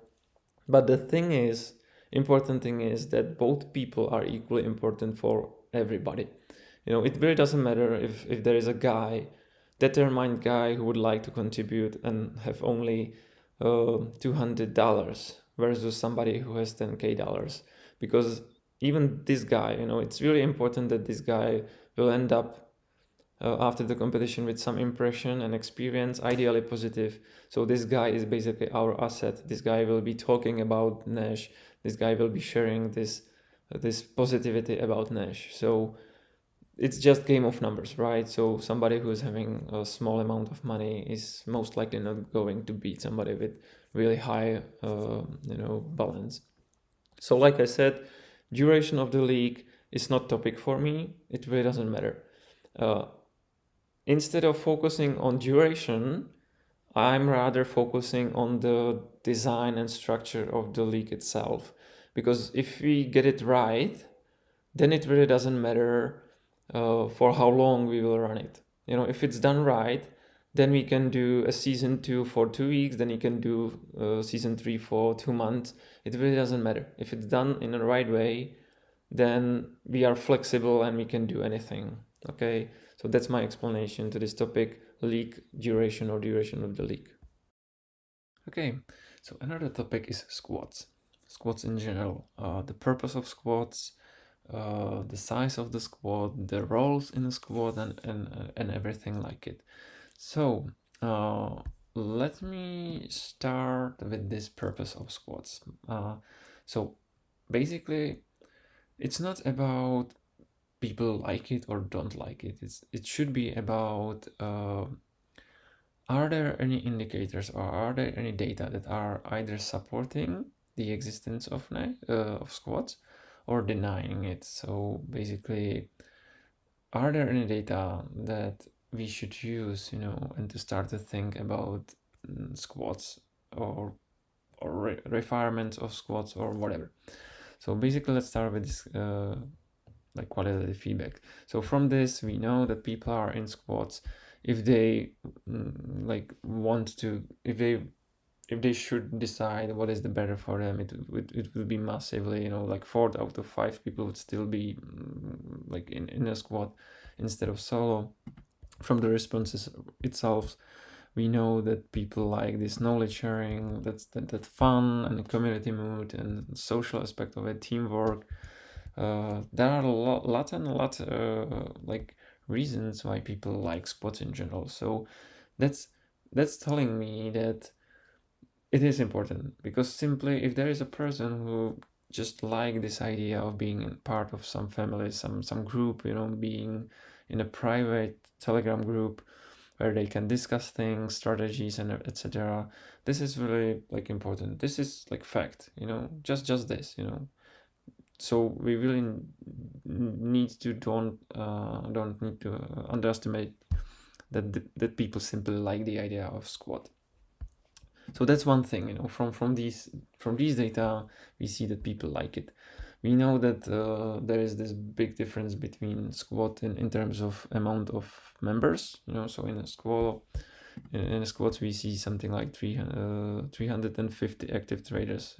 But the thing is, important thing is that both people are equally important for everybody. It really doesn't matter if there is a guy, determined guy who would like to contribute and have only $200 versus somebody who has $10K, because even this guy, it's really important that this guy will end up after the competition with some impression and experience, ideally positive. So this guy is basically our asset. This guy will be talking about Nash. This guy will be sharing this positivity about Nash. So it's just game of numbers, right? So somebody who's having a small amount of money is most likely not going to beat somebody with really high, balance. So like I said, duration of the league is not topic for me. It really doesn't matter. Instead of focusing on duration, I'm rather focusing on the design and structure of the league itself. Because if we get it right, then it really doesn't matter for how long we will run it. If it's done right, then we can do a season 2 for 2 weeks, then you can do season 3 for 2 months. It really doesn't matter. If it's done in the right way, then we are flexible and we can do anything. Okay, so that's my explanation to this topic, league duration or duration of the league. Okay, so another topic is squads. Squads in general, the purpose of squads, the size of the squad, the roles in the squad, and everything like it. So let me start with this purpose of squads. So basically, it's not about people like it or don't like it. It should be about are there any indicators or are there any data that are either supporting the existence of squads or denying it? So basically, are there any data that we should use, and to start to think about squads or requirements of squads or whatever. So basically, let's start with this like qualitative feedback. So from this, we know that people are in squads if they like want to, if they should decide what is the better for them, it would be massively, like 4 out of 5 people would still be like in a squad instead of solo. From the responses itself, we know that people like this knowledge sharing, that fun and the community mood and social aspect of it, teamwork. There are a lot like reasons why people like squads in general. So that's telling me that it is important, because simply if there is a person who just like this idea of being part of some family, some group, being in a private Telegram group where they can discuss things, strategies, and etc. This is really like important. This is like fact, just this, So we really need to don't need to underestimate that people simply like the idea of squad. So that's one thing, from these data, we see that people like it. We know that there is this big difference between squad in terms of amount of members, so in a squad, we see something like 350 active traders,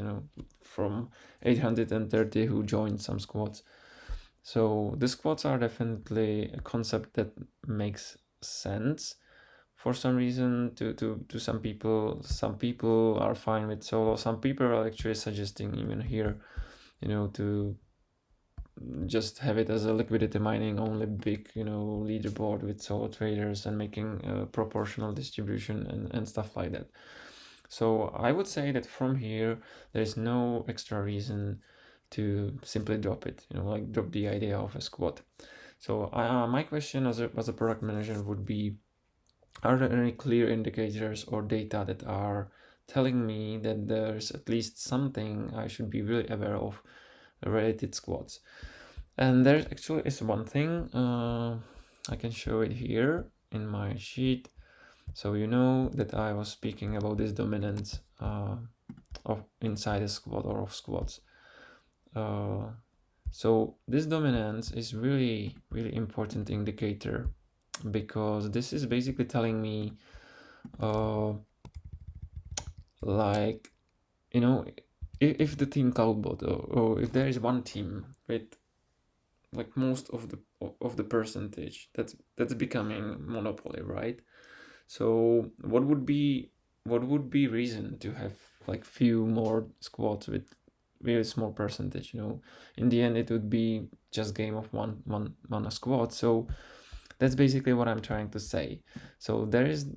from 830 who joined some squads. So the squads are definitely a concept that makes sense for some reason to some people. Some people are fine with solo. Some people are actually suggesting even here, to just have it as a liquidity mining only big, leaderboard with solo traders and making a proportional distribution and stuff like that. So I would say that from here, there is no extra reason to simply drop it, like drop the idea of a squad. So my question as a product manager would be, are there any clear indicators or data that are telling me that there's at least something I should be really aware of related squads? And there actually is one thing. I can show it here in my sheet. So you know that I was speaking about this dominance of inside a squad or of squads. So this dominance is really important indicator, because this is basically telling me like, you know, if the team Cloudbot, or if there is one team with like most of the percentage, that's becoming monopoly, right? So what would be reason to have like few more squads with very small percentage? In the end it would be just game of one a squad. So that's basically what I'm trying to say. So there is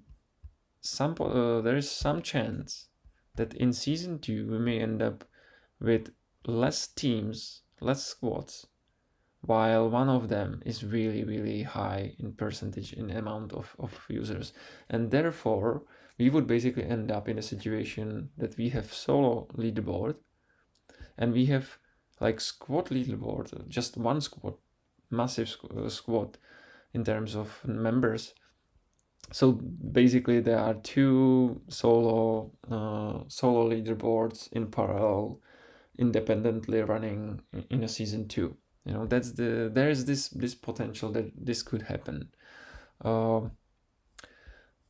some chance that in season 2 we may end up with less teams, less squads, while one of them is really, really high in percentage, in amount of users. And therefore, we would basically end up in a situation that we have solo leaderboard and we have like squad leaderboard, just one squad, massive squad in terms of members. So basically there are two solo leaderboards in parallel, independently running in a season 2. There's this potential that this could happen, uh,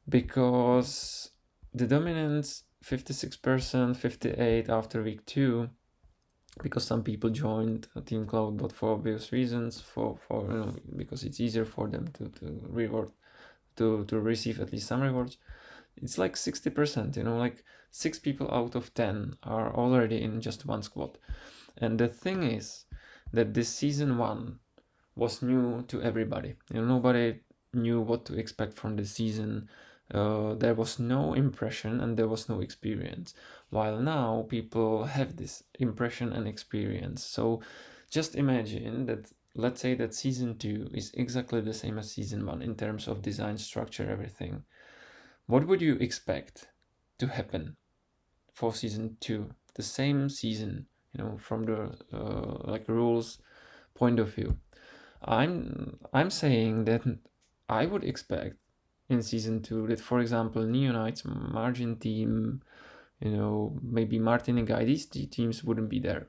because the dominance 56%, 58 after week 2, because some people joined Team Cloudbot for obvious reasons, for because it's easier for them to reward, to receive at least some rewards. It's like 60%, like 6 people out of 10 are already in just one squad. And the thing is that this season 1 was new to everybody. Nobody knew what to expect from the season. There was no impression and there was no experience. While now people have this impression and experience. So just imagine that, let's say that season 2 is exactly the same as season 1 in terms of design, structure, everything. What would you expect to happen for season 2? The same season, from the like rules point of view. I'm saying that I would expect in season 2 that, for example, Neonites, Margin team, maybe Martin and Guy, these teams wouldn't be there.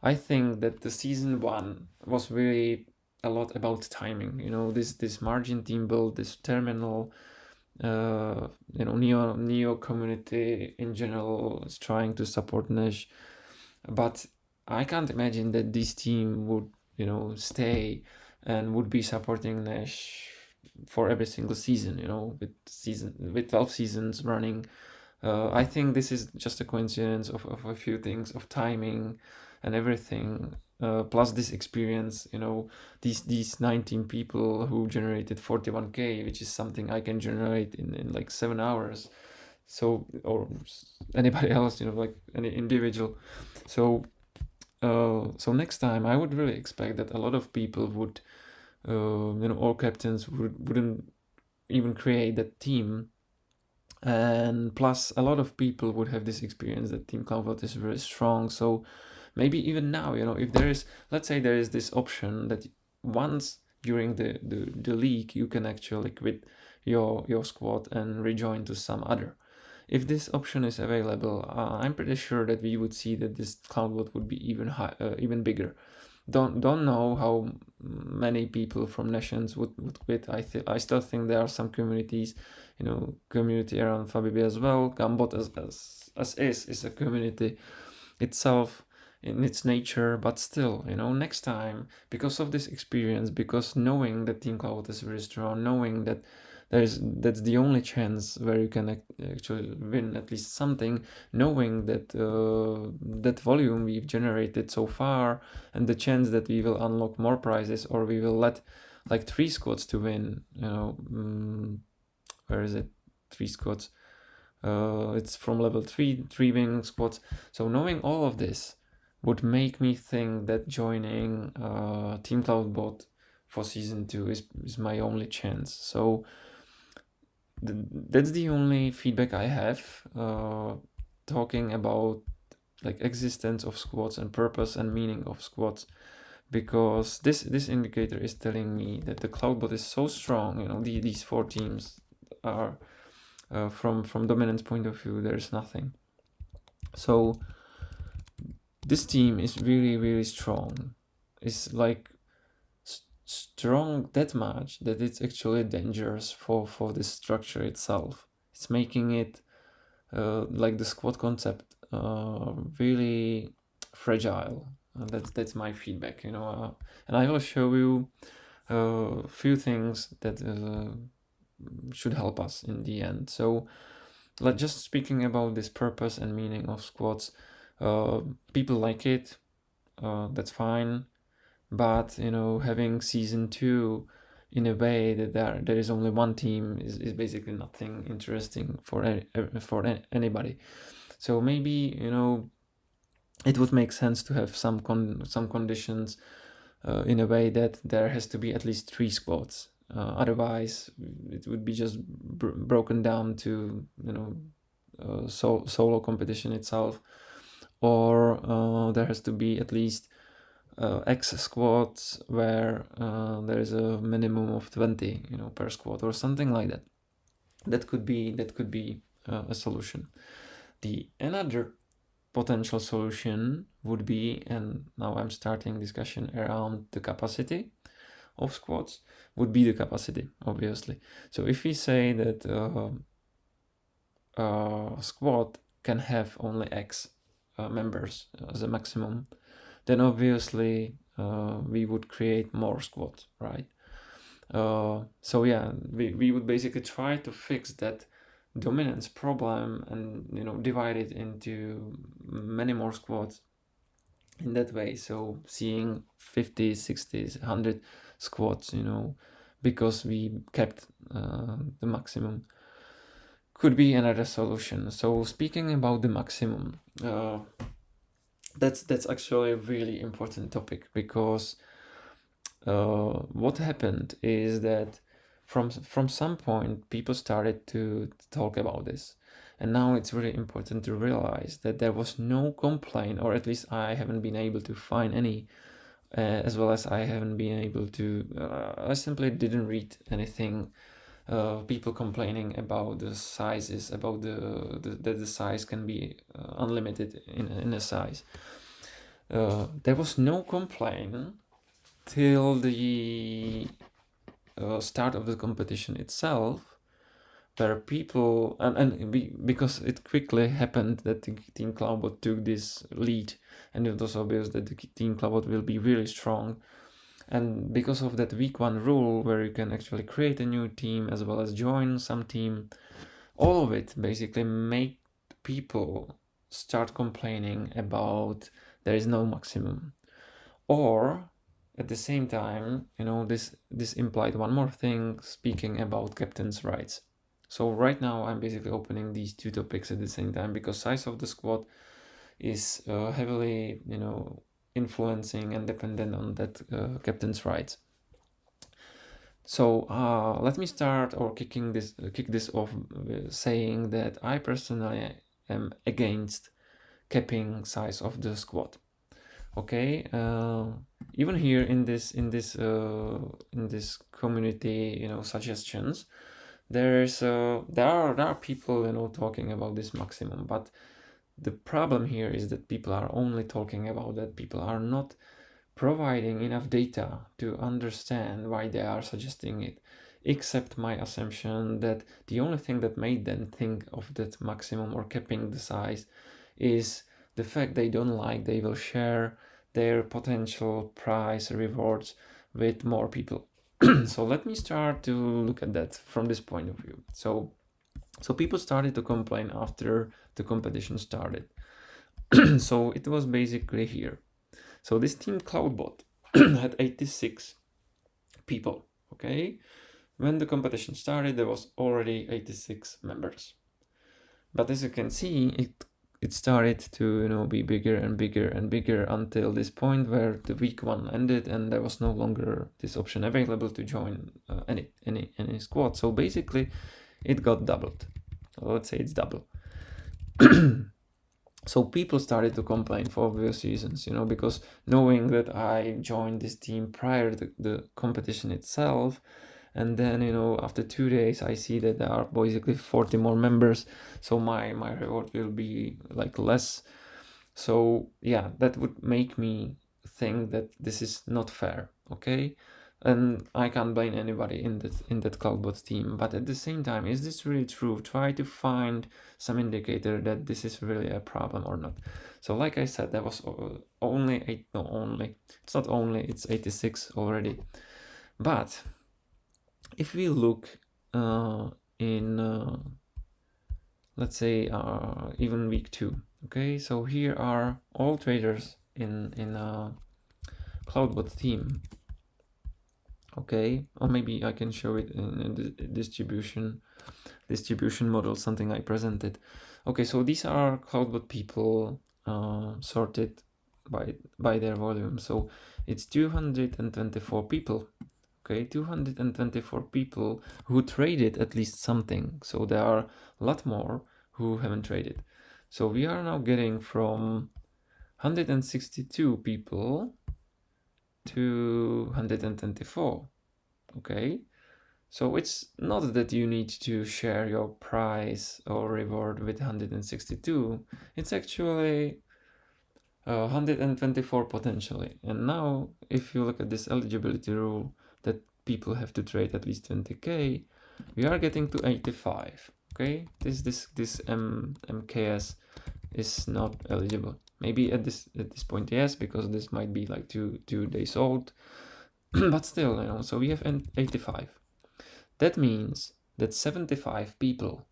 I think that the season 1 was really a lot about timing. This Margin team build, this terminal, Neo community in general is trying to support Nash, but I can't imagine that this team would stay and would be supporting Nash for every single season, with 12 seasons running. I think this is just a coincidence of a few things, of timing and everything, plus this experience, these 19 people who generated 41k, which is something I can generate in like 7 hours. So, or anybody else, like any individual. So next time I would really expect that a lot of people would, all captains wouldn't even create that team. And plus a lot of people would have this experience that Team Cloudbot is very strong. So maybe even now, if there is, let's say there is this option that once during the league you can actually quit your squad and rejoin to some other. If this option is available, I'm pretty sure that we would see that this Cloudbot would be even bigger. Don't know how many people from nations would quit. I still think there are some communities, community around Fabibi as well. Gambot as is a community itself in its nature, but still, next time, because of this experience, because knowing that Team Cloud is very strong, knowing that that's the only chance where you can actually win at least something, knowing that that volume we've generated so far, and the chance that we will unlock more prizes, or we will let like 3 squads to win, where is it, 3 squads, it's from level 3 winning squads. So knowing all of this would make me think that joining Team Cloudbot for season 2 is my only chance. So that's the only feedback I have, talking about like existence of squads and purpose and meaning of squads, because this indicator is telling me that the Cloudbot is so strong. These 4 teams are, from dominance point of view, there's nothing. So this team is really, really strong. It's like strong that much that it's actually dangerous for the structure itself. It's making it like the squad concept, really fragile. That's my feedback, and I will show you a few things that should help us in the end. So, just speaking about this purpose and meaning of squads, people like it, that's fine, but having season 2 in a way that there is only one team is basically nothing interesting for anybody. So maybe it would make sense to have some conditions in a way that there has to be at least 3 squads. Otherwise, it would be just broken down to solo competition itself, or there has to be at least X squads where there is a minimum of 20 per squad or something like that. That could be a solution. The another potential solution would be, and now I'm starting discussion around the capacity of squads, would be the capacity, obviously. So if we say that a squad can have only X members as a maximum, then obviously we would create more squads, right? So yeah, we would basically try to fix that dominance problem and divide it into many more squads in that way. So seeing 50, 60, 100 squads, because we kept the maximum, could be another solution. So speaking about the maximum, that's actually a really important topic, because what happened is that from some point people started to talk about this, and now it's really important to realize that there was no complaint, or at least I haven't been able to find any, as well as I haven't been able to I simply didn't read anything, people complaining about the sizes, about that the size can be unlimited in a size. There was no complaint till the start of the competition itself, where people because it quickly happened that the Team Cloudbot took this lead, and it was obvious that the Team Cloudbot will be really strong. And because of that week 1 rule, where you can actually create a new team as well as join some team, all of it basically made people start complaining about there is no maximum. Or at the same time, this implied one more thing, speaking about captain's rights. So right now I'm basically opening these two topics at the same time, because size of the squad is heavily influencing and dependent on that captain's rights. So let me start or kick this off saying that I personally am against capping size of the squad. Okay, even here in this community suggestions, there are people talking about this maximum, but the problem here is that people are only talking about that. People are not providing enough data to understand why they are suggesting it, except my assumption that the only thing that made them think of that maximum or capping the size is the fact they will share their potential prize rewards with more people. So let me start to look at that from this point of view. So people started to complain after the competition started. So it was basically here. So this Team Cloudbot had 86 people, okay? When the competition started, there was already 86 members. But as you can see, it started to be bigger and bigger and bigger until this point where the week 1 ended and there was no longer this option available to join any squad. So basically, it got doubled. Let's say it's double. So people started to complain for obvious reasons, because knowing that I joined this team prior to the competition itself, and then after 2 days I see that there are basically 40 more members, so my reward will be like less. So yeah, that would make me think that this is not fair. Okay, And I can't blame anybody in that CloudBot team. But at the same time, is this really true? Try to find some indicator that this is really a problem or not. So like I said, that was it's not only, it's 86 already. But if we look in let's say even week 2, okay, so here are all traders in CloudBot team. Okay, or maybe I can show it in the distribution model, something I presented. Okay, so these are CloudBot people sorted by their volume. So it's 224 people. Okay, 224 people who traded at least something. So there are a lot more who haven't traded. So we are now getting from 162 people to 124. Okay, so it's not that you need to share your price or reward with 162. It's actually 124 potentially. And now if you look at this eligibility rule that people have to trade at least 20k, we are getting to 85. Okay, this MKS is not eligible. Maybe at this point yes, because this might be like two days old. But still, you know, so we have 85. That means that 75 people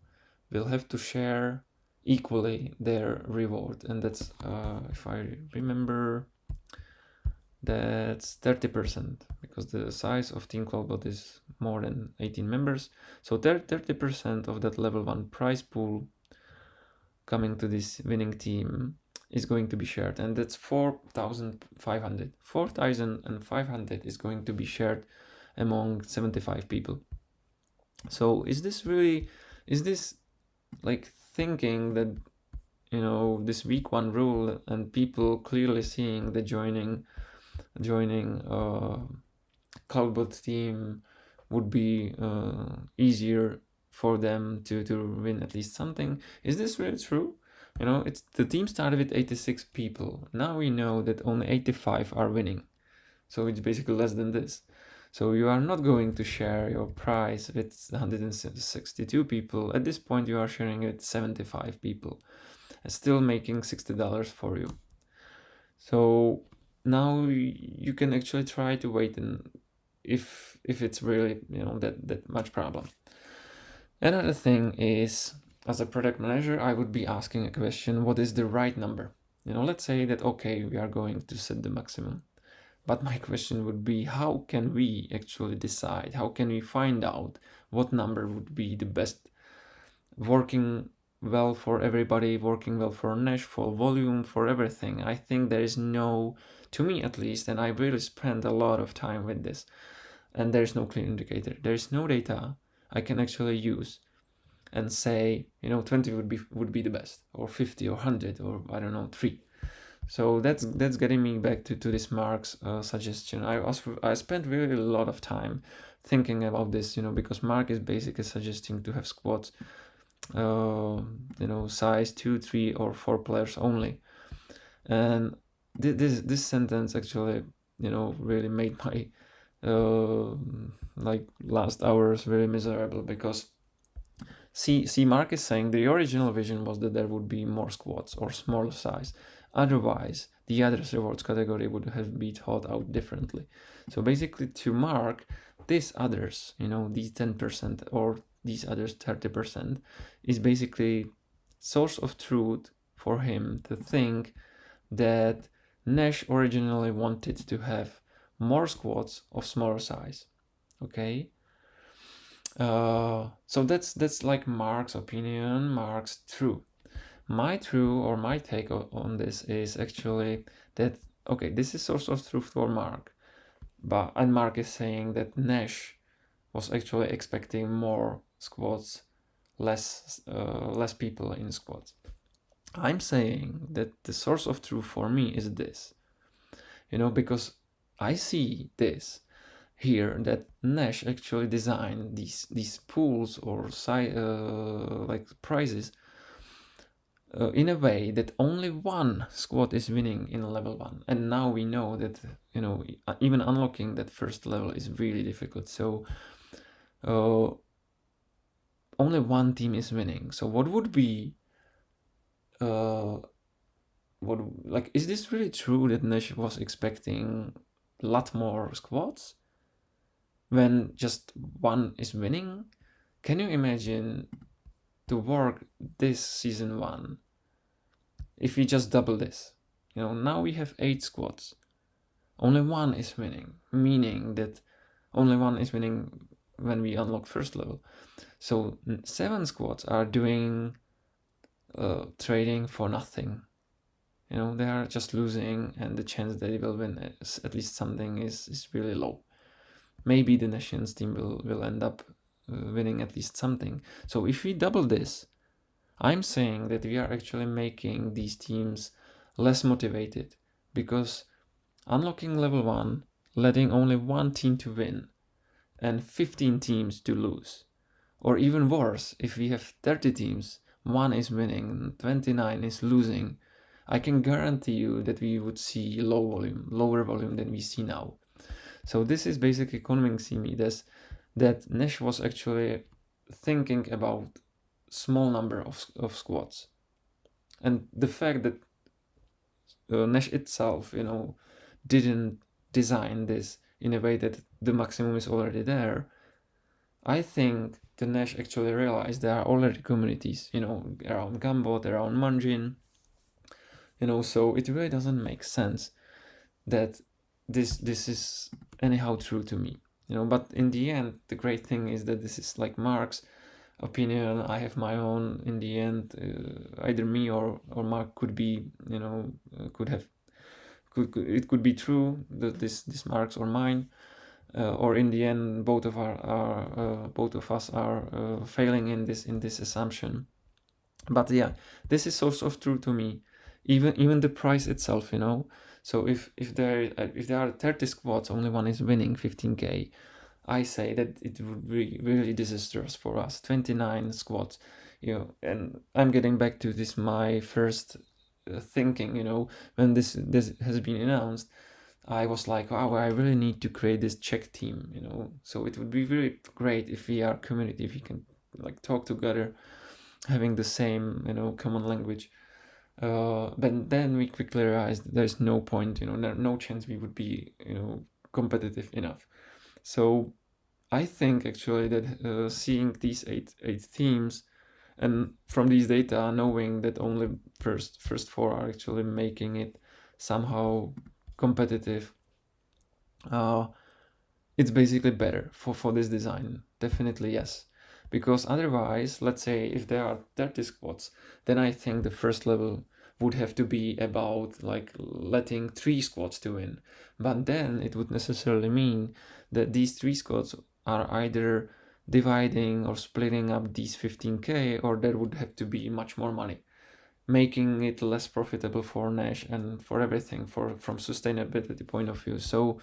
will have to share equally their reward, and that's if I remember, that's 30%, because the size of Team CloudBot is more than 18 members. So 30% of that level 1 prize pool coming to this winning team is going to be shared, and that's 4,500. 4,500 is going to be shared among 75 people. So is this like thinking that, you know, this week 1 rule and people clearly seeing the joining CloudBot team would be easier for them to win at least something? Is this really true? You know, it's the team started with 86 people. Now we know that only 85 are winning. So it's basically less than this. So you are not going to share your price with 162 people. At this point, you are sharing it with 75 people, still making $60 for you. So now you can actually try to wait, and if it's really, you know, that much problem. Another thing is, as a product manager, I would be asking a question: what is the right number? You know, let's say that okay, we are going to set the maximum. But my question would be, how can we actually decide? How can we find out what number would be the best, working well for everybody, working well for Nash, for volume, for everything? I think there is no, to me at least, and I really spent a lot of time with this, and there's no clear indicator. There's no data I can actually use and say, you know, 20 would be the best, or 50 or 100, or I don't know, 3. So that's getting me back to this Mark's suggestion. I spent really a lot of time thinking about this, you know, because Mark is basically suggesting to have squads, you know, size 2, 3, or 4 players only. And this sentence actually, you know, really made my like last hours really miserable, because Mark is saying the original vision was that there would be more squads or smaller size. Otherwise, the others rewards category would have been thought out differently. So basically, to Mark, these others, you know, these 10% or these others 30%, is basically source of truth for him to think that Nash originally wanted to have more squads of smaller size. Okay. So that's like Mark's opinion, Mark's truth. My true, or my take on this is actually that, okay, this is source of truth for Mark, and Mark is saying that Nash was actually expecting more squads, less people in squads. I'm saying that the source of truth for me is this, you know, because I see this here, that Nash actually designed these pools or like prizes in a way that only one squad is winning in level 1. And now we know that, even unlocking that first level is really difficult. So only one team is winning. So what would be, is this really true that Nash was expecting a lot more squads when just one is winning? Can you imagine to work this season 1 if we just double this? Now we have 8 squads. Only one is winning, meaning that only one is winning when we unlock first level. So 7 squads are doing trading for nothing. They are just losing, and the chance they will win at least something is really low. Maybe the Nations team will end up winning at least something. So if we double this, I'm saying that we are actually making these teams less motivated, because unlocking level 1, letting only one team to win and 15 teams to lose, or even worse, if we have 30 teams, one is winning, 29 is losing, I can guarantee you that we would see lower volume than we see now. So this is basically convincing me that Nash was actually thinking about small number of squads. And the fact that Nash itself, didn't design this in a way that the maximum is already there, I think the Nash actually realized there are already communities, around Gambot, around Manjin, so it really doesn't make sense that this is anyhow true to me, but in the end, the great thing is that this is like Mark's opinion. I have my own. In the end, either me or Mark could be, it could be true that this Mark's or mine, or in the end, both of us are failing in this assumption. But yeah, this is also true to me. Even the price itself, So if there are 30 squads, only one is winning 15k. I say that it would be really disastrous for us. 29 squads, and I'm getting back to this my first thinking. When this has been announced, I was like, wow, I really need to create this Czech team. So it would be really great if we are a community, if we can talk together, having the same common language. But then we quickly realized there's no point, no chance we would be competitive enough. So I think actually that seeing these eight themes, and from these data knowing that only first 4 are actually making it somehow competitive, it's basically better for this design. Definitely yes. Because otherwise, let's say if there are 30 squads, then I think the first level would have to be about letting 3 squads to win. But then it would necessarily mean that these 3 squads are either dividing or splitting up these 15k, or there would have to be much more money, making it less profitable for Nash and for everything from sustainability point of view. So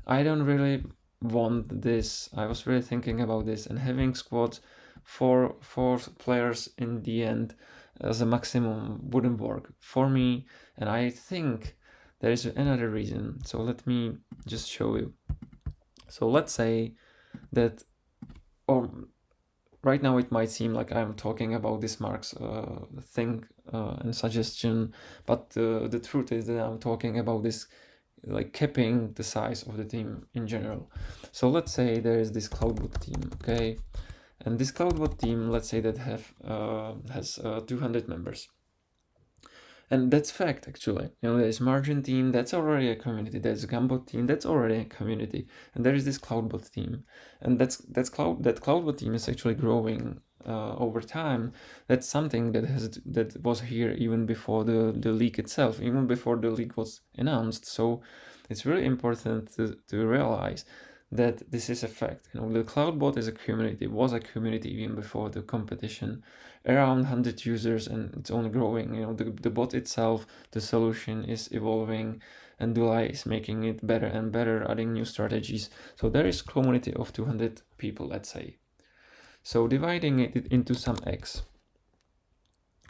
I don't really want this. I was really thinking about this, and having squads for 4 players in the end as a maximum wouldn't work for me. And I think there is another reason. So let me just show you. So let's say that, or right now it might seem like I'm talking about this Mark's thing and suggestion, but the truth is that I'm talking about this capping the size of the team in general. So let's say there is this CloudBot team, okay, and this CloudBot team, let's say that has 200 members, and that's fact actually. There's Margin team, that's already a community. There's Gambot team, that's already a community, and there is this CloudBot team, and that CloudBot team is actually growing over time. That's something that was here even before the league itself, even before the league was announced. So it's really important to realize that this is a fact. The CloudBot is a community, was a community even before the competition, around 100 users, and it's only growing. The bot itself, the solution is evolving, and Dulai is making it better and better, adding new strategies. So there is community of 200 people, let's say. So dividing it into some X.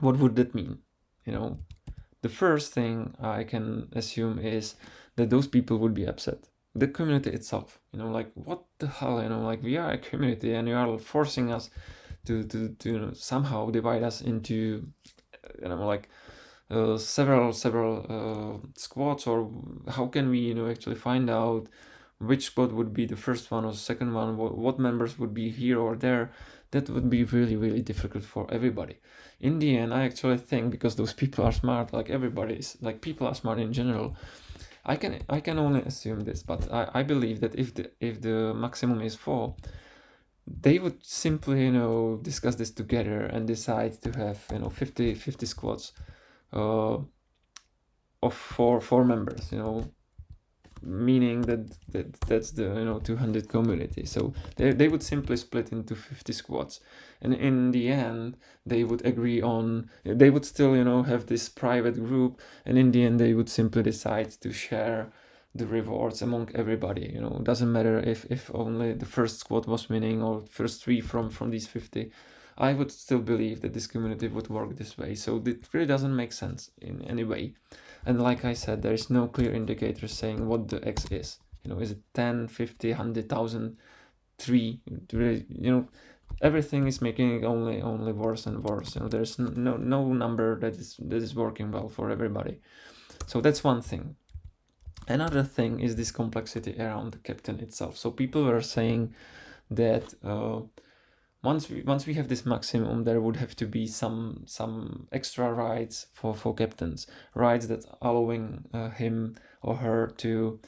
what would that mean? The first thing I can assume is that those people would be upset. The community itself, like, what the hell, like, we are a community and you are forcing us to somehow divide us into, like, several squads, or how can we actually find out which squad would be the first one or the second one, what members would be here or there? That would be really, really difficult for everybody. In the end, I actually think, because those people are smart, like everybody is, like, people are smart in general. I can only assume this, but I believe that if the maximum is 4, they would simply discuss this together and decide to have 50 squads of four members, meaning that's the 200 community. So they would simply split into 50 squads, and in the end they would agree on, they would still have this private group, and in the end they would simply decide to share the rewards among everybody. Doesn't matter if only the first squad was winning or first 3 from these 50. I would still believe that this community would work this way. So it really doesn't make sense in any way. And like I said, there is no clear indicator saying what the X is. Is it 10, 50, 100,000, 3? Really, everything is making it only worse and worse. There's no number that is working well for everybody. So that's one thing. Another thing is this complexity around the captain itself. So people were saying that once we have this maximum, there would have to be some extra rights for captains, rights that allowing him or her to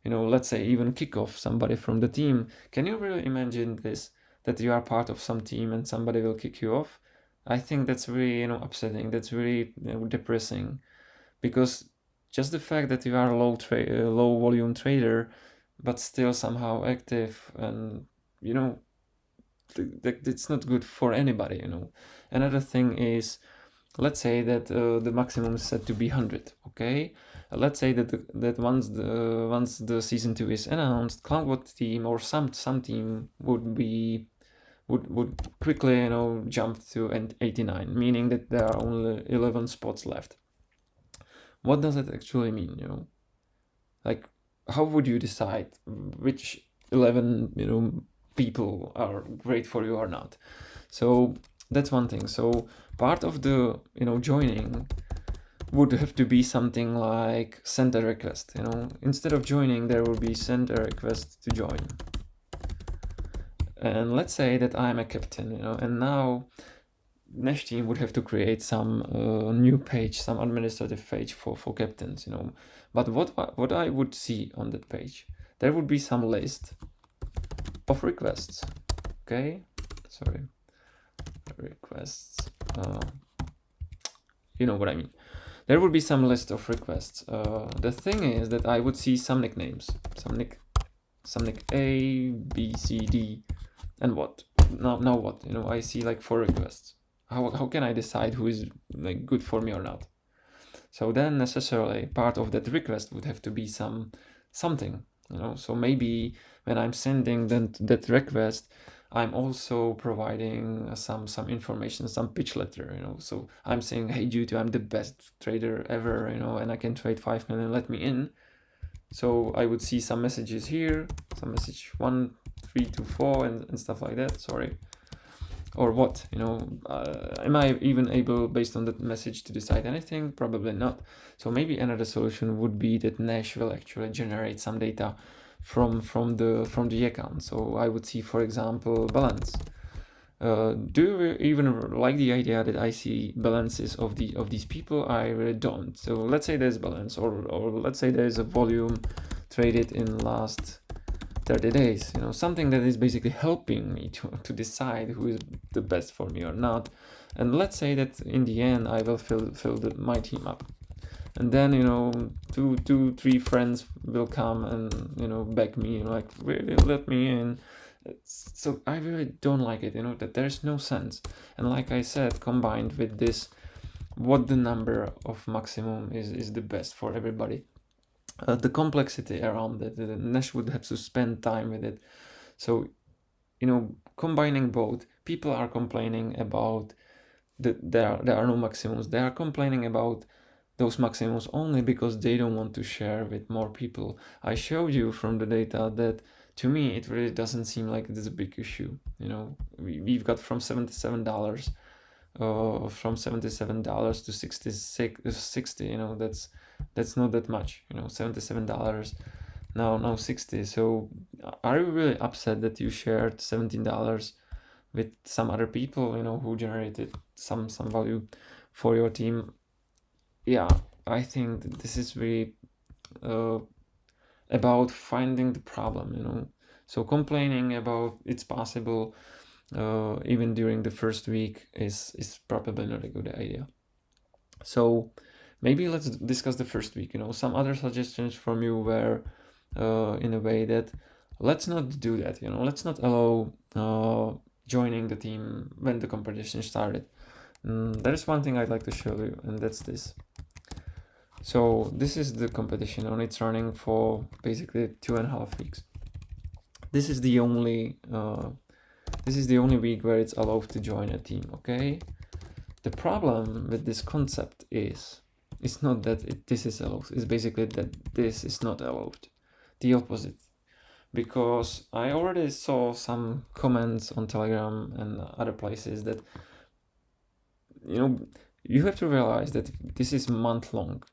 let's say even kick off somebody from the team. Can you really imagine this, that you are part of some team and somebody will kick you off? I think that's really upsetting. That's really depressing, because just the fact that you are a low volume trader but still somehow active, and it's not good for anybody. Another thing is, let's say that the maximum is set to be 100. Okay, let's say that once the season 2 is announced, Cloudwatt team or some team would quickly jump to 89, meaning that there are only 11 spots left. What does it actually mean? Like, how would you decide which 11 people are great for you or not? So that's one thing. So part of the joining would have to be something like send a request. Instead of joining, there will be send a request to join. And let's say that I'm a captain, and now Nash team would have to create some new page, some administrative page for captains, But what I would see on that page, there would be some list of requests. Okay, sorry, requests. You know what I mean. There would be some list of requests. The thing is that I would see some nicknames, some nick A, B, C, D, and what? Now what? I see like 4 requests. How can I decide who is like good for me or not? So then necessarily part of that request would have to be something. So maybe when I'm sending that request, I'm also providing some information, some pitch letter. So I'm saying, hey, dude, I'm the best trader ever, and I can trade 5 million, let me in. So I would see some messages here, some message 1, 3 to 4 and stuff like that. Sorry. Or what? Am I even able, based on that message, to decide anything? Probably not. So maybe another solution would be that Nash will actually generate some data from the account. So I would see, for example, balance. Do you even like the idea that I see balances of these people? I really don't. So let's say there's balance, or let's say there's a volume traded in last 30 days, something that is basically helping me to decide who is the best for me or not. And let's say that in the end I will fill my team up, and then 2-3 friends will come and back me, like, really let me in. So I really don't like it, that there's no sense. And like I said, combined with this, what the number of maximum is the best for everybody. The complexity around it, Nash would have to spend time with it. So, combining both, people are complaining about there are no maximums. They are complaining about those maximums only because they don't want to share with more people. I showed you from the data that to me it really doesn't seem like it is a big issue. We've got from $77 to 60. That's not that much. $77 now 60. So are you really upset that you shared $17 with some other people who generated some value for your team? Yeah, I think that this is really about finding the problem. So complaining about it's possible even during the first week is probably not a good idea. So maybe let's discuss the first week. Some other suggestions from you were in a way that let's not do that. Let's not allow joining the team when the competition started. There is one thing I'd like to show you, and that's this. So this is the competition, and it's running for basically 2.5 weeks. This is the only week where it's allowed to join a team. Okay. The problem with this concept is it's not that this is allowed. It's basically that this is not allowed. The opposite. Because I already saw some comments on Telegram and other places that you have to realize that this is month long,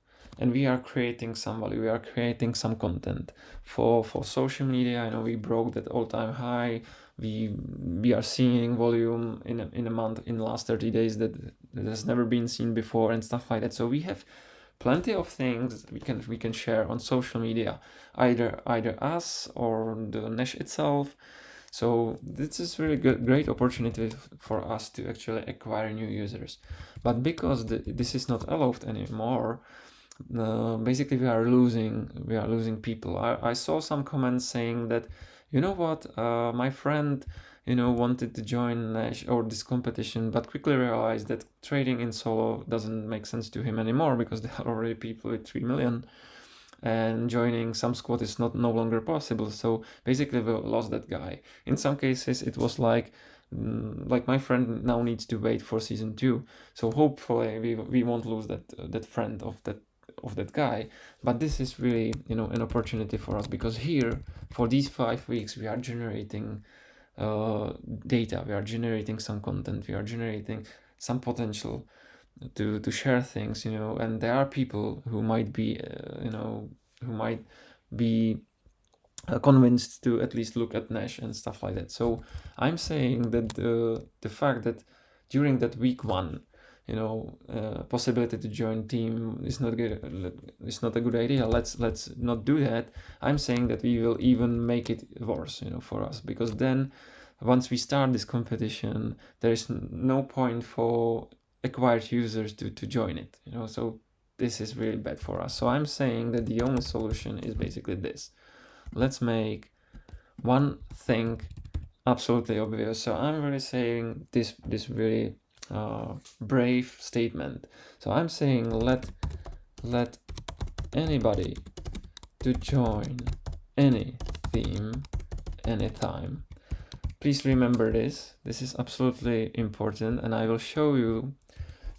and we are creating some value. We are creating some content for social media. I know we broke that all-time high. We are seeing volume in a month in the last 30 days that has never been seen before and stuff like that. So we have plenty of things we can share on social media, either us or the Nash itself. So this is really great opportunity for us to actually acquire new users. But because this is not allowed anymore, basically we are losing people. I saw some comments saying that, my friend, wanted to join Nash or this competition, but quickly realized that trading in solo doesn't make sense to him anymore because there are already people with 3 million. And joining some squad is no longer possible. So basically we lost that guy. In some cases it was like my friend now needs to wait for season 2. So hopefully we won't lose that friend of that guy. But this is really an opportunity for us, because here for these 5 weeks we are generating data, we are generating some content, we are generating some potential to share things, and there are people who might be convinced to at least look at Nash and stuff like that. So I'm saying that the fact that during that week 1, possibility to join team is not good. It's not a good idea. Let's not do that. I'm saying that we will even make it worse, for us, because then once we start this competition, there is no point for acquired users to join it. So this is really bad for us. So I'm saying that the only solution is basically this. Let's make one thing absolutely obvious. So I'm really saying this really brave statement. So I'm saying let anybody to join any theme anytime. Please remember this. This is absolutely important, and I will show you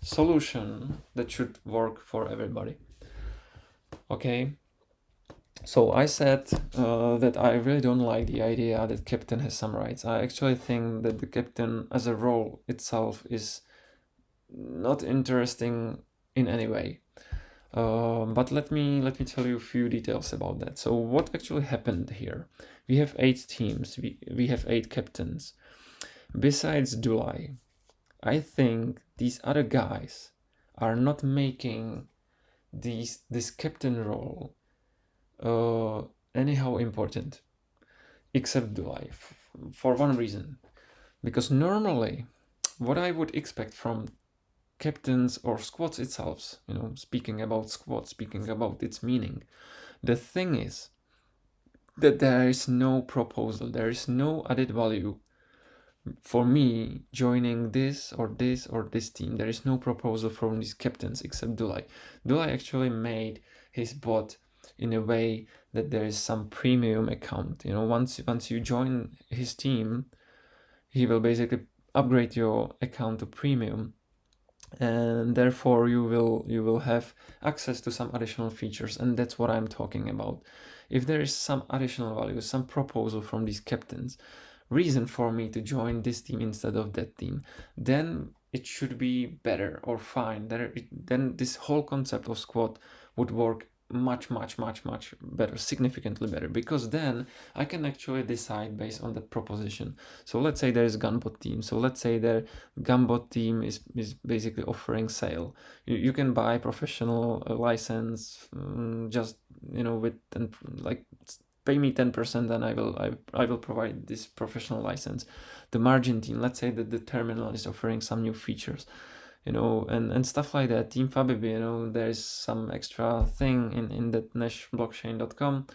solution that should work for everybody. Okay. So I said that I really don't like the idea that captain has some rights. I actually think that the captain as a role itself is not interesting in any way. But let me tell you a few details about that. So what actually happened here? We have 8 teams. We have 8 captains. Besides Dulai, I think these other guys are not making this captain role anyhow important, except Dulai, for one reason. Because normally, what I would expect from captains or squads itself, speaking about squad, speaking about its meaning, the thing is that there is no proposal, there is no added value for me joining this or this or this team. There is no proposal from these captains except Dulai. Dulai actually made his bot in a way that there is some premium account. Once you join his team, he will basically upgrade your account to premium, and therefore you will have access to some additional features, and that's what I'm talking about. If there is some additional value, some proposal from these captains, reason for me to join this team instead of that team, then it should be better or fine. Then this whole concept of squad would work much better, significantly better, because then I can actually decide based on that proposition. So let's say there is Gunbot team. So let's say their Gunbot team is basically offering sale. You can buy professional license, just with like pay me 10% and I will provide this professional license. The margin team, let's say that the terminal is offering some new features, and stuff like that. Team Fabib, there's some extra thing in that nashblockchain.com,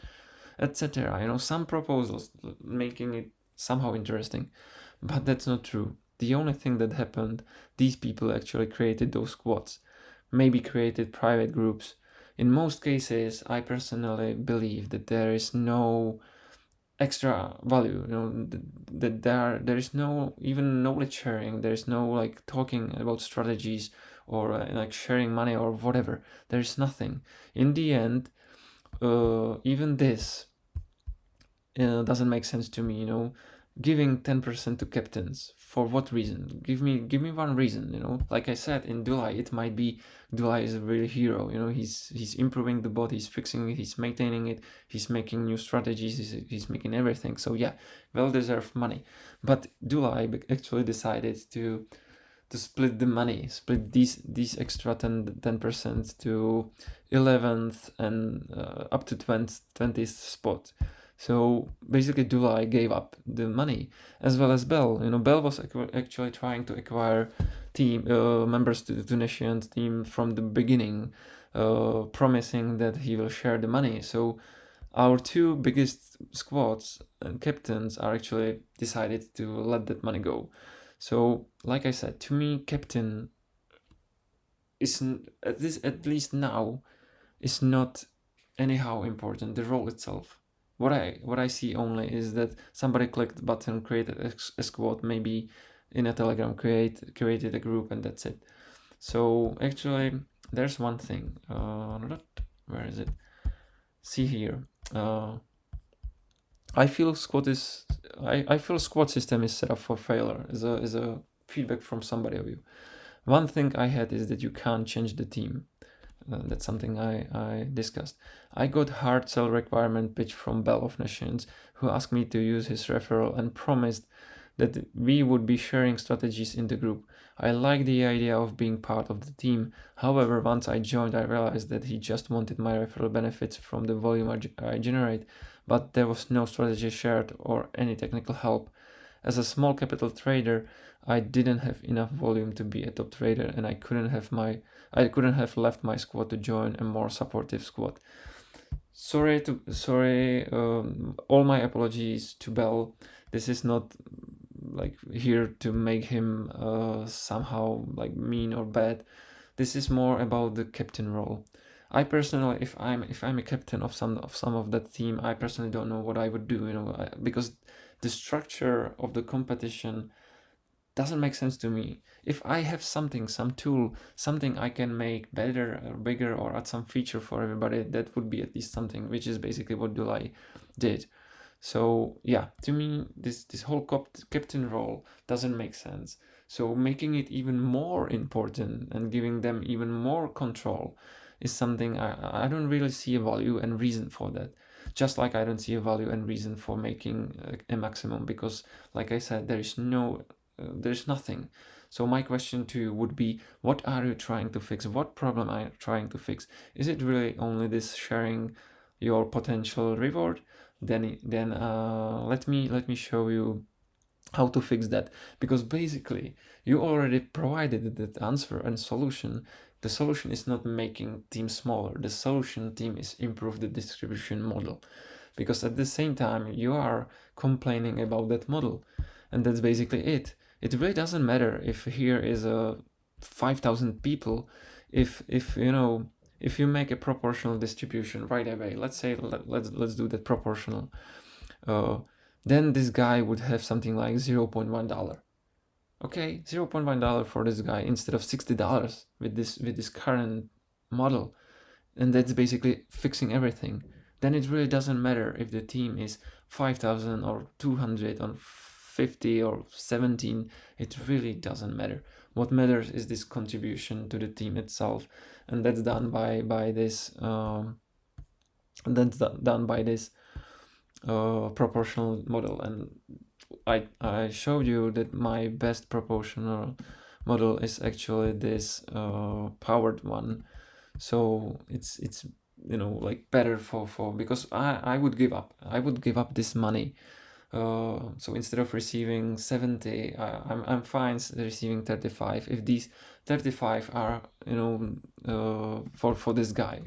etc. Some proposals making it somehow interesting, but that's not true. The only thing that happened, these people actually created those squads, maybe created private groups. In most cases, I personally believe that there is no extra value, that there is no even knowledge sharing, there is no like talking about strategies or like sharing money or whatever. There is nothing in the end. Even this doesn't make sense to me. Giving 10% to captains, for what reason? Give me one reason. Like I said, in Dulai it might be Dulai is a real hero. He's improving the bot, he's fixing it, he's maintaining it, he's making new strategies, he's making everything. So yeah, well deserved money. But Dulai actually decided to split the money, split these extra 10% to 11th and up to 20th spot. So basically Dulai gave up the money, as well as Bell. Bell was actually trying to acquire team members to the Tunisian team from the beginning, promising that he will share the money. So our two biggest squads and captains are actually decided to let that money go. So, like I said, to me, captain is at least now is not anyhow important. The role itself. What I see only is that somebody clicked the button, created a squad, maybe in a Telegram created a group, and that's it. So actually, there's one thing. Where is it? See here. I feel squad system is set up for failure. Is a feedback from somebody of you. One thing I had is that you can't change the team. That's something I discussed. I got hard sell requirement pitch from Bell of Nations, who asked me to use his referral and promised that we would be sharing strategies in the group. I like the idea of being part of the team. However, once I joined, I realized that he just wanted my referral benefits from the volume I generate, but there was no strategy shared or any technical help. As a small capital trader, I didn't have enough volume to be a top trader, and I couldn't have left my squad to join a more supportive squad. Sorry, all my apologies to Bell. This is not like here to make him somehow like mean or bad. This is more about the captain role. I personally, if I'm a captain of some of that team, I personally don't know what I would do, because the structure of the competition doesn't make sense to me. If I have some tool, something I can make better or bigger or add some feature for everybody, that would be at least something, which is basically what Dulai did. So yeah, to me, this whole captain role doesn't make sense. So making it even more important and giving them even more control is something I don't really see a value and reason for that. Just like I don't see a value and reason for making a maximum, because like I said, there's nothing. So my question to you would be, what are you trying to fix? What problem are you trying to fix? Is it really only this sharing your potential reward? Then let me show you how to fix that, because basically you already provided that answer and solution. The solution is not making team smaller. The solution team is improve the distribution model, because at the same time you are complaining about that model, and that's basically it. It really doesn't matter if here is a 5,000 people, if you make a proportional distribution right away. Let's say let's do that proportional. Then this guy would have something like $0.1. Okay, $0.1 for this guy instead of $60 with this current model, and that's basically fixing everything. Then it really doesn't matter if the team is 5,000 or 200 or 50 or 17. It really doesn't matter. What matters is this contribution to the team itself, and that's done by this. Done by this proportional model. And I showed you that my best proportional model is actually this powered one. So it's like better for because I would give up this money. So instead of receiving 70, I'm fine receiving 35 if these 35 are for this guy,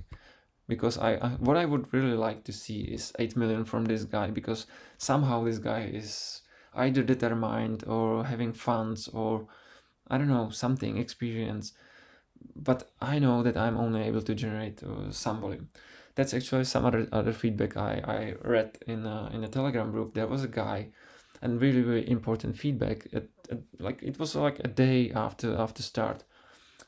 because what I would really like to see is 8 million from this guy, because somehow this guy is either determined or having funds or I don't know, something, experience. But I know that I'm only able to generate some volume. That's actually some other feedback I read in a Telegram group. There was a guy, and really important feedback. Like it was like a day after start,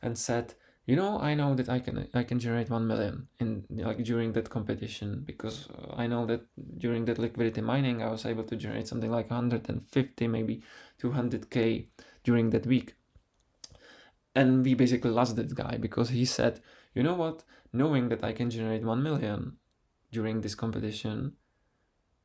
and said, I know that I can generate 1 million in like during that competition, because I know that during that liquidity mining I was able to generate something like 150, maybe 200k during that week. And we basically lost that guy because he said, you know what, knowing that I can generate 1 million during this competition,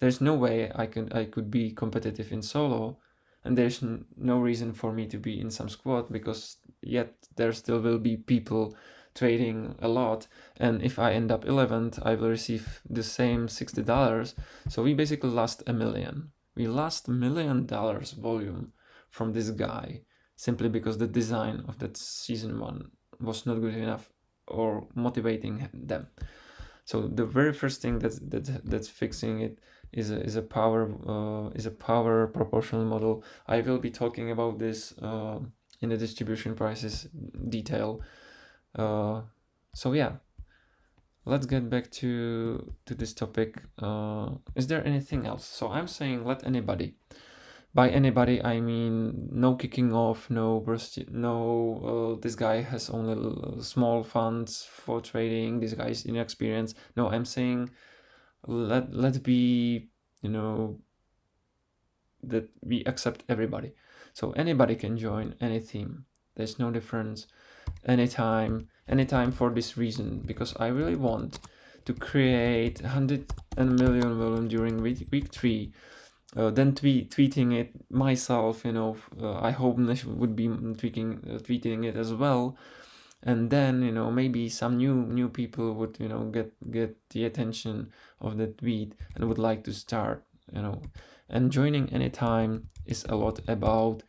there's no way I could be competitive in solo, and there's no reason for me to be in some squad, because yet there still will be people trading a lot, and if I end up 11th I will receive the same $60. So we basically lost $1 million. We lost $1 million volume from this guy, simply because the design of that season 1 was not good enough or motivating them. So the very first thing that's fixing it is a power proportional model. I will be talking about this in the distribution prices detail. So yeah, let's get back to this topic. Is there anything else? So I'm saying let anybody. By anybody, I mean no kicking off, this guy has only small funds for trading, this guy is inexperienced. No, I'm saying let be, that we accept everybody. So anybody can join any team. There's no difference. Anytime for this reason, because I really want to create 100 million volume during week 3. Then tweeting it myself, I hope Nash would be tweeting it as well, and then maybe some new people would get the attention of the tweet and would like to start, and joining anytime is a lot about,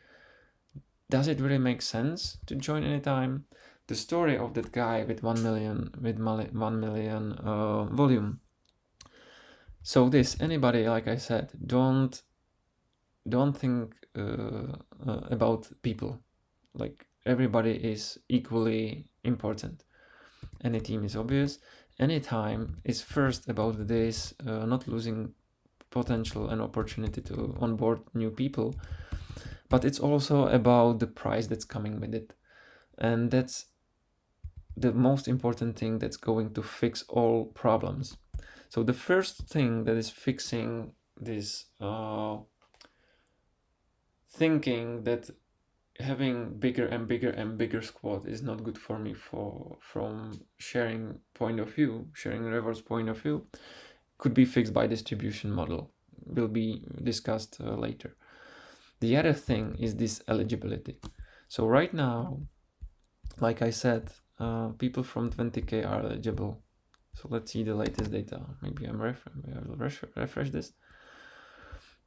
does it really make sense to join anytime? The story of that guy with 1 million volume. So this, anybody, like I said, don't think about people. Like everybody is equally important. Any team is obvious. Any time is first about this, not losing potential and opportunity to onboard new people, but it's also about the price that's coming with it. And that's the most important thing that's going to fix all problems. So the first thing that is fixing this thinking that having bigger and bigger squad is not good for me from sharing reverse point of view, could be fixed by distribution model. Will be discussed later. The other thing is this eligibility. So right now, like I said, people from 20k are eligible. So let's see the latest data. Maybe I will refresh this.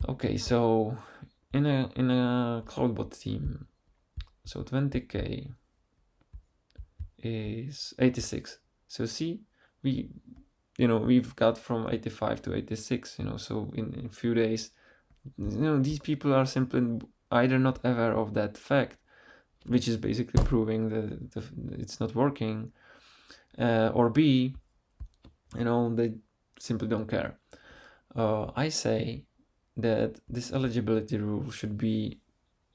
Okay, so in a CloudBot team, so 20k is 86. So see, we've got from 85 to 86. So in a few days, these people are simply either not aware of that fact, which is basically proving that it's not working, or B, they simply don't care. I say that this eligibility rule should be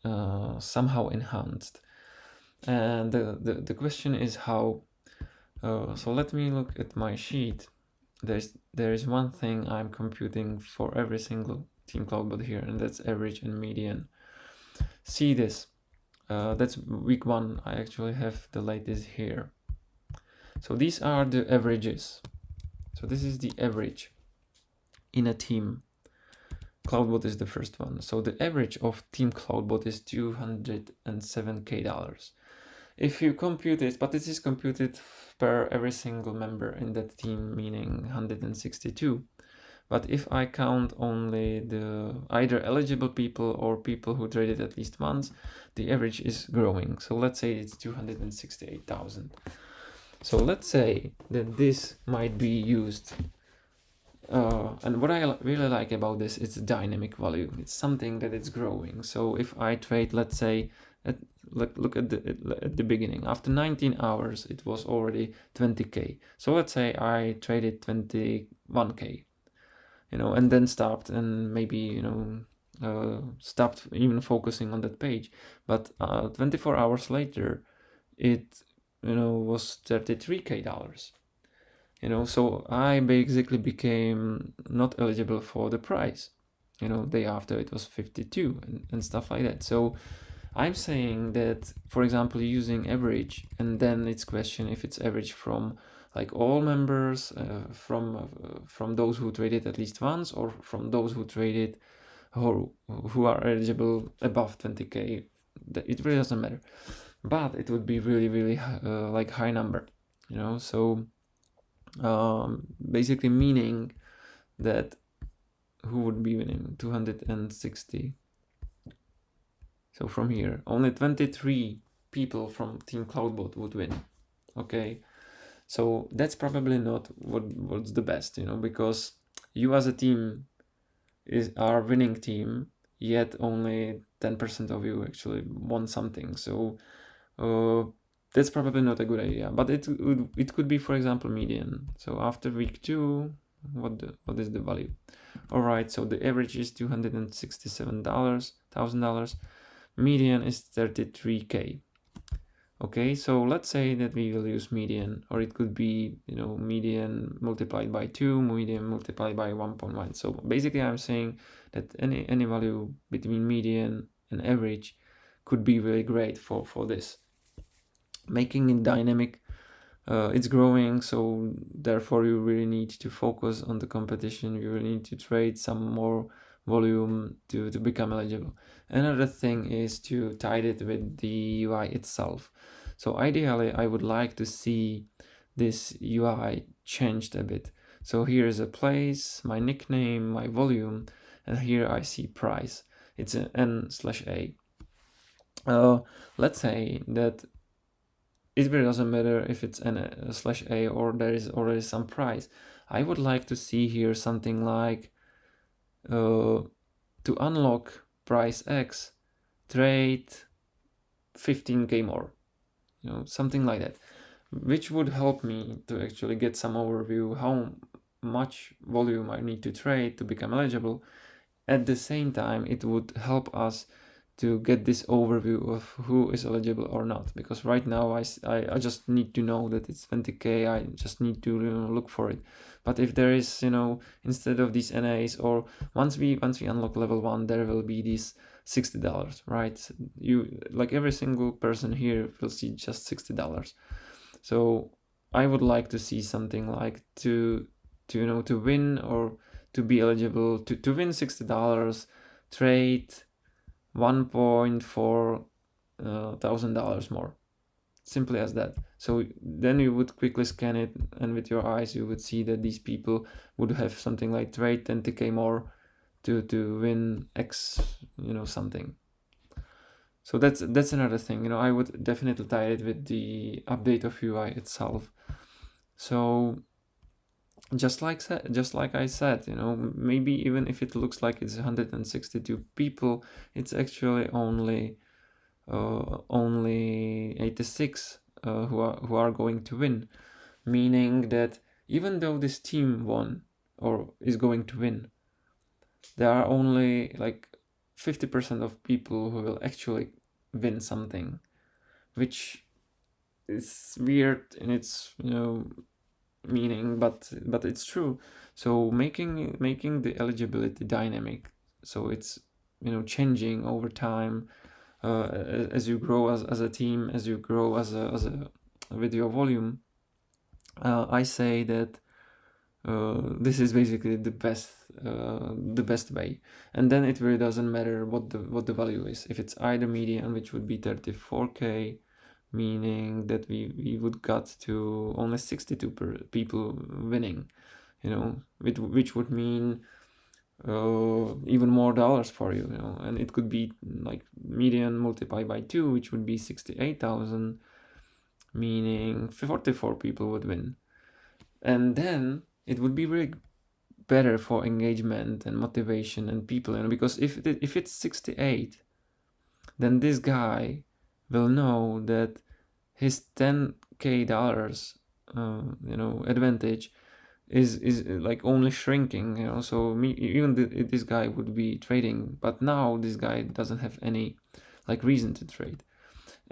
somehow enhanced. And the question is how. So let me look at my sheet. There is one thing I'm computing for every single Team Cloudbot here, and that's average and median. See this. That's week 1. I actually have the latest here. So these are the averages. So this is the average in a team. Cloudbot is the first one. So the average of Team Cloudbot is $207K. If you compute it, but this is computed per every single member in that team, meaning 162. But if I count only the either eligible people or people who traded at least once, the average is growing. So let's say it's 268,000. So let's say that this might be used. And what I really like about this is dynamic value. It's something that it's growing. So if I trade, let's say, look at the beginning. After 19 hours, it was already 20K. So let's say I traded 21K, and then stopped, and maybe, stopped even focusing on that page. But 24 hours later, it, was $33K. So I basically became not eligible for the price. Day after it was 52 and stuff like that. So I'm saying that, for example, using average, and then it's question if it's average from like all members, from those who traded at least once, or from those who traded who are eligible above 20K. It really doesn't matter, but it would be really, really like high number, so basically meaning that who would be winning 260. So from here, only 23 people from Team Cloudbot would win. Okay, so that's probably not what's the best, because you as a team are winning team, yet only 10% of you actually won something. So that's probably not a good idea. But it could be, for example, median. So after week 2, what is the value? All right, so the average is $267,000. Median is 33K. Okay, so let's say that we will use median, or it could be, median multiplied by 2, median multiplied by 1.1. So basically I'm saying that any value between median and average could be really great for this. Making it dynamic, it's growing, so therefore you really need to focus on the competition. You really need to trade some more volume to become eligible. Another thing is to tie it with the UI itself. So ideally, I would like to see this UI changed a bit. So here is a place, my nickname, my volume, and here I see price. It's an N/A. Let's say that it really doesn't matter if it's N/A or there is already some price. I would like to see here something like to unlock price X, trade 15K more, something like that, which would help me to actually get some overview how much volume I need to trade to become eligible. At the same time, it would help us to get this overview of who is eligible or not, because right now I just need to know that it's 20K. I just need to look for it. But if there is, instead of these NAs, or once we unlock level 1, there will be these $60, right? You, like, every single person here will see just $60. So I would like to see something like to win, or to be eligible to win $60, trade $1.4 thousand more. Simply as that. So then you would quickly scan it, and with your eyes you would see that these people would have something like trade 20K more to win X, something. So that's another thing. I would definitely tie it with the update of UI itself. So just like I said, maybe even if it looks like it's 162 people, it's actually only 86 who are going to win, meaning that even though this team won or is going to win, there are only like 50% of people who will actually win something, which is weird in its meaning, but it's true. So making the eligibility dynamic, so it's changing over time, as you grow as a team, as you grow as a video volume. I say that this is basically the best way, and then it really doesn't matter what the value is. If it's either median, which would be 34k, meaning that we would got to only 62 people winning, which would mean even more dollars for you, and it could be like median multiplied by 2, which would be 68,000, meaning 44 people would win. And then it would be really better for engagement and motivation and people, because if it's 68, then this guy will know that his 10k dollars advantage is like only shrinking, so even this guy would be trading, but now this guy doesn't have any like reason to trade,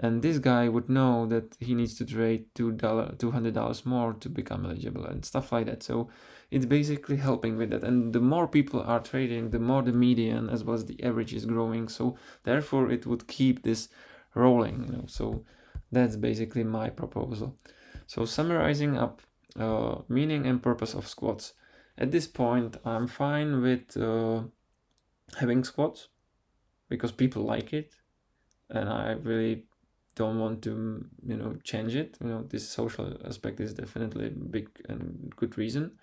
and this guy would know that he needs to trade $200 more to become eligible and stuff like that. So it's basically helping with that, and the more people are trading, the more the median as well as the average is growing, so therefore it would keep this rolling, so that's basically my proposal. So summarizing up, meaning and purpose of squats. At this point, I'm fine with having squats because people like it, and I really don't want to change it. This social aspect is definitely a big and good reason.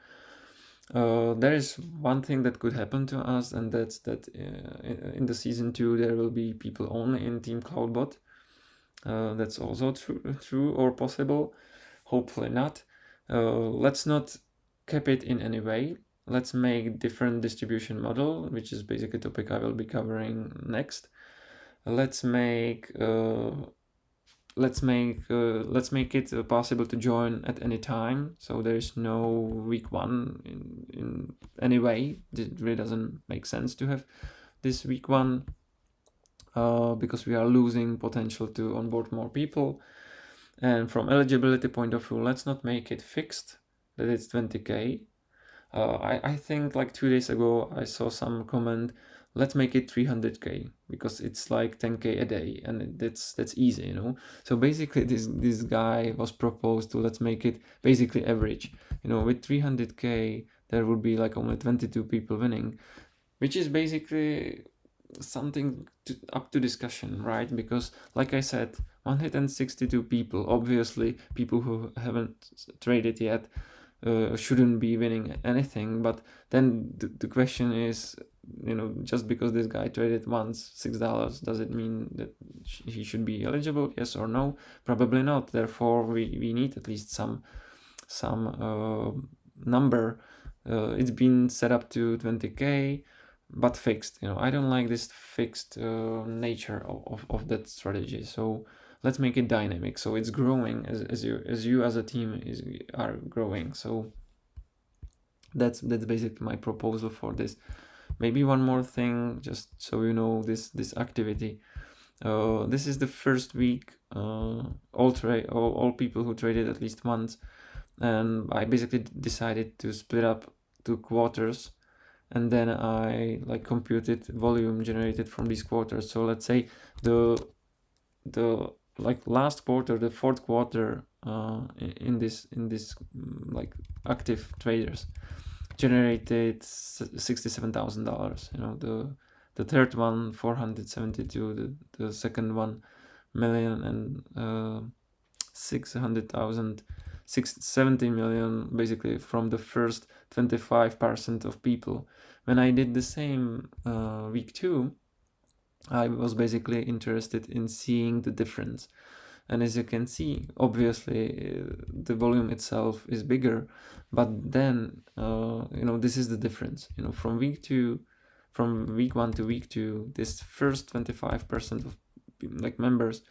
There is one thing that could happen to us, and that's that in the season 2 there will be people only in Team Cloudbot. That's also true or possible. Hopefully not. Let's not cap it in any way. Let's make different distribution model, which is basically a topic I will be covering next. Let's make it possible to join at any time, so there is no week 1 in any way. It really doesn't make sense to have this week 1 because we are losing potential to onboard more people. And from eligibility point of view, let's not make it fixed that it's 20k. I think like 2 days ago I saw some comment, let's make it 300k because it's like 10k a day, and that's easy, So basically this guy was proposed to let's make it basically average, with 300k there would be like only 22 people winning, which is basically something up to discussion, right? Because like I said, 162 people, obviously people who haven't traded yet shouldn't be winning anything, but then the question is, just because this guy traded once $6, does it mean that he should be eligible? Yes or no? Probably not. Therefore we need at least some number. It's been set up to 20k, but fixed. I don't like this fixed nature of that strategy. So let's make it dynamic, so it's growing as you as a team are growing. So that's basically my proposal for this. Maybe one more thing, just so this activity. This is the first week. All people who traded at least once, and I basically decided to split up 2 quarters, and then I computed volume generated from these quarters. So let's say the last quarter, the 4th quarter, in this active traders generated $67,000. The third one 472, the second one 1,600,000, 70 million, basically from the first 25% of people. When I did the same week 2, I was basically interested in seeing the difference, and as you can see, obviously the volume itself is bigger, but then this is the difference. From week 1 to week 2, this first 25% of members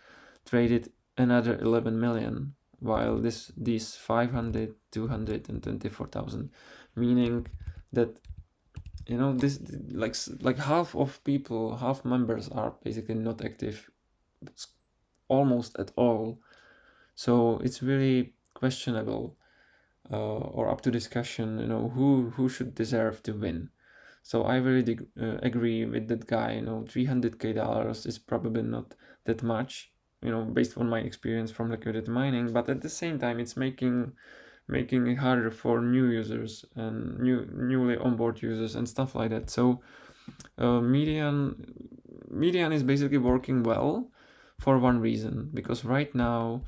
traded another 11 million, while these 500, 200 and 24,000, meaning that you know, this like half of people, half members are basically not active almost at all. So it's really questionable or up to discussion, you know, who should deserve to win. So I really agree with that guy. You know, $300K is probably not that much, you know, based on my experience from liquidity mining. But at the same time, it's making it harder for new users and newly onboard users and stuff like that. So median is basically working well for one reason, because right now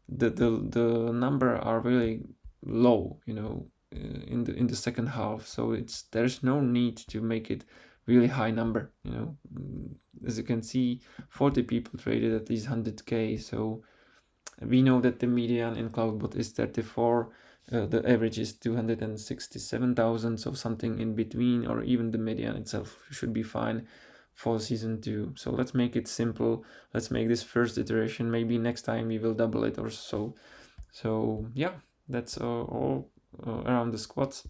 the number are really low, you know, in the second half. So there's no need to make it really high number, you know. As you can see, 40 people traded at least 100K. So we know that the median in CloudBot is 34. The average is 267,000, so something in between, or even the median itself should be fine for season 2. So let's make it simple. Let's make this first iteration. Maybe next time we will double it or so. So yeah, that's all around the squats,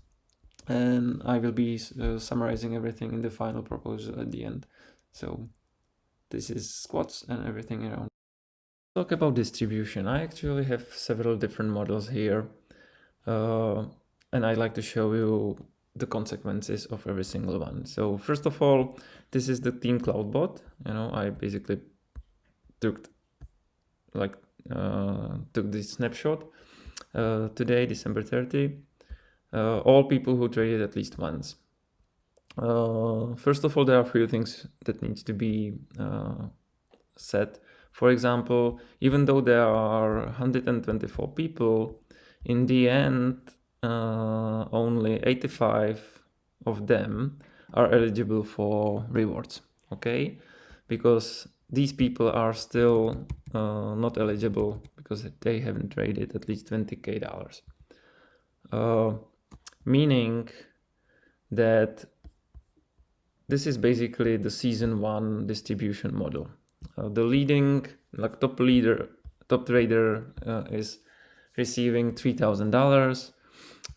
and I will be summarizing everything in the final proposal at the end. So this is squats and everything around. Talk about distribution. I actually have several different models here, and I'd like to show you the consequences of every single one. So first of all, this is the team CloudBot. You know, I basically took this snapshot today, December 30. All people who traded at least once. First of all, there are a few things that needs to be set. For example, even though there are 124 people, in the end, only 85 of them are eligible for rewards, okay? Because these people are still not eligible because they haven't traded at least $20K. Meaning that this is basically the season 1 distribution model. The leading, like top trader is receiving $3,000.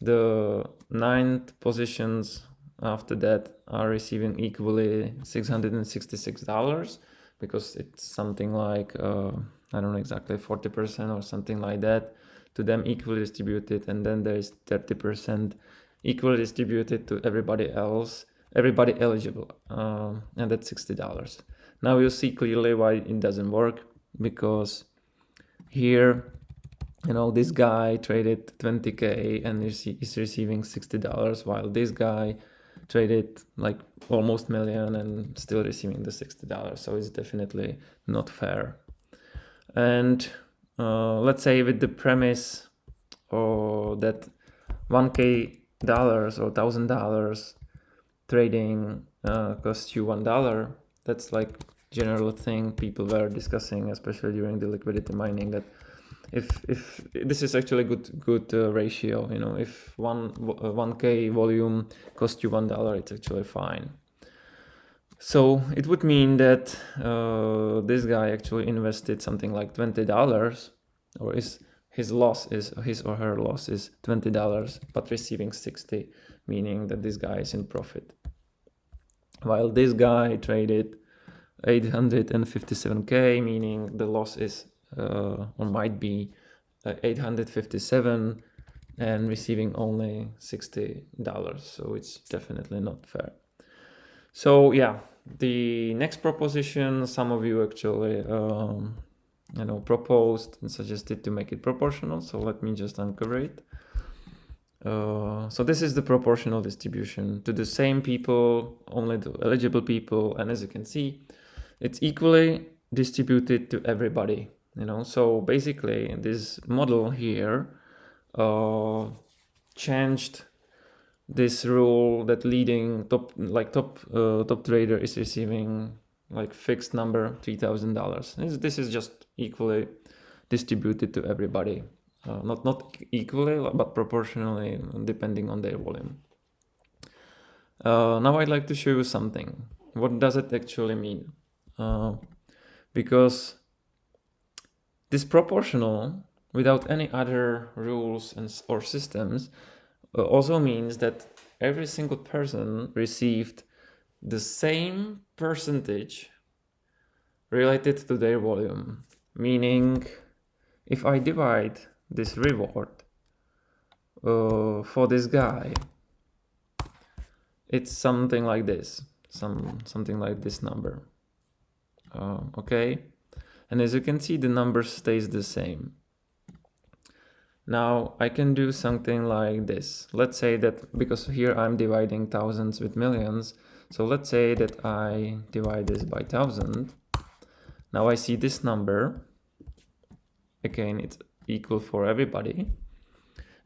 The 9th positions after that are receiving equally $666, because it's something like I don't know exactly, 40% or something like that to them, equally distributed, and then there is 30% equally distributed to everybody else, everybody eligible, and that's $60. Now you see clearly why it doesn't work, because here, you know, this guy traded 20K and is receiving $60, while this guy traded like almost million and still receiving the $60. So it's definitely not fair. And let's say with the premise that $1K or $1,000 trading costs you $1. That's like general thing people were discussing, especially during the liquidity mining, that if this is actually good ratio, you know, if 1K volume costs you $1, it's actually fine. So it would mean that this guy actually invested something like $20, or his or her loss is $20, but receiving 60, meaning that this guy is in profit. While this guy traded 857K, meaning the loss is or might be 857 and receiving only $60. So it's definitely not fair. So yeah, the next proposition, some of you actually proposed and suggested to make it proportional. So let me just uncover it. So this is the proportional distribution to the same people, only the eligible people, and as you can see, it's equally distributed to everybody. You know, so basically this model here changed this rule that leading top trader is receiving like fixed number $3,000. This is just equally distributed to everybody. Not equally, but proportionally, depending on their volume. Now I'd like to show you something. What does it actually mean? Because this proportional, without any other rules or systems, also means that every single person received the same percentage related to their volume. Meaning, if I divide this reward for this guy, it's something like this, something like this number. Okay, and as you can see, the number stays the same. Now I can do something like this. Let's say that, because here I'm dividing thousands with millions, so let's say that I divide this by 1000. Now I see this number. Again, it's equal for everybody.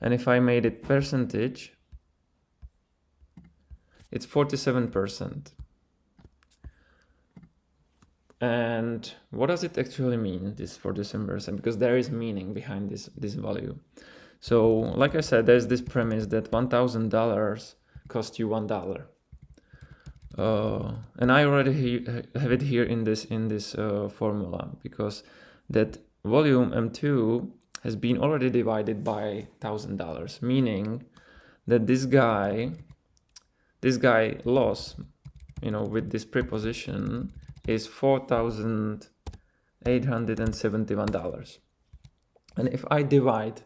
And if I made it percentage, it's 47%. And what does it actually mean, this 47%? Because there is meaning behind this value. So, like I said, there's this premise that $1,000 cost you $1. And I already have it here in this formula, because that volume M2 has been already divided by $1,000, meaning that this guy loss, with this preposition, is $4,871. And if I divide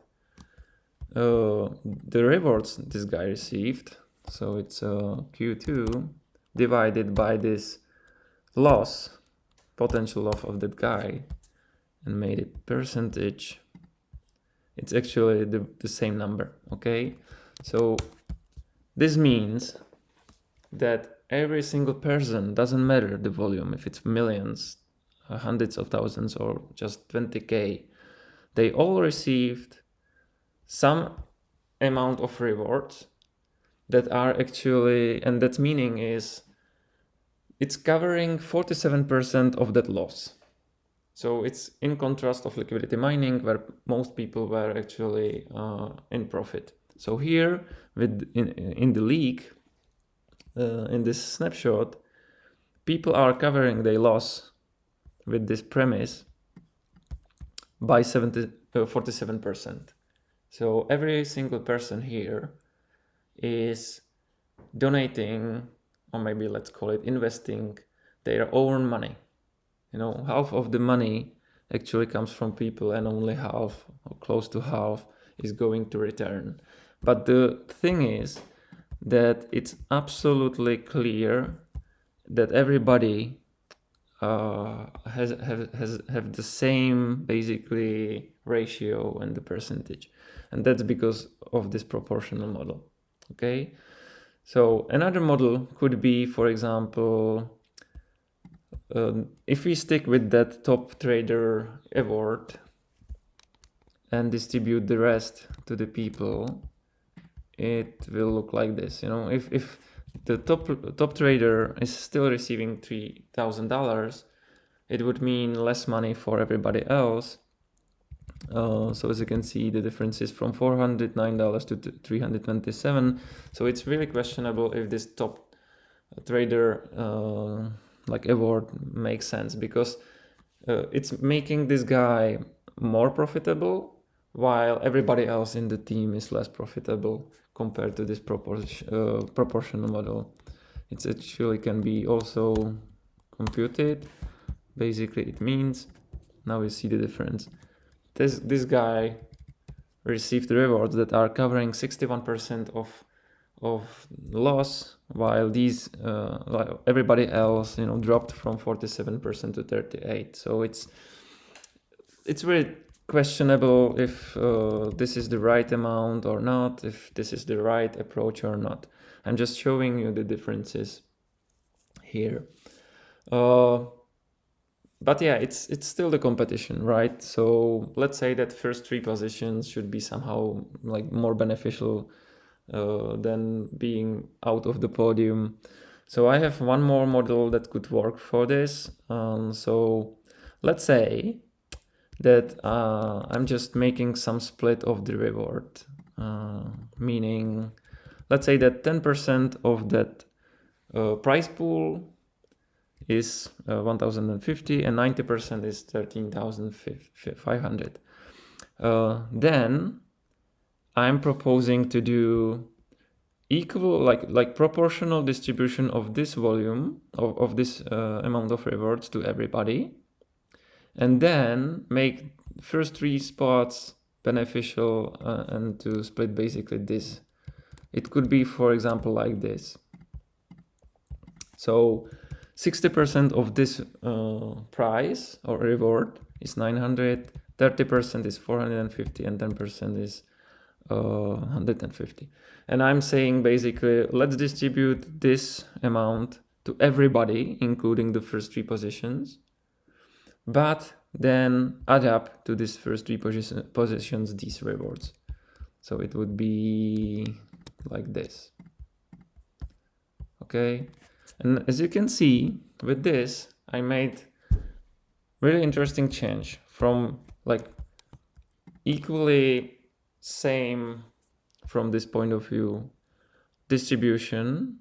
the rewards this guy received, so it's Q2 divided by this loss, potential loss of that guy, and made it percentage, it's actually the same number. Okay, so this means that every single person, doesn't matter the volume, if it's millions, hundreds of thousands, or just 20K, they all received some amount of rewards that are actually, and that meaning is it's covering 47% of that loss. So it's in contrast of liquidity mining, where most people were actually in profit. So here in the league, in this snapshot, people are covering their loss with this premise by 47%. So every single person here is donating, or maybe let's call it investing, their own money. Half of the money actually comes from people, and only half, or close to half, is going to return. But the thing is that it's absolutely clear that everybody have the same basically ratio and the percentage, and that's because of this proportional model. Okay, so another model could be, for example, if we stick with that top trader award and distribute the rest to the people, it will look like this. If the top trader is still receiving $3,000, it would mean less money for everybody else. So as you can see, the difference is from $409 to $327. So it's really questionable if this top trader award makes sense, because it's making this guy more profitable while everybody else in the team is less profitable compared to this proportional model. It actually can be also computed. Basically, it means, now we see the difference. This guy received rewards that are covering 61% of loss, while these everybody else dropped from 47% to 38%. So it's really questionable if this is the right amount or not, if this is the right approach or not. I'm just showing you the differences here. But yeah, it's still the competition, right? So let's say that first three positions should be somehow more beneficial than being out of the podium. So I have one more model that could work for this. So let's say that I'm just making some split of the reward, meaning let's say that 10% of that price pool is 1,050 and 90% is 13,500. Then I'm proposing to do equal, like proportional distribution of this volume of this amount of rewards to everybody, and then make first 3 spots beneficial and to split basically this. It could be, for example, like this. So 60% of this price or reward is 900, 30% is 450, and 10% is 150. And I'm saying basically, let's distribute this amount to everybody, including the first 3 positions, but then add up to these first 3 positions these rewards. So it would be like this. Okay. And as you can see, with this, I made really interesting change from like equally same from this point of view distribution.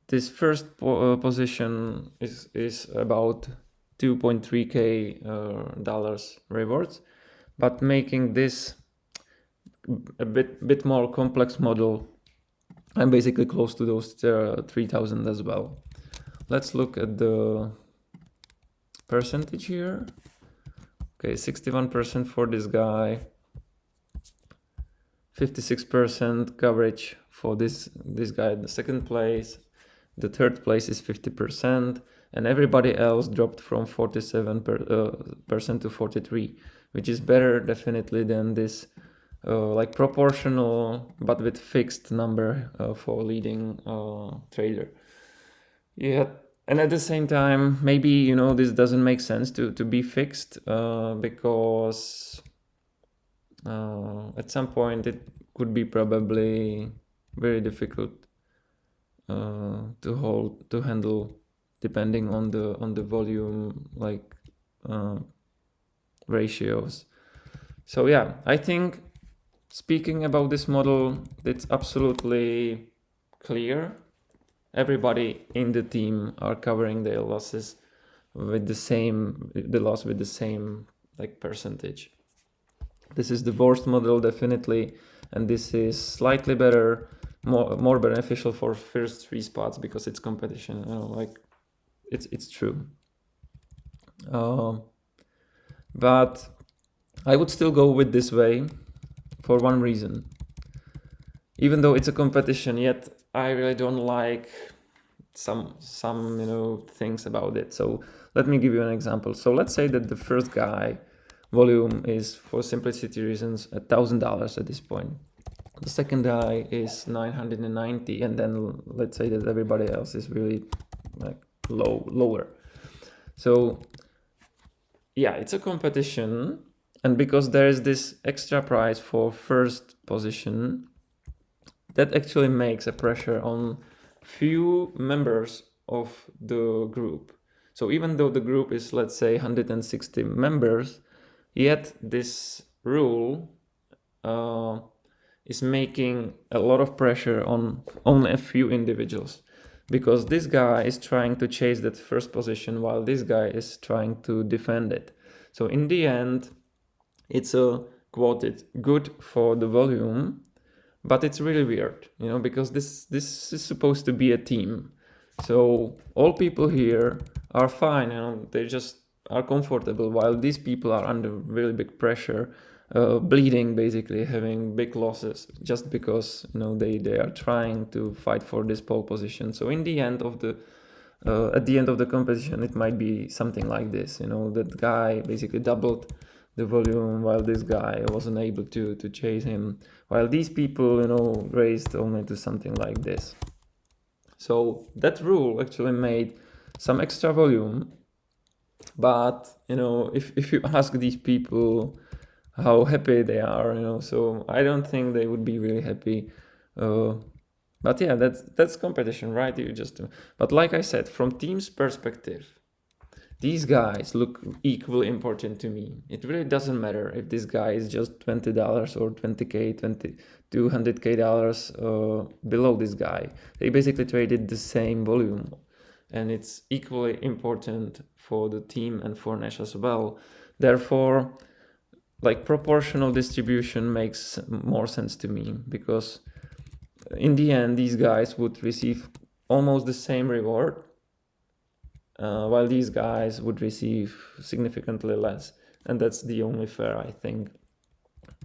This first position is about 2.3k dollars rewards, but making this a bit more complex model, I'm basically close to those 3,000 as well. Let's look at the percentage here. Okay, 61% for this guy, 56% coverage for this guy in the second place. The third place is 50%, and everybody else dropped from 47% to 43%, which is better definitely than this like proportional but with fixed number for leading trader. Yeah, and at the same time, maybe, you know, this doesn't make sense to be fixed because at some point it could be probably very difficult to handle, depending on the volume, like ratios. So yeah, I think speaking about this model, it's absolutely clear. Everybody in the team are covering their losses with the same like percentage. This is the worst model definitely, and this is slightly better, more beneficial for first 3 spots because it's competition. Like it's true. But I would still go with this way for one reason. Even though it's a competition, yet I really don't like some things about it. So let me give you an example. So let's say that the first guy volume is, for simplicity reasons, $1,000 at this point. The second guy is 990, and then let's say that everybody else is really like lower. So yeah, it's a competition, and because there is this extra price for first position, that actually makes a pressure on few members of the group. So even though the group is, let's say, 160 members, yet this rule is making a lot of pressure on only a few individuals, because this guy is trying to chase that first position while this guy is trying to defend it. So in the end, it's a quoted good for the volume, but it's really weird, because this is supposed to be a team. So all people here are fine, they just are comfortable, while these people are under really big pressure, bleeding, basically having big losses just because they are trying to fight for this pole position. So in the end of at the end of the competition, it might be something like this. That guy basically doubled the volume while this guy wasn't able to chase him, while these people raised only to something like this. So that rule actually made some extra volume, but if you ask these people how happy they are, so I don't think they would be really happy. But yeah, that's competition, right? You just do. But like I said, from team's perspective, these guys look equally important to me. It really doesn't matter if this guy is just $20 or 20k, $200k below this guy. They basically traded the same volume, and it's equally important for the team and for Nash as well. Therefore, like, proportional distribution makes more sense to me, because in the end, these guys would receive almost the same reward, while these guys would receive significantly less. And that's the only fair, I think.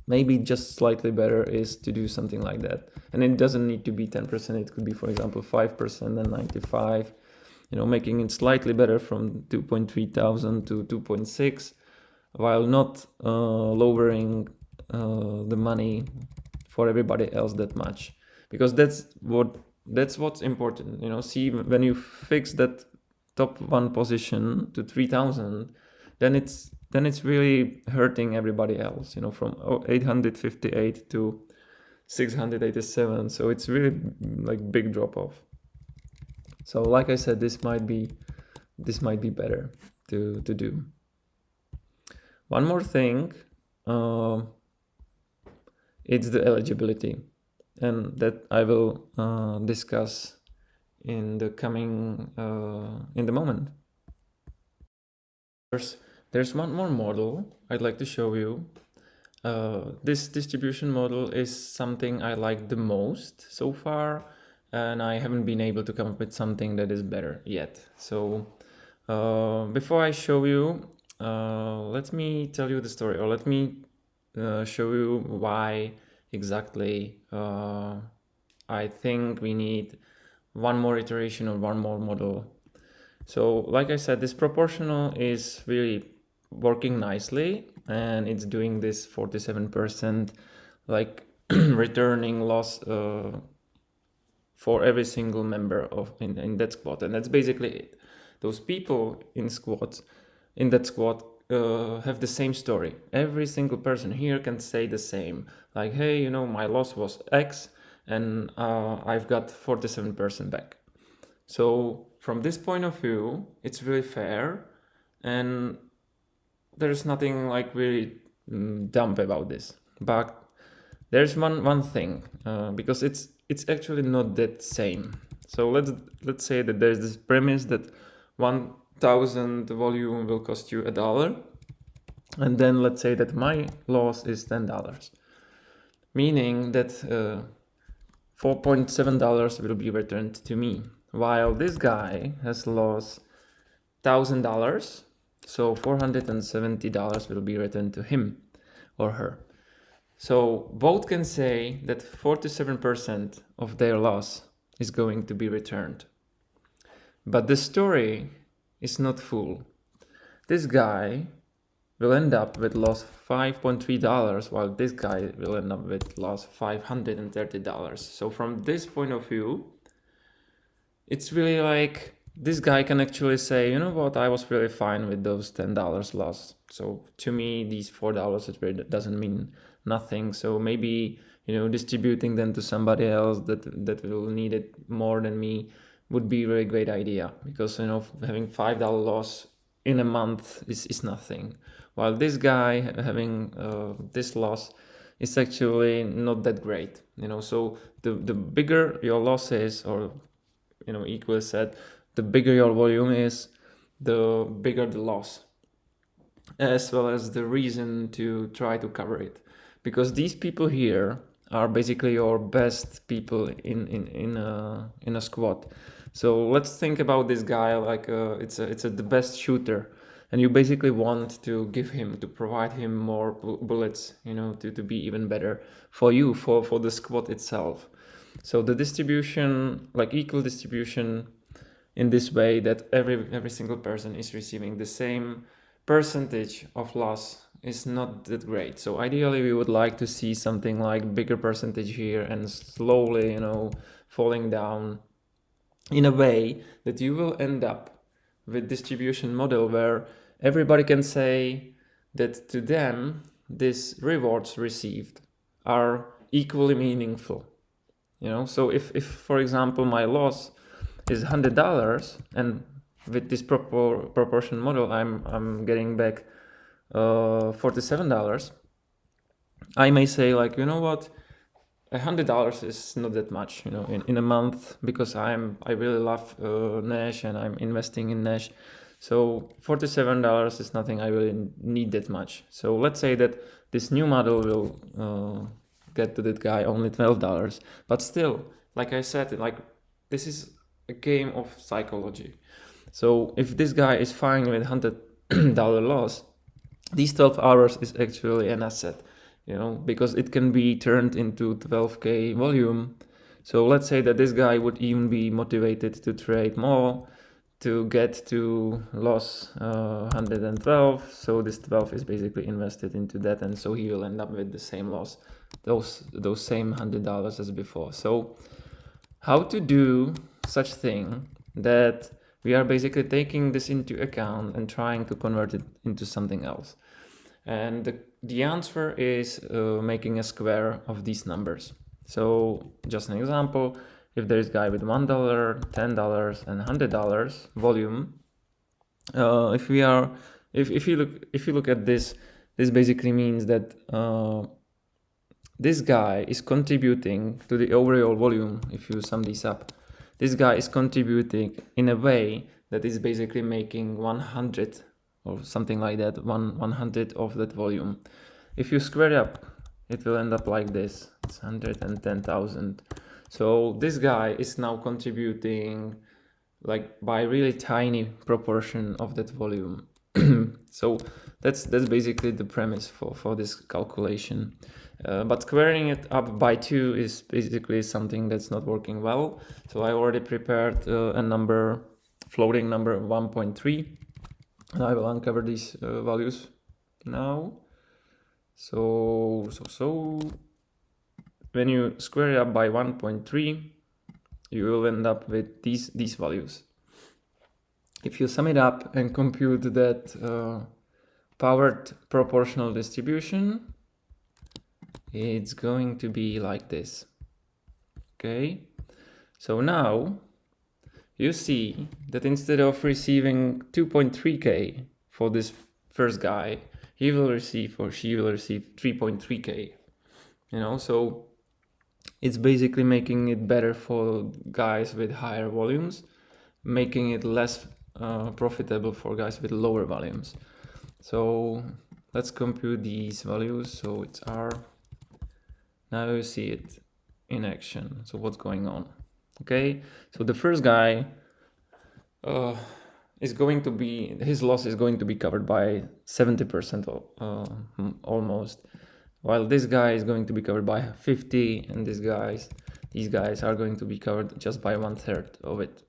Maybe just slightly better is to do something like that. And it doesn't need to be 10%. It could be, for example, 5% and 95, making it slightly better from 2.3 thousand to 2.6, while not lowering the money for everybody else that much, because that's what's important. See, when you fix that top one position to 3,000, then it's really hurting everybody else, from 858 to 687. So it's really like big drop off. So like I said, this might be better to do. One more thing, it's the eligibility, and that I will discuss in the coming in the moment. There's one more model I'd like to show you. This distribution model is something I like the most so far, and I haven't been able to come up with something that is better yet. So before I show you, let me tell you the story, or let me show you why exactly I think we need one more iteration or one more model. So like I said, this proportional is really working nicely, and it's doing this 47% like returning loss for every single member in that squad. And that's basically it. Those people in that squad have the same story. Every single person here can say the same, like, hey, my loss was X, and I've got 47% back. So from this point of view, it's really fair, and there's nothing like really dumb about this. But there's one thing, because it's actually not that same. So let's say that there's this premise that 1,000 volume will cost you $1, and then let's say that my loss is $10, meaning that $4.7 will be returned to me, while this guy has lost $1,000, so $470 will be returned to him or her. So both can say that 47% of their loss is going to be returned. But the story is not full. This guy will end up with loss $5.3, while this guy will end up with loss $530. So from this point of view, it's really like this guy can actually say, you know what, I was really fine with those $10 loss. So to me, these $4, it really doesn't mean nothing. So maybe, distributing them to somebody else that will need it more than me would be a very great idea, because, having $5 loss in a month is nothing. While this guy having this loss is actually not that great, so the bigger your loss is, or, equally said, the bigger your volume is, the bigger the loss, as well as the reason to try to cover it. Because these people here are basically your best people in a squad. So let's think about this guy like it's the best shooter, and you basically want to provide him more bullets, to be even better for you, for the squad itself. So the distribution, like equal distribution in this way, that every single person is receiving the same percentage of loss, is not that great. So ideally we would like to see something like bigger percentage here and slowly, falling down, in a way that you will end up with distribution model where everybody can say that to them these rewards received are equally meaningful. So if for example my loss is $100, and with this proportion model I'm getting back $47, I may say like, you know what, $100 is not that much, in a month, because I really love Nash and I'm investing in Nash. So $47 is nothing I really need that much. So let's say that this new model will get to that guy only $12. But still, like I said, like this is a game of psychology. So if this guy is fine with $100 loss, these 12 hours is actually an asset, because it can be turned into 12K volume. So let's say that this guy would even be motivated to trade more to get to loss 112. So this 12 is basically invested into that, and so he will end up with the same loss, those same $100 as before. So how to do such thing that we are basically taking this into account and trying to convert it into something else. And the answer is making a square of these numbers. So just an example, if there is a guy with $1, $10, and $100 volume, if you look at this basically means that this guy is contributing to the overall volume. If you sum these up, this guy is contributing in a way that is basically making 100 or something like that, 100 of that volume. If you square it up, it will end up like this. It's 110,000. So this guy is now contributing like by really tiny proportion of that volume. So that's basically the premise for this calculation. But squaring it up by 2 is basically something that's not working well. So I already prepared a number, floating number 1.3, and I will uncover these values now. So when you square it up by 1.3, you will end up with these values. If you sum it up and compute that powered proportional distribution, it's going to be like this. Okay, so now you see that instead of receiving 2.3K for this first guy, he will receive or she will receive 3.3K. So it's basically making it better for guys with higher volumes, making it less profitable for guys with lower volumes. So let's compute these values. So it's R. Now you see it in action. So what's going on? Okay, so the first guy is going to be, his loss is going to be covered by 70% almost, while this guy is going to be covered by 50, and these guys are going to be covered just by 1/3 of it.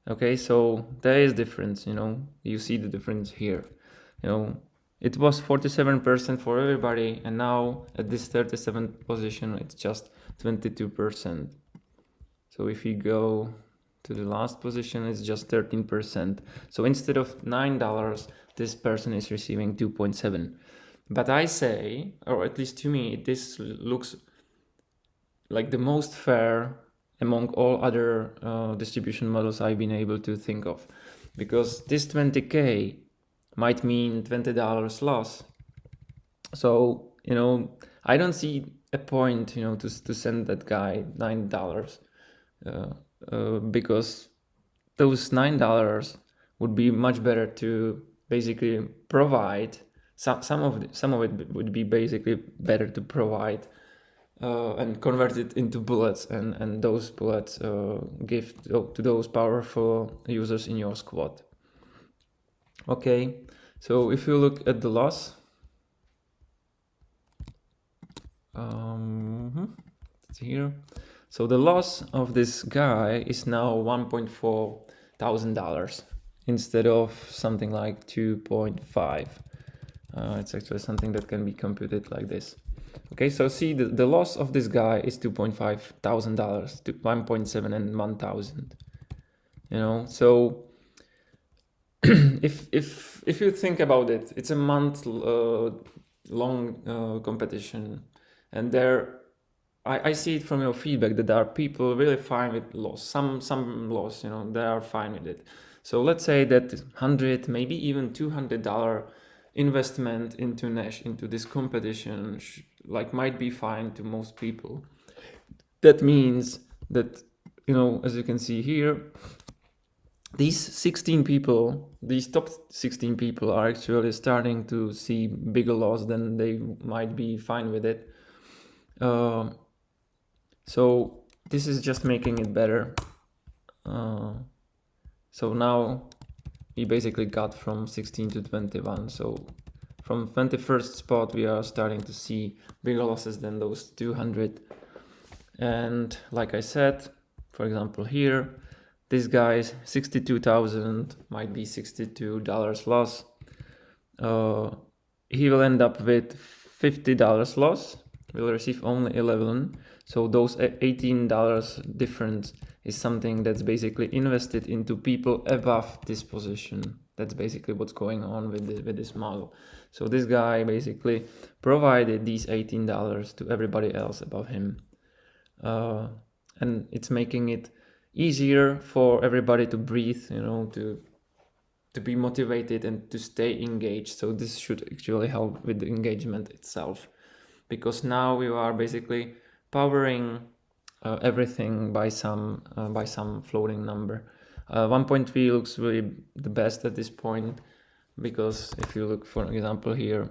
Okay, so there is difference, you see the difference here. It was 47% for everybody, and now at this 37th position, it's just 22%. So if you go to the last position, it's just 13%. So instead of $9, this person is receiving 2.7. But I say, or at least to me, this looks like the most fair among all other distribution models I've been able to think of, because this 20K might mean $20 loss. So, I don't see a point, to send that guy $9, because those $9 would be much better to basically provide. Some of it would be basically better to provide and convert it into bullets, and those bullets give to those powerful users in your squad. Okay, so if you look at the loss, it's here. So the loss of this guy is now $1.4 thousand instead of something like 2.5. It's actually something that can be computed like this. Okay, so see the loss of this guy is $2.5 thousand, 1.7 and 1,000. So if you think about it, it's a month long competition, and there I see it from your feedback that there are people really fine with loss. Some loss, they are fine with it. So let's say that $100, maybe even $200 investment into Nash, into this competition, might be fine to most people. That means that, as you can see here, these 16 people, these top 16 people are actually starting to see bigger loss than they might be fine with it. So this is just making it better. So now we basically got from 16 to 21. So from 21st spot, we are starting to see bigger losses than those 200. And like I said, for example, here, this guy's 62,000 might be $62 loss. He will end up with $50 loss. Will receive only 11. So those $18 difference is something that's basically invested into people above this position. That's basically what's going on with this model. So this guy basically provided these $18 to everybody else above him. And it's making it easier for everybody to breathe, to be motivated and to stay engaged. So this should actually help with the engagement itself, because now we are basically powering everything by some floating number. 1.3 looks really the best at this point, because if you look, for example, here,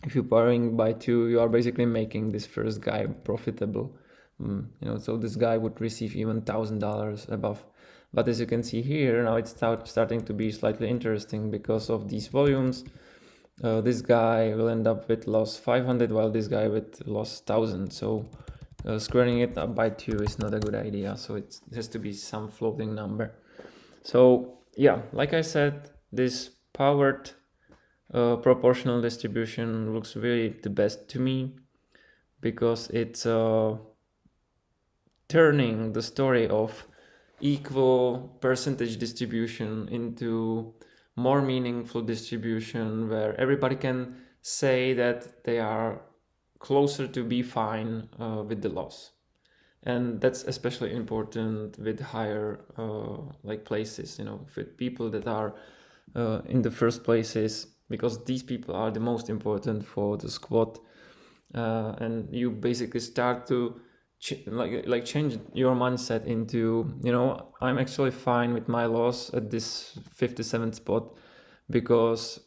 if you're powering by 2, you are basically making this first guy profitable. So this guy would receive even $1,000 above. But as you can see here, now it's starting to be slightly interesting because of these volumes. This guy will end up with loss 500, while this guy with loss 1,000. So squaring it up by 2 is not a good idea. So it has to be some floating number. So yeah, like I said, this powered proportional distribution looks really the best to me, because it's turning the story of equal percentage distribution into more meaningful distribution, where everybody can say that they are closer to be fine with the loss. And that's especially important with higher places, with people that are in the first places, because these people are the most important for the squad. And you basically start to change your mindset into, I'm actually fine with my loss at this 57th spot, because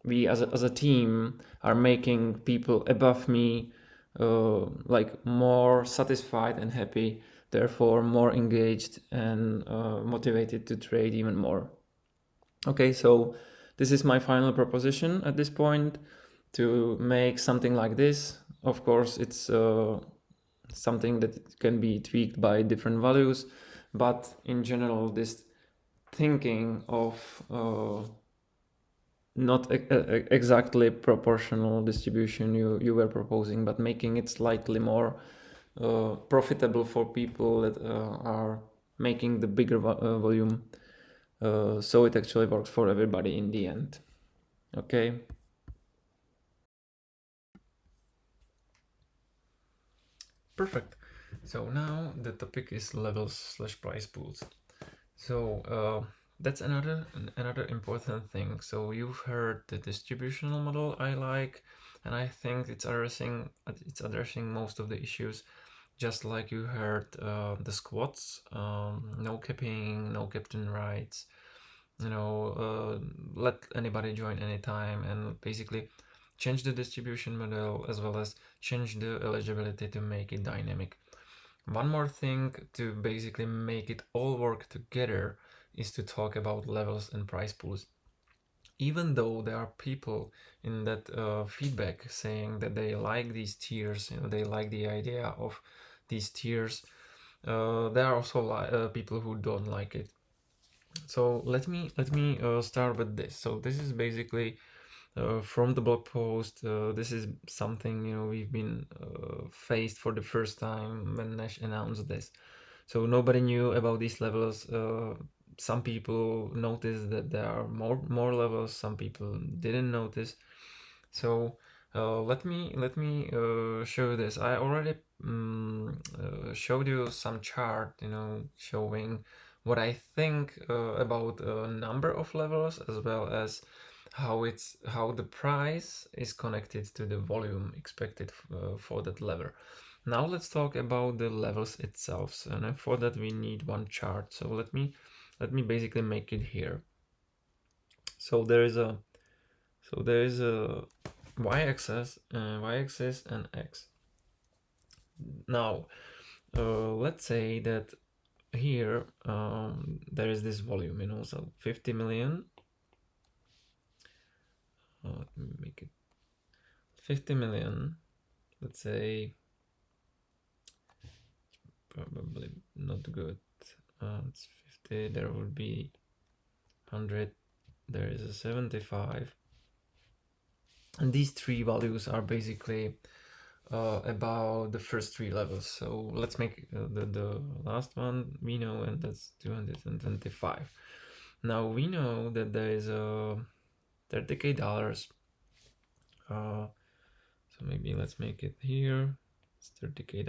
we as a team are making people above me more satisfied and happy, therefore more engaged and motivated to trade even more. Okay, so this is my final proposition at this point, to make something like this. Of course, it's something that can be tweaked by different values, but in general, this thinking of not exactly proportional distribution you were proposing, but making it slightly more profitable for people that are making the bigger volume, so it actually works for everybody in the end. Okay. Perfect. So now the topic is levels/price pools. So that's another important thing. So you've heard the distributional model I like, and I think it's addressing most of the issues, just like you heard the squats, no capping, no captain rights, let anybody join anytime, and basically change the distribution model as well as change the eligibility to make it dynamic. One more thing to basically make it all work together is to talk about levels and price pools. Even though there are people in that feedback saying that they like these tiers, they like the idea of these tiers, there are also people who don't like it. So let me start with this. So this is basically from the blog post. This is something we've been faced for the first time when Nash announced this. So nobody knew about these levels. Some people noticed that there are more levels. Some people didn't notice. So let me show you this. I already showed you some chart, showing what I think about a number of levels, as well as how the price is connected to the volume expected for that level. Now let's talk about the levels itself, and for that we need one chart. So let me basically make it here. So there is a y-axis and x. Now, let's say that here there is this volume, you know, so 50 million. Let me make it 50 million. Let's say probably not good. It's 50. There would be 100. There is a 75. And these three values are basically about the first three levels. So let's make the last one we know, and that's 225. Now we know that there is a $30K. So maybe let's make it here. It's $30K.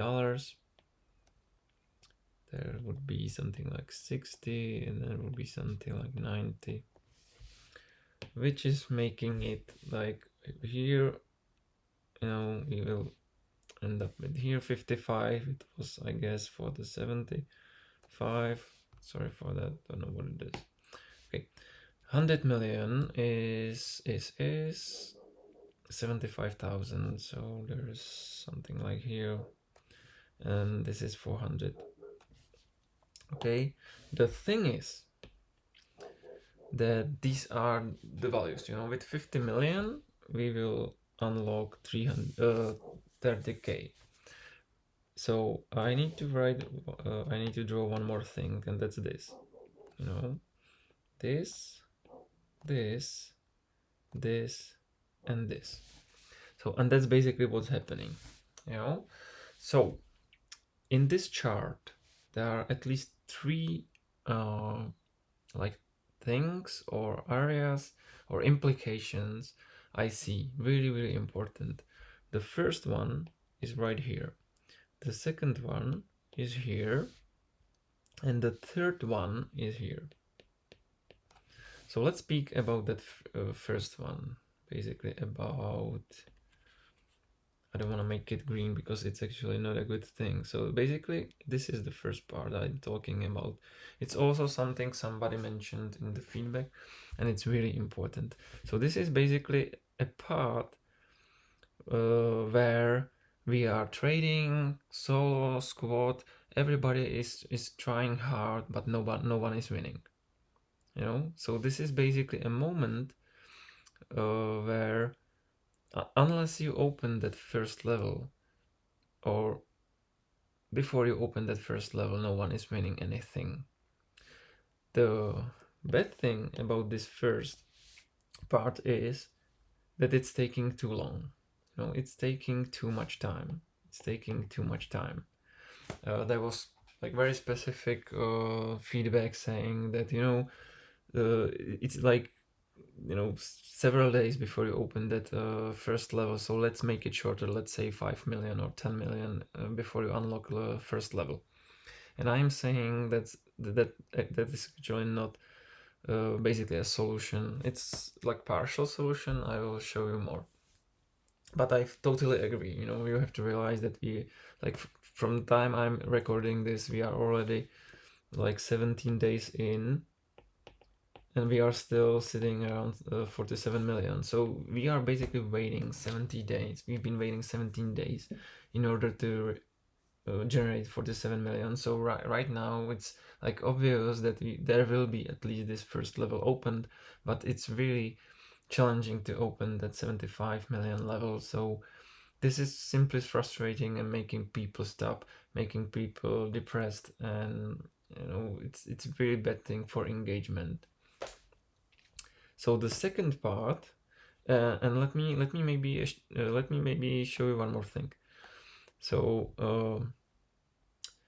There would be something like 60, and there would be something like 90, which is making it like here, you know, we will end up with here 55. It was, I guess, for the 75. Sorry for that, don't know what it is. Okay, 100 million is 75,000. So there's something like here, and this is 400. Okay, the thing is that these are the values, you know. With 50 million we will unlock 30K. So I need to write, I need to draw one more thing, and that's this, you know, this, and this. So, and that's basically what's happening, you know. So in this chart there are at least three like things or areas or implications I see really important. The first one is right here, the second one is here, and the third one is here. So let's speak about that first one, basically about, I don't want to make it green because it's actually not a good thing. So basically this is the first part I'm talking about. It's also something somebody mentioned in the feedback, and it's really important. So this is basically a part where we are trading, solo, squad, everybody is trying hard, but no one is winning, you know. So this is basically a moment where unless you open that first level, or before you open that first level, no one is winning anything. The bad thing about this first part is that it's taking too long. You know, it's taking too much time. It's taking too much time. There was like very specific feedback saying that, you know, it's like, you know, several days before you open that first level. So let's make it shorter. Let's say 5 million or 10 million before you unlock the first level. And I'm saying that is actually not basically a solution. It's like partial solution. I will show you more. But I totally agree. You know, you have to realize that we, like, from the time I'm recording this, we are already like 17 days in, and we are still sitting around 47 million. So we are basically waiting 70 days. We've been waiting 17 days in order to generate 47 million. So right now it's like obvious that there will be at least this first level opened, but it's really challenging to open that 75 million level. So this is simply frustrating and making people stop, making people depressed, and you know, it's a very bad thing for engagement. So the second part, and let me maybe show you one more thing. So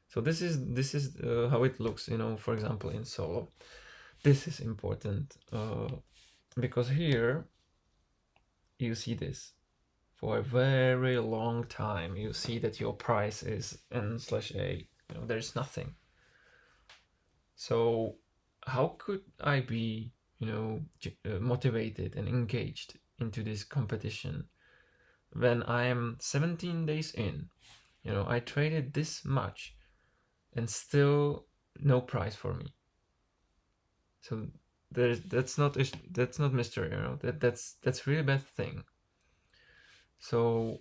so this is how it looks, you know, for example, in solo. This is important because here you see this for a very long time. You see that your price is n/a, you know, there's nothing. So how could I be, you know, motivated and engaged into this competition when I am 17 days in? You know, I traded this much and still no price for me. So that's not mystery, you know. That's really bad thing. So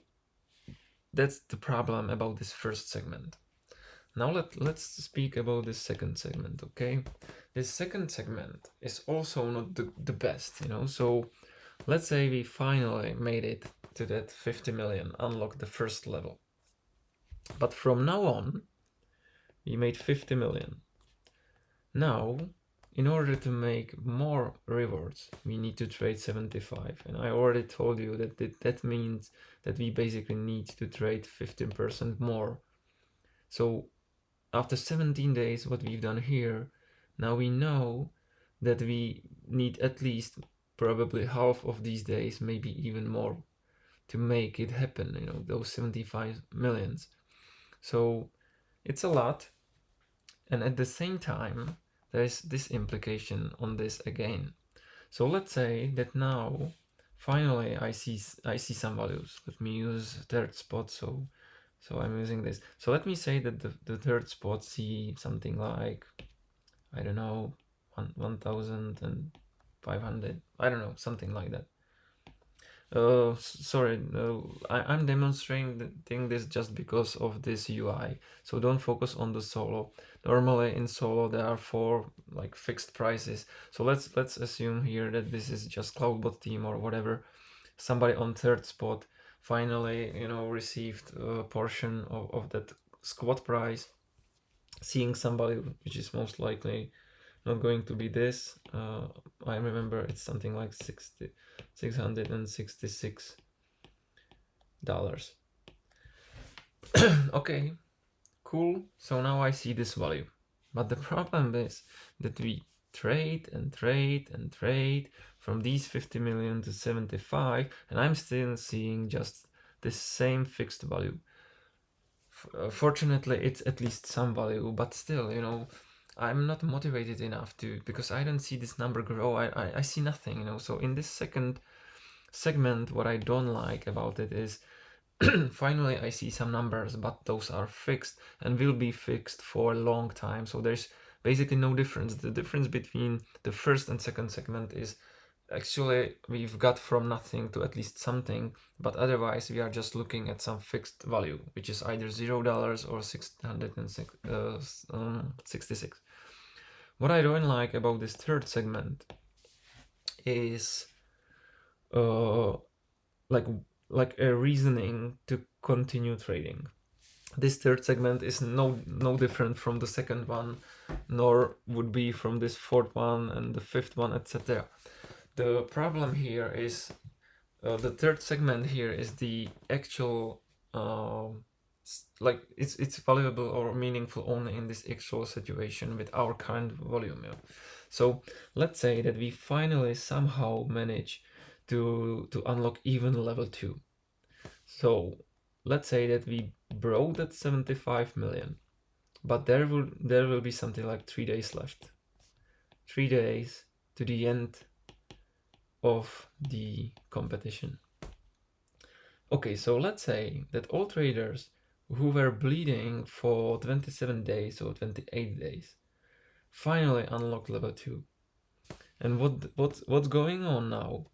that's the problem about this first segment. Now let's speak about this second segment, okay? This second segment is also not the best, you know. So let's say we finally made it to that 50 million, unlock the first level. But from now on, we made 50 million. Now, in order to make more rewards, we need to trade 75. And I already told you that that means that we basically need to trade 15% more. So after 17 days, what we've done here, now we know that we need at least probably half of these days, maybe even more, to make it happen, you know, those 75 millions. So it's a lot. And at the same time, there's this implication on this again. So let's say that now, finally, I see some values. Let me use third spot. So I'm using this. So let me say that the third spot see something like, I don't know, 1,500. I don't know, something like that. Sorry, I'm demonstrating this just because of this UI. So don't focus on the solo. Normally in solo there are 4 like fixed prices. So let's assume here that this is just Cloudbot team or whatever. Somebody on third spot finally, you know, received a portion of that squat price, seeing somebody which is most likely not going to be this. I remember it's something like $666. Okay, cool. So now I see this value. But the problem is that we trade and trade and trade from these 50 million to 75, and I'm still seeing just the same fixed value. Fortunately, it's at least some value, but still, you know, I'm not motivated enough to, because I don't see this number grow. I see nothing, you know. So in this second segment, what I don't like about it is finally I see some numbers, but those are fixed and will be fixed for a long time. So there's basically no difference. The difference between the first and second segment is actually we've got from nothing to at least something, but otherwise we are just looking at some fixed value, which is either $0 or 666. What I don't like about this third segment is like a reasoning to continue trading. This third segment is no different from the second one, nor would be from this fourth one and the fifth one, etc. The problem here is the third segment here is the actual like it's valuable or meaningful only in this actual situation with our current volume. Yeah. So let's say that we finally somehow manage to unlock even level 2. So let's say that we broke that 75 million, but there will be something like 3 days left. 3 days to the end of the competition. Okay, so let's say that all traders who were bleeding for 27 days or 28 days finally unlocked level 2. And what's going on now?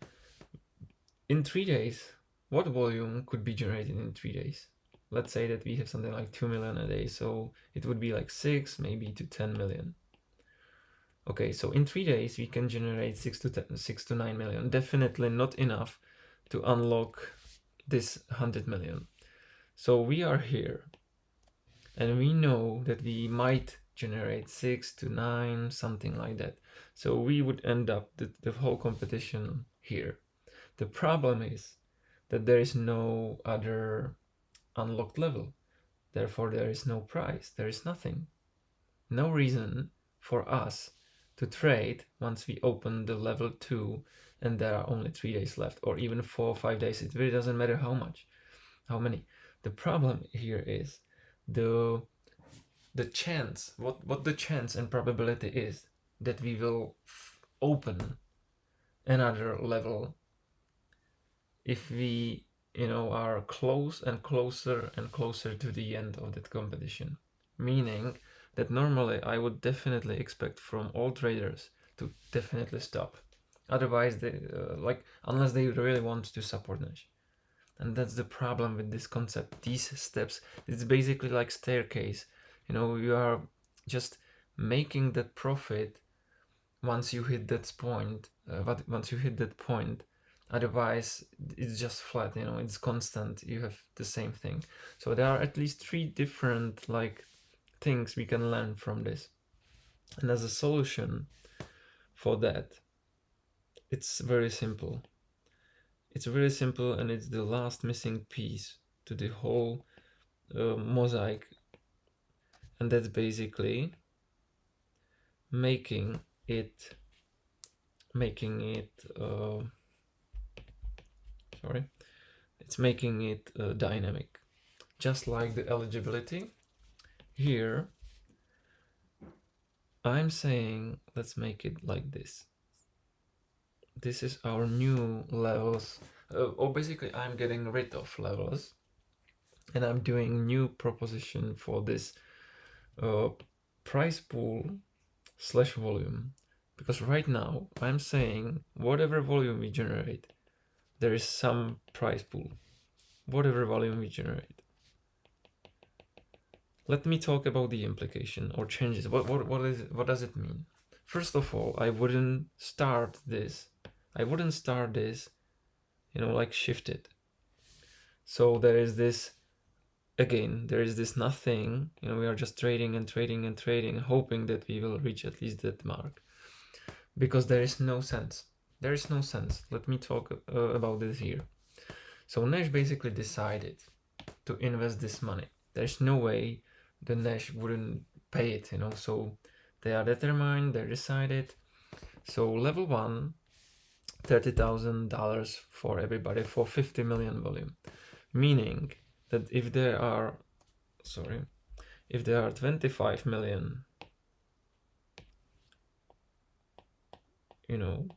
In 3 days, what volume could be generated in 3 days? Let's say that we have something like 2 million a day, so it would be like 6, maybe to 10 million. Okay, so in 3 days we can generate 6 to 9 million. Definitely not enough to unlock this 100 million. So we are here and we know that we might generate 6 to 9, something like that. So we would end up the whole competition here. The problem is that there is no other unlocked level. Therefore, there is no price. There is nothing. No reason for us to trade once we open the level 2 and there are only 3 days left, or even 4 or 5 days. It really doesn't matter how many. The problem here is the chance, what the chance and probability is that we will open another level if we, you know, are close and closer and closer to the end of that competition. Meaning that normally I would definitely expect from all traders to definitely stop. Otherwise, they unless they really want to support Nash. And that's the problem with this concept. These steps, it's basically like staircase. You know, you are just making that profit once you hit that point. Once you hit that point, otherwise it's just flat. You know, it's constant. You have the same thing. So there are at least 3 different like things we can learn from this. And as a solution for that, it's very simple. It's very simple, and it's the last missing piece to the whole mosaic, and that's basically making it dynamic, just like the eligibility. Here I'm saying let's make it like this. This is our new levels, or basically I'm getting rid of levels and I'm doing new proposition for this price pool / volume, because right now I'm saying whatever volume we generate, there is some price pool, whatever volume we generate. Let me talk about the implication or changes. What does it mean? First of all, I wouldn't start this, you know, like shifted. So there is this, again, there is this nothing, you know, we are just trading and trading and trading, hoping that we will reach at least that mark, because there is no sense. There is no sense. Let me talk about this here. So Nash basically decided to invest this money. There's no way the Nash wouldn't pay it, you know, so they are determined, they decided. So level 1, $30,000 for everybody for 50 million volume, meaning that if there are 25 million, you know,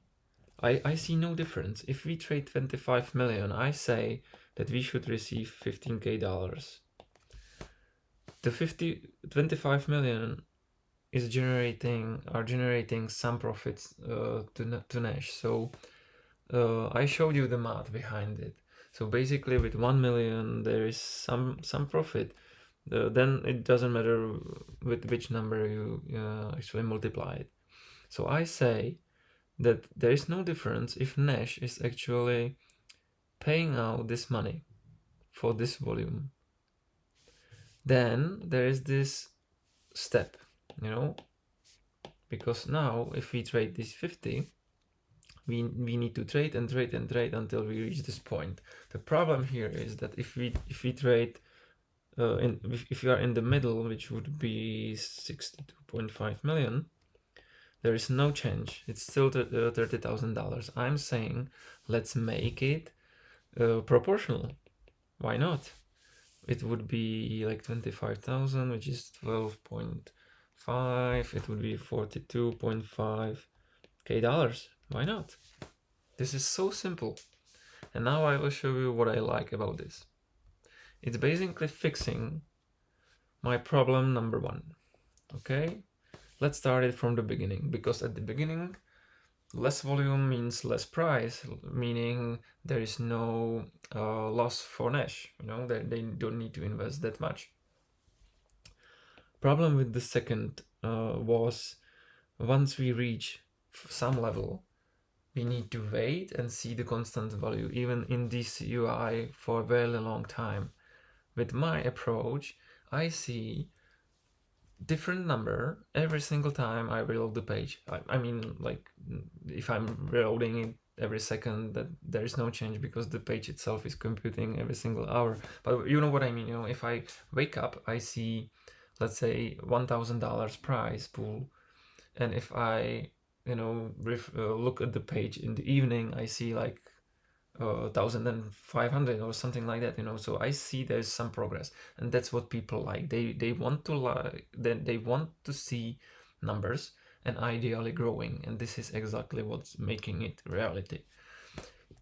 I see no difference. If we trade 25 million, I say that we should receive $15K. The 25 million is generating some profits to Nash. So I showed you the math behind it. So basically with 1 million there is some profit. Then it doesn't matter with which number you actually multiply it. So I say that there is no difference if Nash is actually paying out this money for this volume. Then there is this step, you know, because now if we trade this 50, we need to trade and trade and trade until we reach this point. The problem here is that if we trade if you are in the middle, which would be 62.5 million, there is no change. It's still $30,000. I'm saying let's make it proportional. Why not? It would be like 25,000, which is 12.5. It would be $42.5K. Why not? This is so simple. And now I will show you what I like about this. It's basically fixing my problem number 1. Okay, let's start it from the beginning, because at the beginning less volume means less price, meaning there is no loss for Nash. You know, they don't need to invest that much. Problem with the second was once we reach some level, we need to wait and see the constant value even in this UI for a very long time. With my approach, I see different number every single time I reload the page. I mean, like if I'm reloading it every second, that there is no change because the page itself is computing every single hour. But you know what I mean, you know, if I wake up, I see, let's say $1,000 price pool, and if I, you know, look at the page in the evening, I see like 1,500 or something like that, you know. So I see there's some progress, and that's what people like. They want to see numbers and ideally growing, and this is exactly what's making it reality.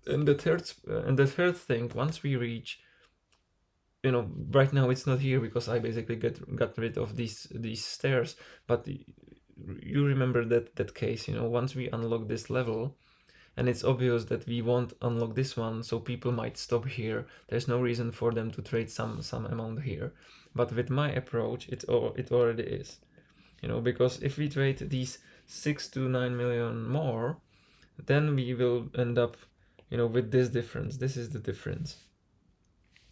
And the third thing, once we reach, you know, right now it's not here because I basically got rid of these stairs, but you remember that case, you know, once we unlock this level, and it's obvious that we won't unlock this one, so people might stop here. There's no reason for them to trade some amount here. But with my approach, it already is, you know, because if we trade these 6 to 9 million more, then we will end up, you know, with this difference. This is the difference.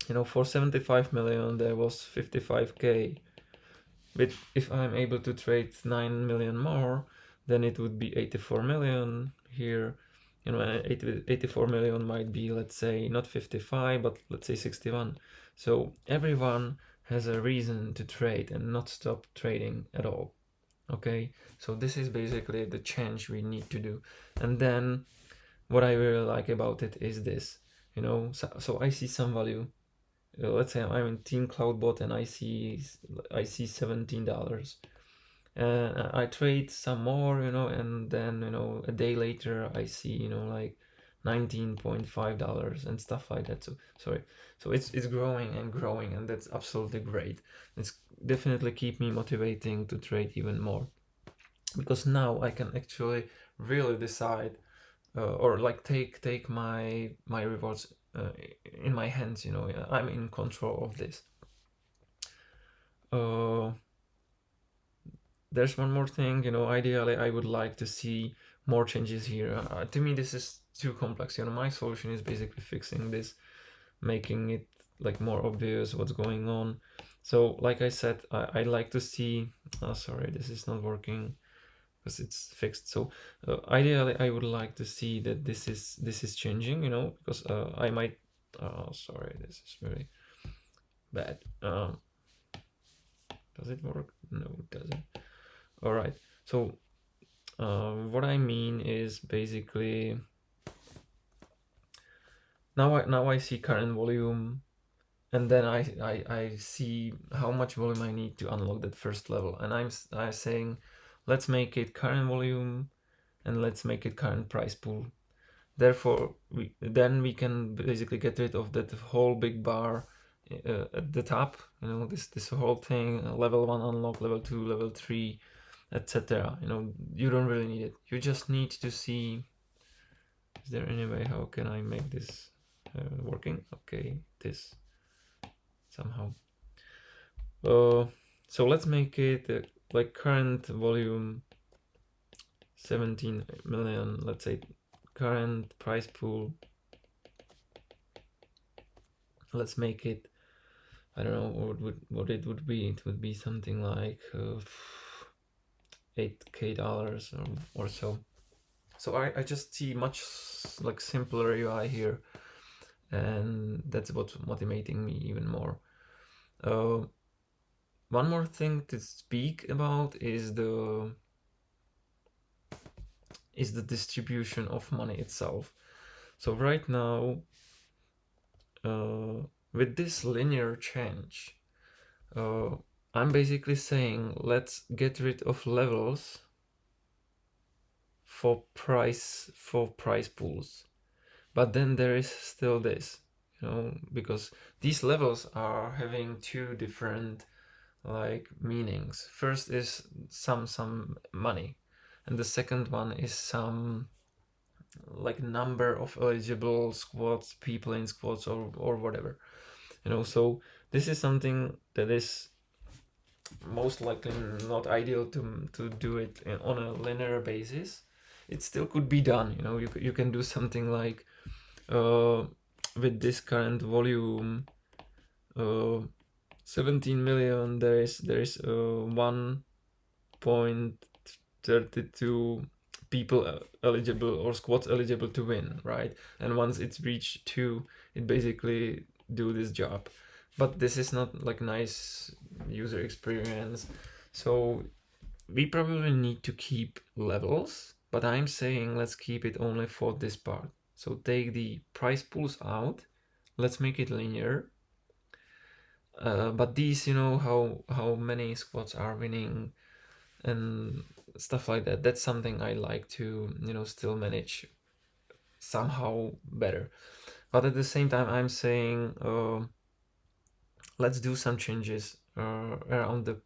You know, for 75 million there was 55k. But if I'm able to trade 9 million more, then it would be 84 million here. You know, 84 million might be, let's say, not 55, but let's say 61. So everyone has a reason to trade and not stop trading at all. Okay, so this is basically the change we need to do. And then what I really like about it is this, you know, so I see some value. Let's say I'm in Team Cloudbot and I see $17. I trade some more, you know, and then, you know, a day later I see, you know, like $19.5 and stuff like that. So it's growing and growing, and that's absolutely great. It's definitely keep me motivating to trade even more, because now I can actually really decide or like take my rewards in my hands. You know, I'm in control of this. There's one more thing, you know, ideally I would like to see more changes here. To me this is too complex. You know, my solution is basically fixing this, making it like more obvious what's going on. So like I said, I'd like to see, sorry, this is not working because it's fixed. So ideally I would like to see that this is changing, you know, because I might, sorry, this is very bad. Does it work? No, it doesn't. All right, so what I mean is basically now I see current volume, and then I see how much volume I need to unlock that first level, and I'm saying let's make it current volume and let's make it current price pool. Therefore we can basically get rid of that whole big bar at the top, you know, this whole thing, level 1 unlock, level 2, level 3, etc. You know, you don't really need it. You just need to see, is there any way how can I make this working? Okay, this somehow. So let's make it like current volume 17 million, let's say current price pool. Let's make it, I don't know what it would be. It would be something like $8K or so. So I just see much like simpler UI here, and that's what's motivating me even more. One more thing to speak about is the distribution of money itself. So right now, with this linear change, I'm basically saying let's get rid of levels for price pools, but then there is still this, you know, because these levels are having two different like meanings. First is some money, and the second one is some like number of eligible squads, people in squads, or whatever, you know. So this is something that is most likely not ideal to do it on a linear basis. It still could be done, you know. You can do something like with this current volume 17 million, there is 1.32 people eligible or squads eligible to win, right? And once it's reached 2, it basically do this job. But this is not like nice user experience, so we probably need to keep levels, but I'm saying let's keep it only for this part. So take the price pools out, let's make it linear. But these, you know, how many squads are winning and stuff like that, that's something I like to, you know, still manage somehow better. But at the same time, I'm saying let's do some changes around the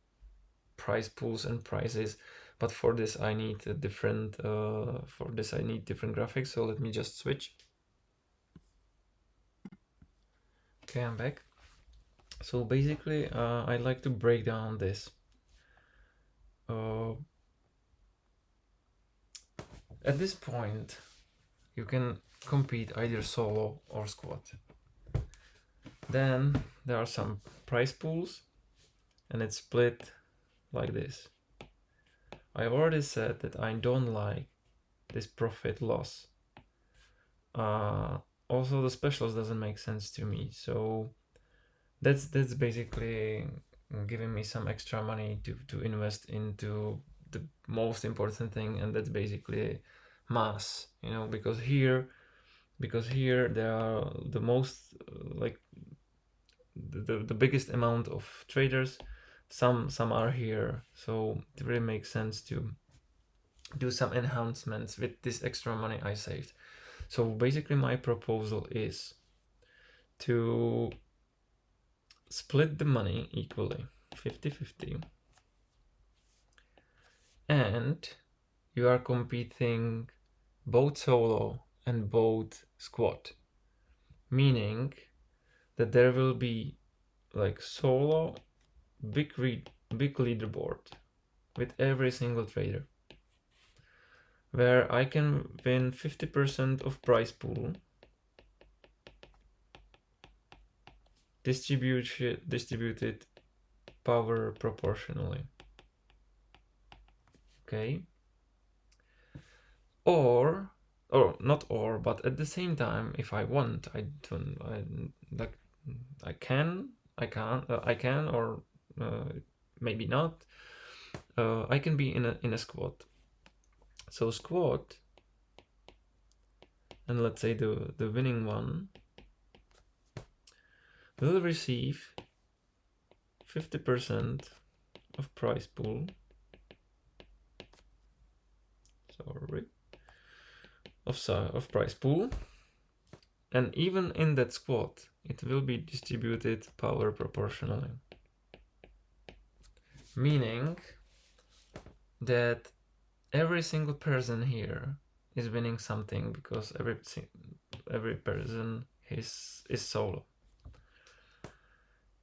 price pools and prices, but for this I need a different different graphics. So let me just switch. Okay, I'm back. So basically, I'd like to break down this. At this point, you can compete either solo or squad. Then there are some price pools, and it's split like this. I already said that I don't like this profit loss. Also, the specials doesn't make sense to me, so that's basically giving me some extra money to invest into the most important thing, and that's basically mass, you know, because here there are the most like the biggest amount of traders. Some are here, so it really makes sense to do some enhancements with this extra money I saved. So basically my proposal is to split the money equally, 50-50, and you are competing both solo and both squad, meaning that there will be like solo big leaderboard with every single trader, where I can win 50% of prize pool, distributed power proportionally. Okay. Or not or, but at the same time, if I want, I can, or maybe not. I can be in a squad. So squad, and let's say the winning one will receive 50% of prize pool. Sorry. Of prize pool, and even in that squad it will be distributed power proportionally, meaning that every single person here is winning something, because every person is solo.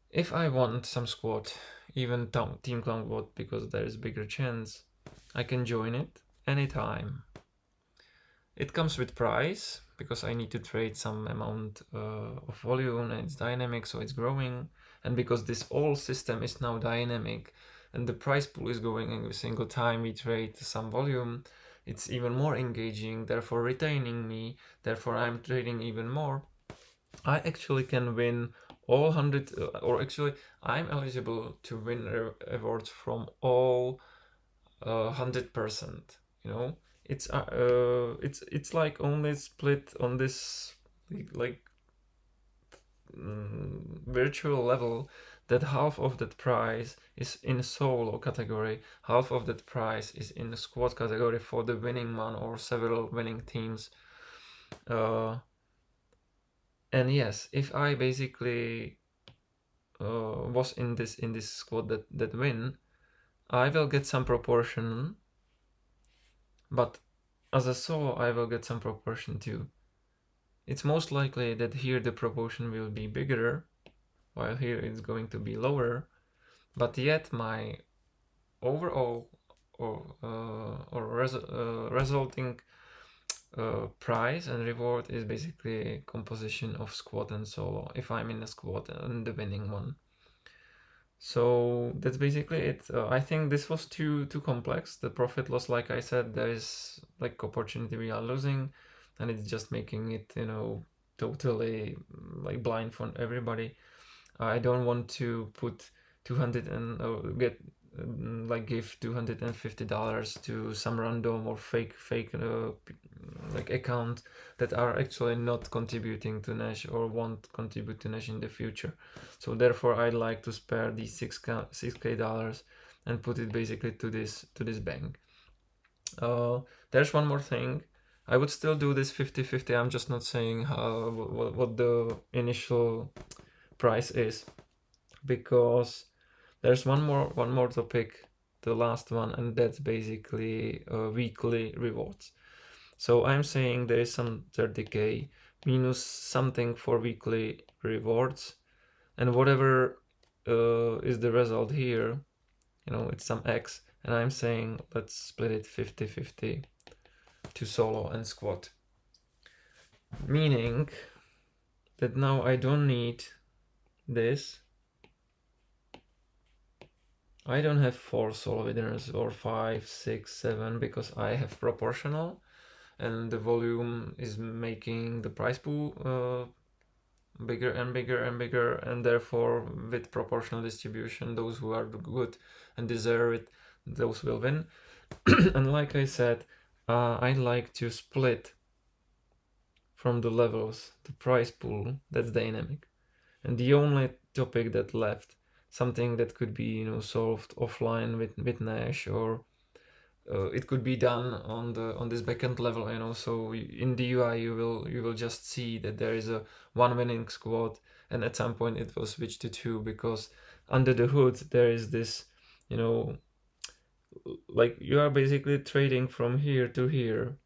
If I want some squad, even team clown bot, because there is bigger chance, I can join it anytime. It comes with price, because I need to trade some amount of volume, and it's dynamic, so it's growing. And because this whole system is now dynamic, and the price pool is growing every single time we trade some volume, it's even more engaging, therefore retaining me, therefore I'm trading even more. I actually can win all 100, or actually I'm eligible to win awards from all 100%, you know. It's like only split on this like virtual level, that half of that prize is in solo category, half of that prize is in the squad category for the winning one or several winning teams. And yes, if I basically was in this squad that win, I will get some proportion, but as a solo I will get some proportion too. It's most likely that here the proportion will be bigger, while here it's going to be lower, but yet my overall resulting prize and reward is basically a composition of squad and solo, if I'm in a squad and the winning one. So that's basically it. I think this was too complex. The profit loss, like I said, there is like opportunity we are losing, and it's just making it, you know, totally like blind for everybody. I don't want to put 200 and give $250 to some random or fake like account that are actually not contributing to Nash or won't contribute to Nash in the future. So therefore I'd like to spare these $6K and put it basically to this bank. There's one more thing. I would still do this 50-50. I'm just not saying what the initial price is, because there's one more topic the last one, and that's basically weekly rewards. So I'm saying there is some 30k minus something for weekly rewards, and whatever is the result here, it's some X, and I'm saying let's split it 50-50 to solo and squad. Meaning that now I don't need this. I don't have 4 solo winners or 5, 6, 7 because I have proportional, and the volume is making the prize pool bigger and bigger and bigger, and therefore with proportional distribution, those who are good and deserve it, those will win. And like I said, I like to split from the levels the prize pool that's dynamic, and the only topic that left, something that could be solved offline with Nash, or it could be done on this backend level, so in the UI you will just see that there is a one winning squad, and at some point it will switch to 2, because under the hood there is this, like you are basically trading from here to here,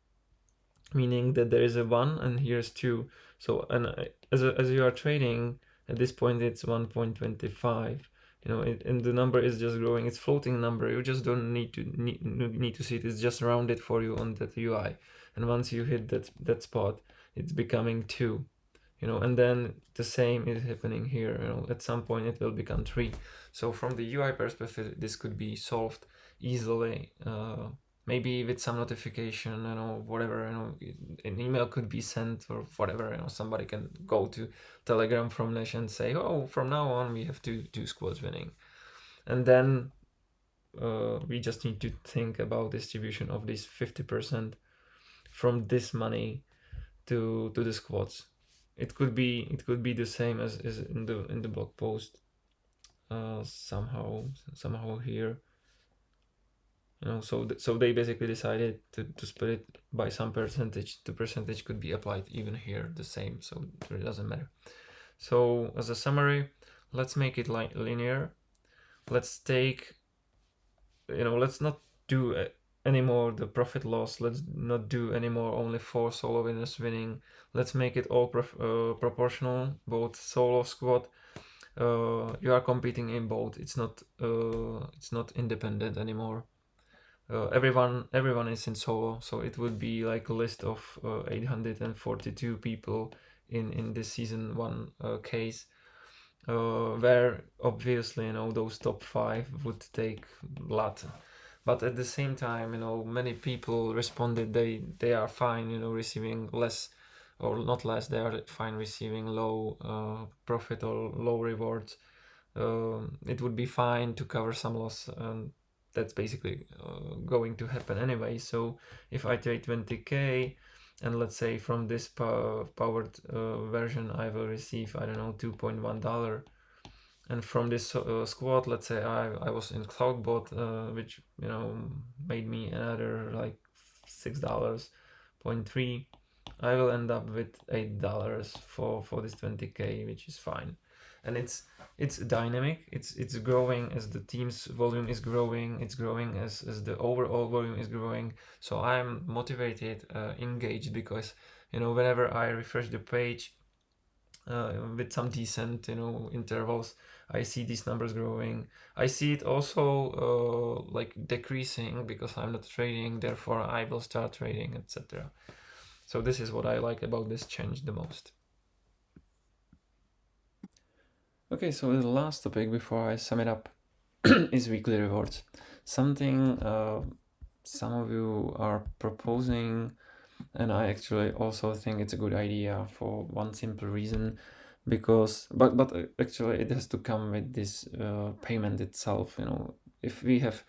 meaning that there is a 1 and here's 2. So, and as you are trading at this point, it's 1.25, and the number is just growing. It's floating number. You just don't need to see it. It's just rounded for you on that UI, and once you hit that spot, it's becoming 2, and then the same is happening here. At some point it will become 3. So from the UI perspective, this could be solved easily, maybe with some notification, whatever, an email could be sent or whatever, somebody can go to Telegram from Nash and say, oh, from now on we have two squads winning, and then we just need to think about distribution of this 50% from this money to the squads. It could be the same as in the blog post, somehow here. So they basically decided to split it by some percentage. The percentage could be applied even here the same, so it doesn't matter. So as a summary, let's make it linear. Let's take, let's not do anymore the profit loss. Let's not do anymore only 4 solo winners winning. Let's make it all proportional, both solo, squad. You are competing in both. It's not independent anymore. Everyone is in solo, so it would be like a list of 842 people in this season 1 case, where obviously those top 5 would take a lot, but at the same time many people responded they are fine receiving less, or not less, they are fine receiving low profit or low rewards. It would be fine to cover some loss, and that's basically going to happen anyway. So if I trade 20k, and let's say from this powered version I will receive, I don't know, $2.1, and from this squad, let's say I was in Cloudbot, which made me another like $6.3, I will end up with $8 for this 20k, which is fine. And it's dynamic, it's growing as the team's volume is growing, it's growing as the overall volume is growing. So I'm motivated, engaged, because whenever I refresh the page with some decent intervals, I see these numbers growing. I see it also like decreasing because I'm not trading, therefore I will start trading, etc. So this is what I like about this change the most. Okay, so the last topic before I sum it up is weekly rewards. Something some of you are proposing, and I actually also think it's a good idea for one simple reason, because but actually it has to come with this payment itself. If we have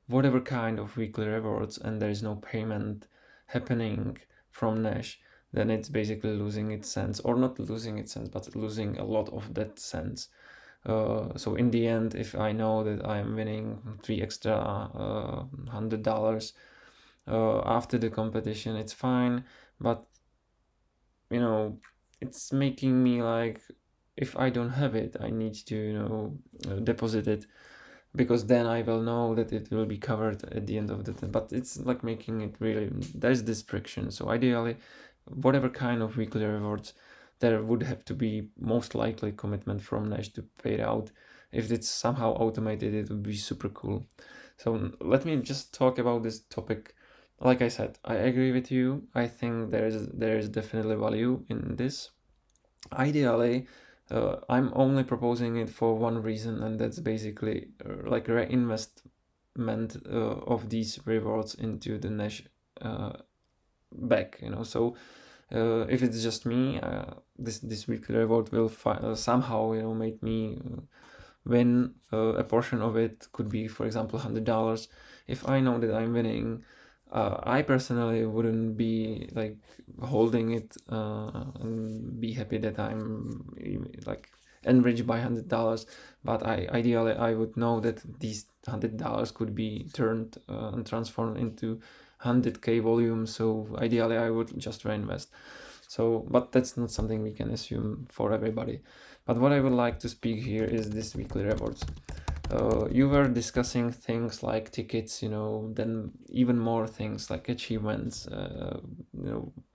whatever kind of weekly rewards and there is no payment happening from Nash, then it's basically losing its sense, or not losing its sense, but losing a lot of that sense. So in the end, if I know that I'm winning 3 extra $100 after the competition, it's fine, but it's making me like, if I don't have it, I need to deposit it because then I will know that it will be covered at the end of the time. But it's like making it really, there's this friction. So ideally, whatever kind of weekly rewards, there would have to be most likely commitment from Nash to pay it out. If it's somehow automated, it would be super cool. So let me just talk about this topic. Like I said, I agree with you. I think there is definitely value in this. Ideally, I'm only proposing it for one reason, and that's basically like reinvestment of these rewards into the Nash back. So if it's just me, this weekly reward will somehow make me win a portion of it. Could be, for example, $100. If I know that I'm winning, I personally wouldn't be like holding it and be happy that I'm like enriched by $100. But ideally I would know that these $100 could be turned and transformed into 100k volume. So ideally I would just reinvest. So, but that's not something we can assume for everybody. But what I would like to speak here is this weekly rewards. You were discussing things like tickets, then even more things like achievements, a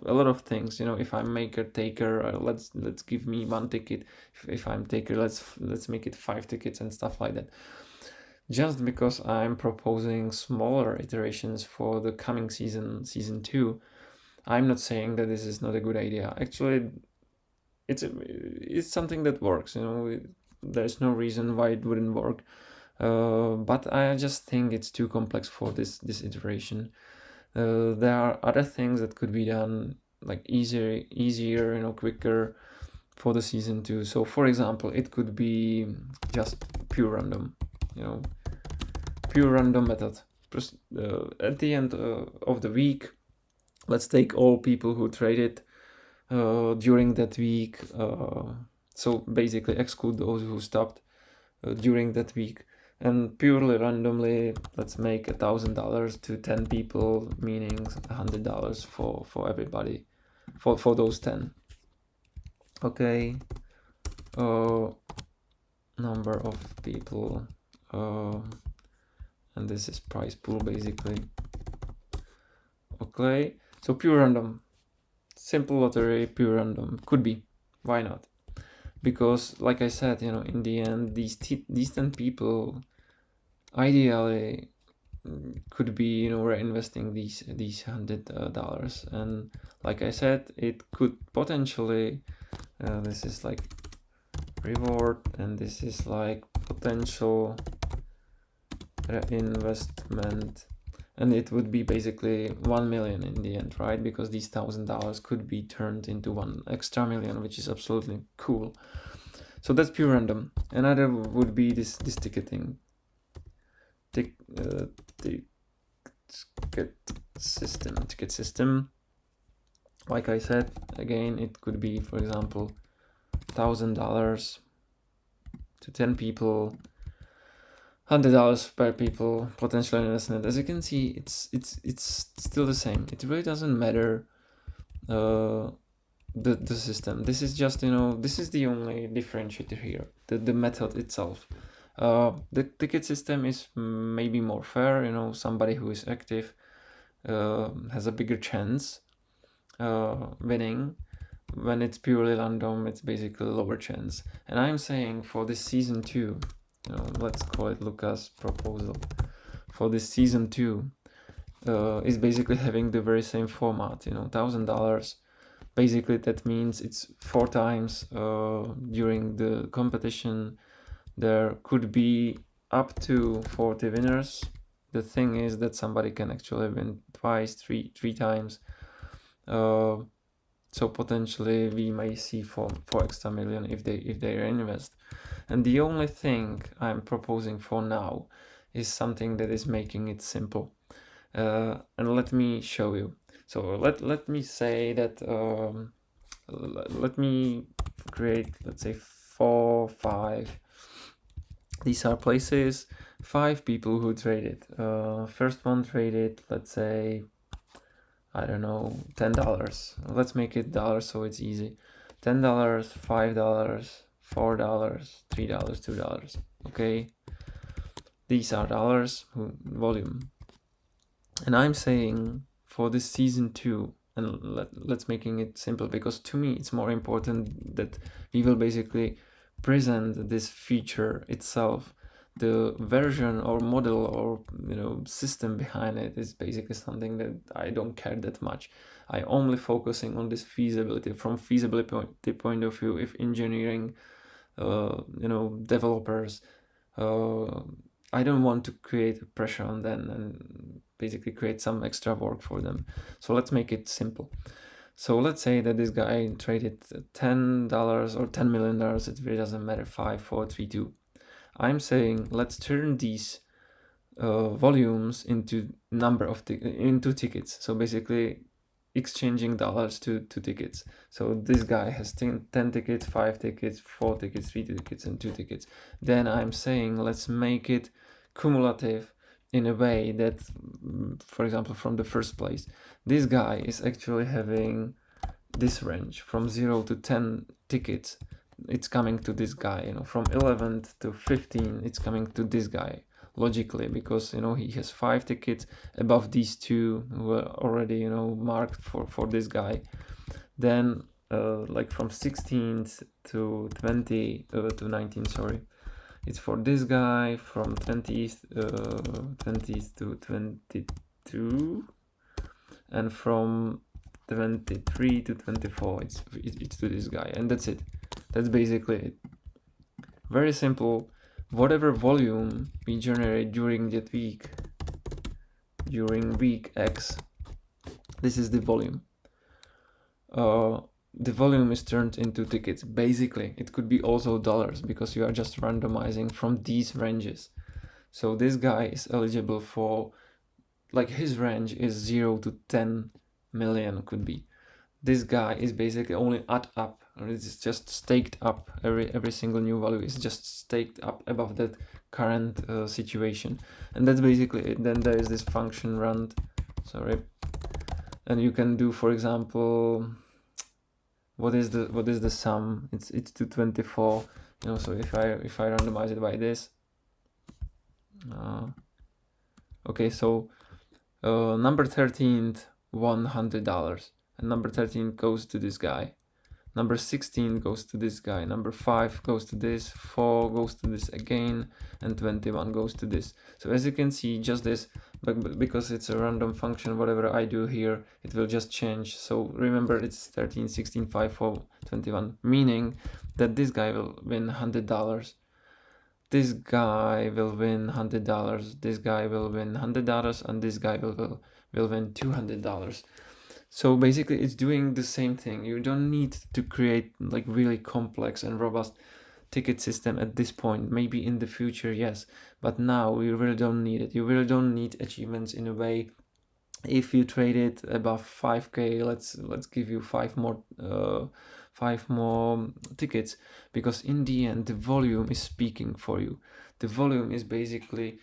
lot of things. If I'm maker taker, let's give me one ticket. If I'm taker, let's make it 5 tickets and stuff like that. Just because I'm proposing smaller iterations for the coming season 2, I'm not saying that this is not a good idea. Actually, it's something that works. There's no reason why it wouldn't work. But I just think it's too complex for this iteration. There are other things that could be done like easier, quicker for the season 2. So for example, it could be just pure random, pure random method. At the end of the week, let's take all people who traded during that week. So basically exclude those who stopped during that week, and purely randomly, let's make $1,000 to 10 people, meaning $100 for everybody, for those 10. Okay. Number of people, and this is price pool basically. Okay, so pure random, simple lottery, pure random, could be, why not? Because like I said, in the end, these 10 people ideally could be, reinvesting these $100, and like I said, it could potentially, this is like reward, and this is like potential reinvestment, and it would be basically 1 million in the end, right? Because these $1,000 could be turned into 1 extra million, which is absolutely cool. So that's pure random. Another would be this ticketing. Ticket system. Like I said, again, it could be, for example, $1,000 to 10 people, $100 per people, potential investment. As you can see, it's still the same. It really doesn't matter the system. This is just, this is the only differentiator here, the method itself. The ticket system is maybe more fair. Somebody who is active has a bigger chance winning. When it's purely random, it's basically lower chance. And I'm saying for this season 2, let's call it Lucas' proposal for this season 2, is basically having the very same format. $1,000. Basically, that means it's 4 times during the competition. There could be up to 40 winners. The thing is that somebody can actually win twice, three times. So potentially we may see 4 extra million if they reinvest. And the only thing I'm proposing for now is something that is making it simple. And let me show you. So let me say that let me create, let's say 4, 5. These are places, 5 people who traded. First one traded, let's say, I don't know, $10. Let's make it dollars so it's easy. $10, $5, $4, $3, $2. Okay. these are dollars, volume. And I'm saying for this season 2, and let's making it simple, because to me it's more important that we will basically present this feature itself. The version or model or system behind it is basically something that I don't care that much. I only focusing on this feasibility from feasibility point of view. If engineering developers, I don't want to create pressure on them and basically create some extra work for them. So let's make it simple. So let's say that this guy traded $10 or $10 million. It really doesn't matter. 5, 4, 3, 2. I'm saying let's turn these volumes into number of into tickets. So basically exchanging dollars to tickets. So this guy has 10 tickets, 5 tickets, 4 tickets, 3 tickets, and 2 tickets. Then I'm saying let's make it cumulative in a way that, for example, from the first place, this guy is actually having this range from 0 to 10 tickets. It's coming to this guy, from 11 to 15, it's coming to this guy logically, because he has 5 tickets above these two who are already marked for this guy. Then like from 16th to 20 to 19, sorry, it's for this guy. From 20th to 22, and from 23 to 24 it's to this guy, and that's it. That's basically it. Very simple. Whatever volume we generate during that week, during week X, this is the volume. The volume is turned into tickets. Basically, it could be also dollars, because you are just randomizing from these ranges. So this guy is eligible for, like, his range is 0 to 10 million could be. This guy is basically only add up, or it's just staked up. Every single new value is just staked up above that current situation, and that's basically it. Then there is this function run, sorry, and you can do, for example, what is the sum? It's 224. So if I randomize it by this, okay, so number 13th $100. And number 13 goes to this guy. Number 16 goes to this guy. Number 5 goes to this. 4 goes to this again. And 21 goes to this. So as you can see, just this, but because it's a random function, whatever I do here, it will just change. So remember, it's 13, 16, 5, 4, 21, meaning that this guy will win $100. This guy will win $100. This guy will win $100, and this guy will win $200. So basically it's doing the same thing. You don't need to create like really complex and robust ticket system at this point. Maybe in the future, yes, but now you really don't need it. You really don't need achievements in a way. If you trade it above 5k, let's give you 5 more tickets, because in the end the volume is speaking for you. The volume is basically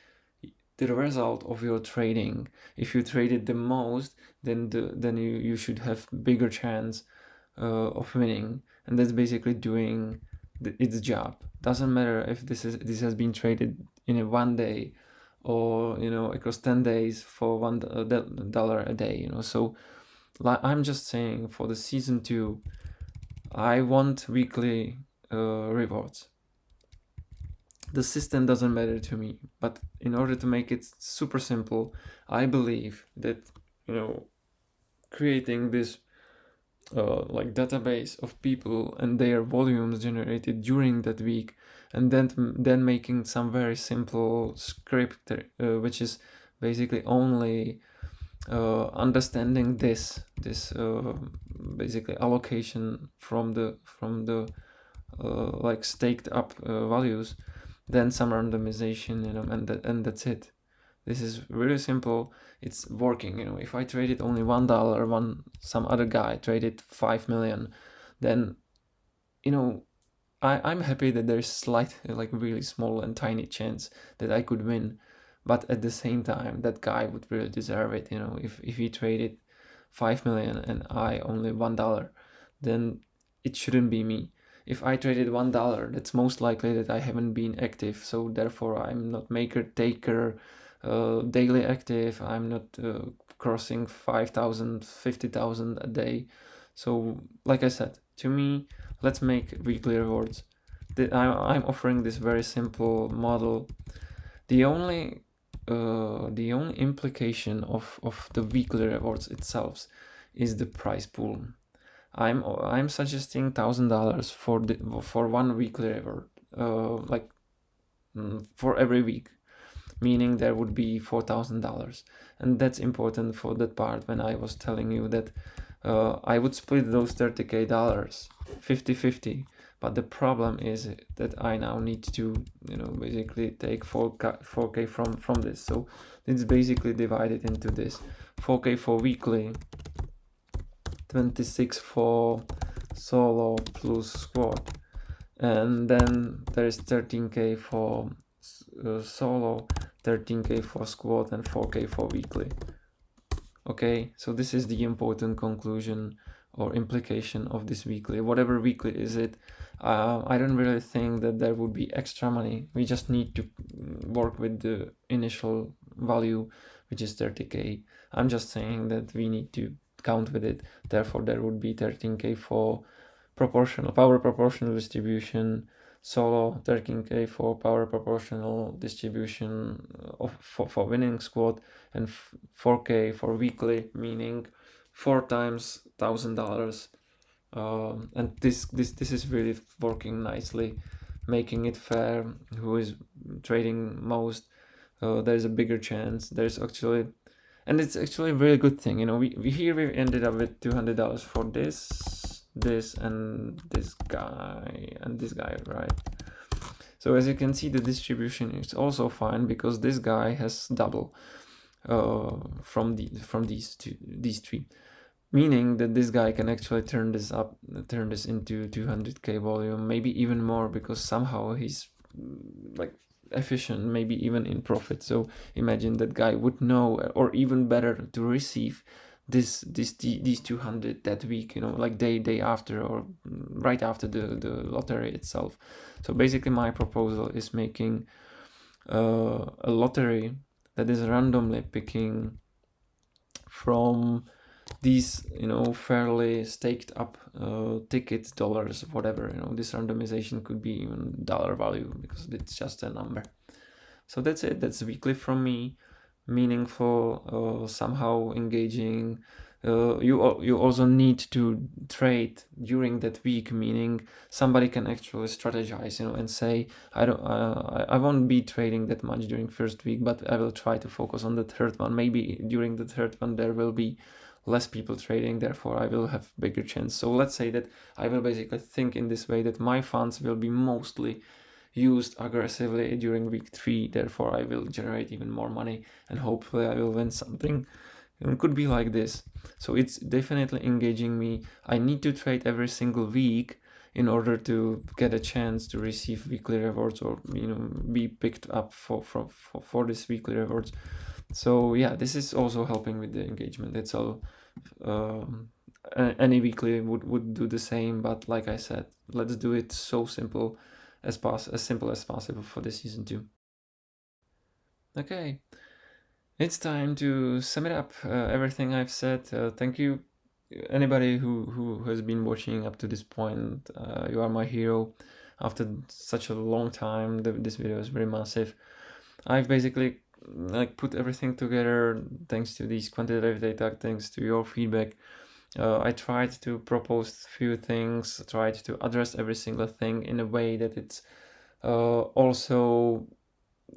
the result of your trading. If you traded the most, then you should have bigger chance of winning, and that's basically doing its job. Doesn't matter if this has been traded in one day, or across 10 days for $1 a day. So I'm just saying, for the season 2, I want weekly rewards. The system doesn't matter to me, but in order to make it super simple, I believe that creating this like database of people and their volumes generated during that week, and then making some very simple script which is basically only understanding this basically allocation from the like staked up values, then some randomization, and that's it. This is really simple. It's working. If I traded only $1, some other guy traded 5 million, then I'm happy that there's slight, like really small and tiny chance that I could win. But at the same time, that guy would really deserve it. If he traded 5 million and I only $1, then it shouldn't be me. if I traded $1, that's most likely that I haven't been active. So therefore I'm not maker taker daily active. I'm not crossing 5,000, 50,000 a day. So like I said, to me, let's make weekly rewards. I'm offering this very simple model. The only implication of the weekly rewards itself is the price pool. I'm suggesting $1,000 for one weekly reward, for every week, meaning there would be $4,000, and that's important for that part when I was telling you that I would split those $30K 50-50. But the problem is that I now need to, basically take 4K from this. So it's basically divided into this: 4K for weekly, 26 for solo plus squad, and then there's 13K for solo, 13K for squad, and 4K for weekly. Okay, so this is the important conclusion or implication of this weekly. Whatever weekly is it, I don't really think that there would be extra money. We just need to work with the initial value, which is 30K. I'm just saying that we need to count with it. Therefore, there would be 13K for power proportional distribution, solo, 13K for power proportional distribution for winning squad, and 4K for weekly, meaning 4 times $1,000. And this is really working nicely, making it fair. Who is trading most? There's a bigger chance. There's actually, and it's actually a really good thing. We ended up with $200 for this and this guy, right? So as you can see, the distribution is also fine because this guy has double from these three, meaning that this guy can actually turn this into 200K volume, maybe even more, because somehow he's efficient, maybe even in profit. So imagine that guy would know, or even better, to receive these 200 that week, day after, or right after the lottery itself. So basically my proposal is making a lottery that is randomly picking from these fairly staked up tickets, dollars, whatever. This randomization could be even dollar value because it's just a number. So that's it. That's weekly from me. Meaningful, somehow engaging. You also need to trade during that week, meaning somebody can actually strategize, and say, I won't be trading that much during first week, but I will try to focus on the third one. Maybe during the third one there will be less people trading, therefore I will have bigger chance. So let's say that I will basically think in this way, that my funds will be mostly used aggressively during week 3, therefore I will generate even more money and hopefully I will win something. It could be like this. So it's definitely engaging me. I need to trade every single week in order to get a chance to receive weekly rewards, or be picked up for this weekly rewards. So yeah, this is also helping with the engagement. It's all any weekly would do the same, but like I said, let's do it so simple as simple as possible for the season 2. Okay, it's time to sum it up. Everything I've said. Thank you, anybody who has been watching up to this point. You are my hero. After such a long time, this video is very massive. I've basically put everything together thanks to these quantitative data, thanks to your feedback. I tried to propose few things, tried to address every single thing in a way that it's also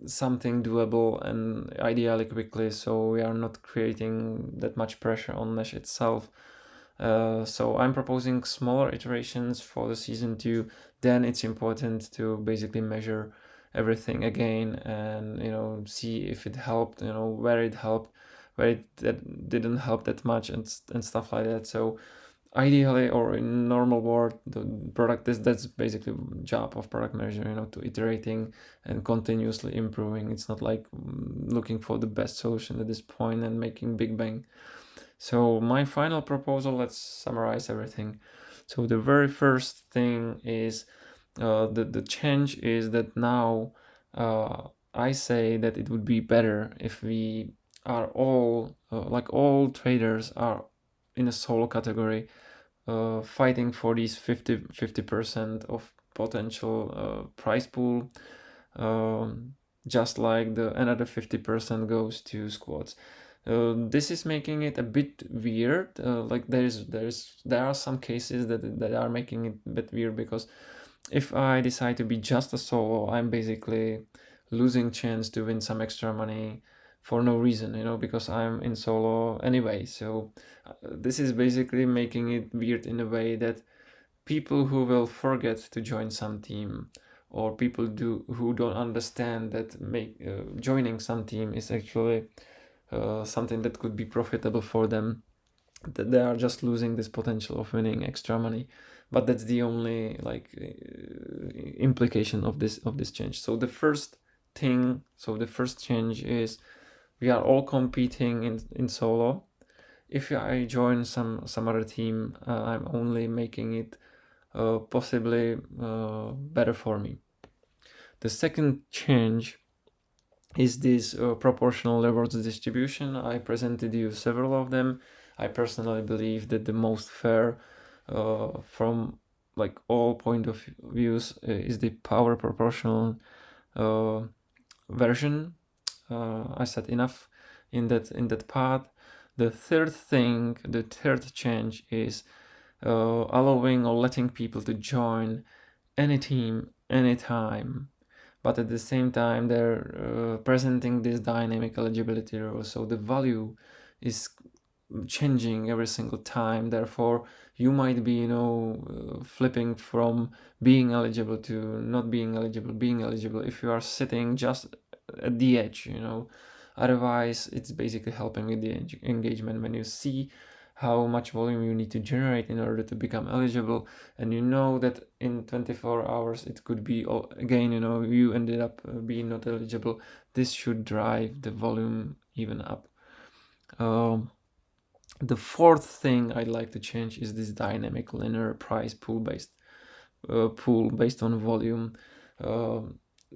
something doable and ideally quickly, so we are not creating that much pressure on Nash itself. So I'm proposing smaller iterations for the season 2. Then it's important to basically measure everything again and see if it helped, where it helped, where it didn't help that much, and stuff like that. So ideally, or in normal world, the product that's basically job of product manager, to iterating and continuously improving. It's not like looking for the best solution at this point and making big bang. So my final proposal, let's summarize everything. So the very first thing is the change is that now I say that it would be better if we are all like all traders are in a solo category, fighting for these 50% of potential price pool, just like the another 50% goes to squads. This is making it a bit weird. Like there are some cases that are making it a bit weird, because if I decide to be just a solo, I'm basically losing chance to win some extra money for no reason, because I'm in solo anyway. So this is basically making it weird in a way that people who will forget to join some team, or people who don't understand that joining some team is actually something that could be profitable for them, that they are just losing this potential of winning extra money. But that's the only implication of this change. So the first change is we are all competing in solo. If I join some other team, I'm only making it possibly better for me. The second change is this proportional rewards distribution. I presented you several of them. I personally believe that the most fair from like all point of views is the power proportional version. I said enough in that part. The third change is allowing or letting people to join any team anytime, but at the same time they're presenting this dynamic eligibility rule, so the value is changing every single time. Therefore you might be flipping from being eligible to not being eligible if you are sitting just at the edge. Otherwise it's basically helping with the engagement when you see how much volume you need to generate in order to become eligible, and that in 24 hours it could be again you ended up being not eligible. This should drive the volume even up. The fourth thing I'd like to change is this dynamic linear price pool based on volume.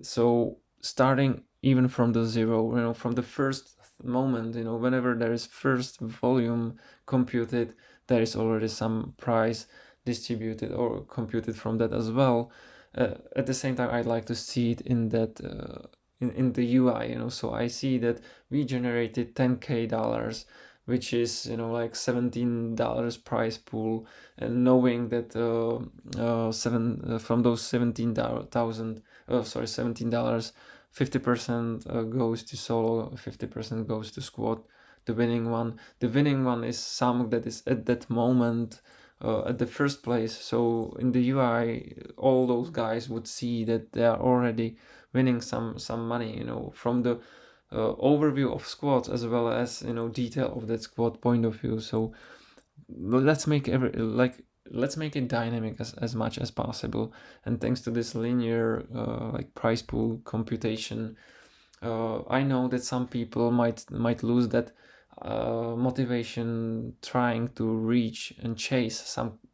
So starting even from the zero, from the first moment, whenever there is first volume computed, there is already some price distributed or computed from that as well. At the same time, I'd like to see it in that in the UI. So I see that we generated $10K, which is like $17 price pool, and knowing that from those $17,000 $17, 50% goes to solo, 50% goes to squad. The winning one is sum that is at that moment at the first place. So in the UI all those guys would see that they are already winning some money, from the overview of squads as well as detail of that squad point of view. So let's make it dynamic as much as possible, and thanks to this linear price pool computation, I know that some people might lose that motivation trying to reach and chase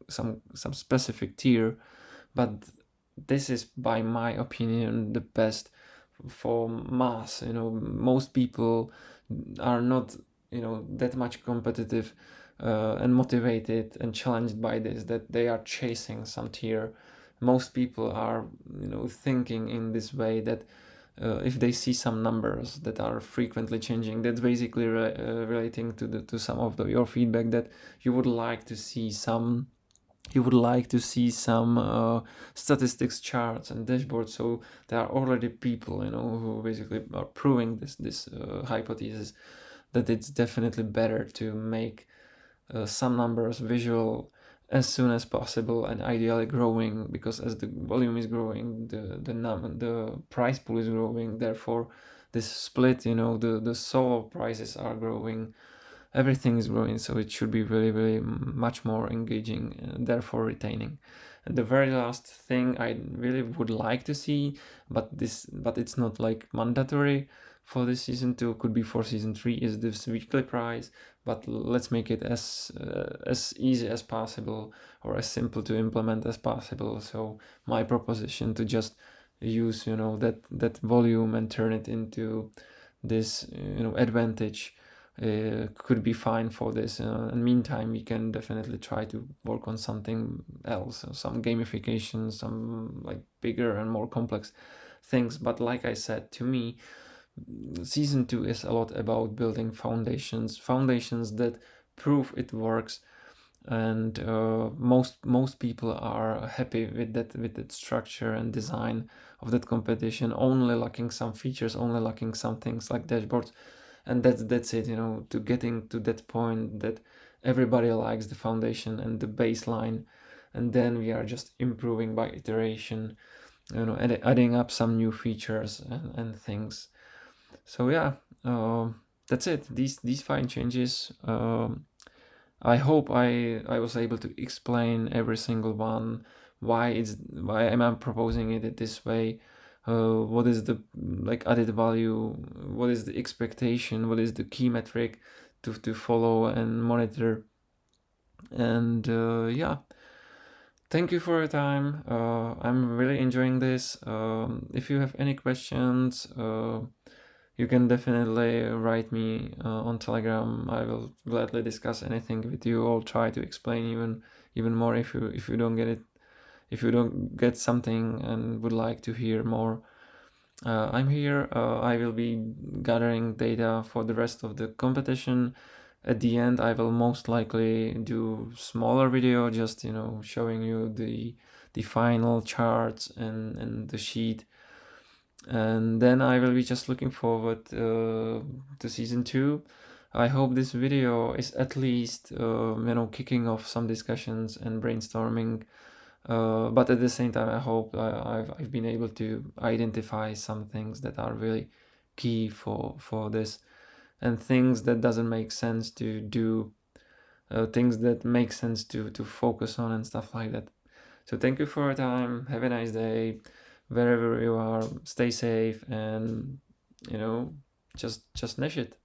some specific tier, but this is by my opinion the best for mass. Most people are not that much competitive and motivated and challenged by this, that they are chasing some tier. Most people are thinking in this way that if they see some numbers that are frequently changing, that's basically relating to some of your feedback, that you would like to see some statistics charts and dashboards. So there are already people who basically are proving this hypothesis, that it's definitely better to make some numbers visual as soon as possible, and ideally growing, because as the volume is growing, the price pool is growing. Therefore this split, the solo prices are growing, everything is growing, so it should be really, really much more engaging, therefore retaining. And the very last thing I really would like to see, but it's not like mandatory for this season 2, could be for season 3, is this weekly price, but let's make it as easy as possible, or as simple to implement as possible. So my proposition to just use that volume and turn it into this advantage could be fine for this. In meantime, we can definitely try to work on something else, some gamification, some like bigger and more complex things. But like I said, to me, season 2 is a lot about building foundations that prove it works, and most people are happy with that structure and design of that competition, only lacking some features, only lacking some things like dashboards, and that's it, to getting to that point that everybody likes the foundation and the baseline, and then we are just improving by iteration, adding up some new features and things. So yeah, that's it. These fine changes. I hope I was able to explain every single one, why am I proposing it this way, what is the added value, what is the expectation, what is the key metric to follow and monitor, and yeah. Thank you for your time. I'm really enjoying this. If you have any questions, you can definitely write me on Telegram. I will gladly discuss anything with you, or try to explain even more if you don't get it, if you don't get something and would like to hear more. I'm here. I will be gathering data for the rest of the competition. At the end, I will most likely do smaller video, just showing you the final charts and the sheet, and then I will be just looking forward to season 2. I hope this video is at least kicking off some discussions and brainstorming, but at the same time I hope I've been able to identify some things that are really key for this, and things that doesn't make sense to do, things that make sense to focus on, and stuff like that. So thank you for your time. Have a nice day wherever you are. Stay safe, and just Nash it.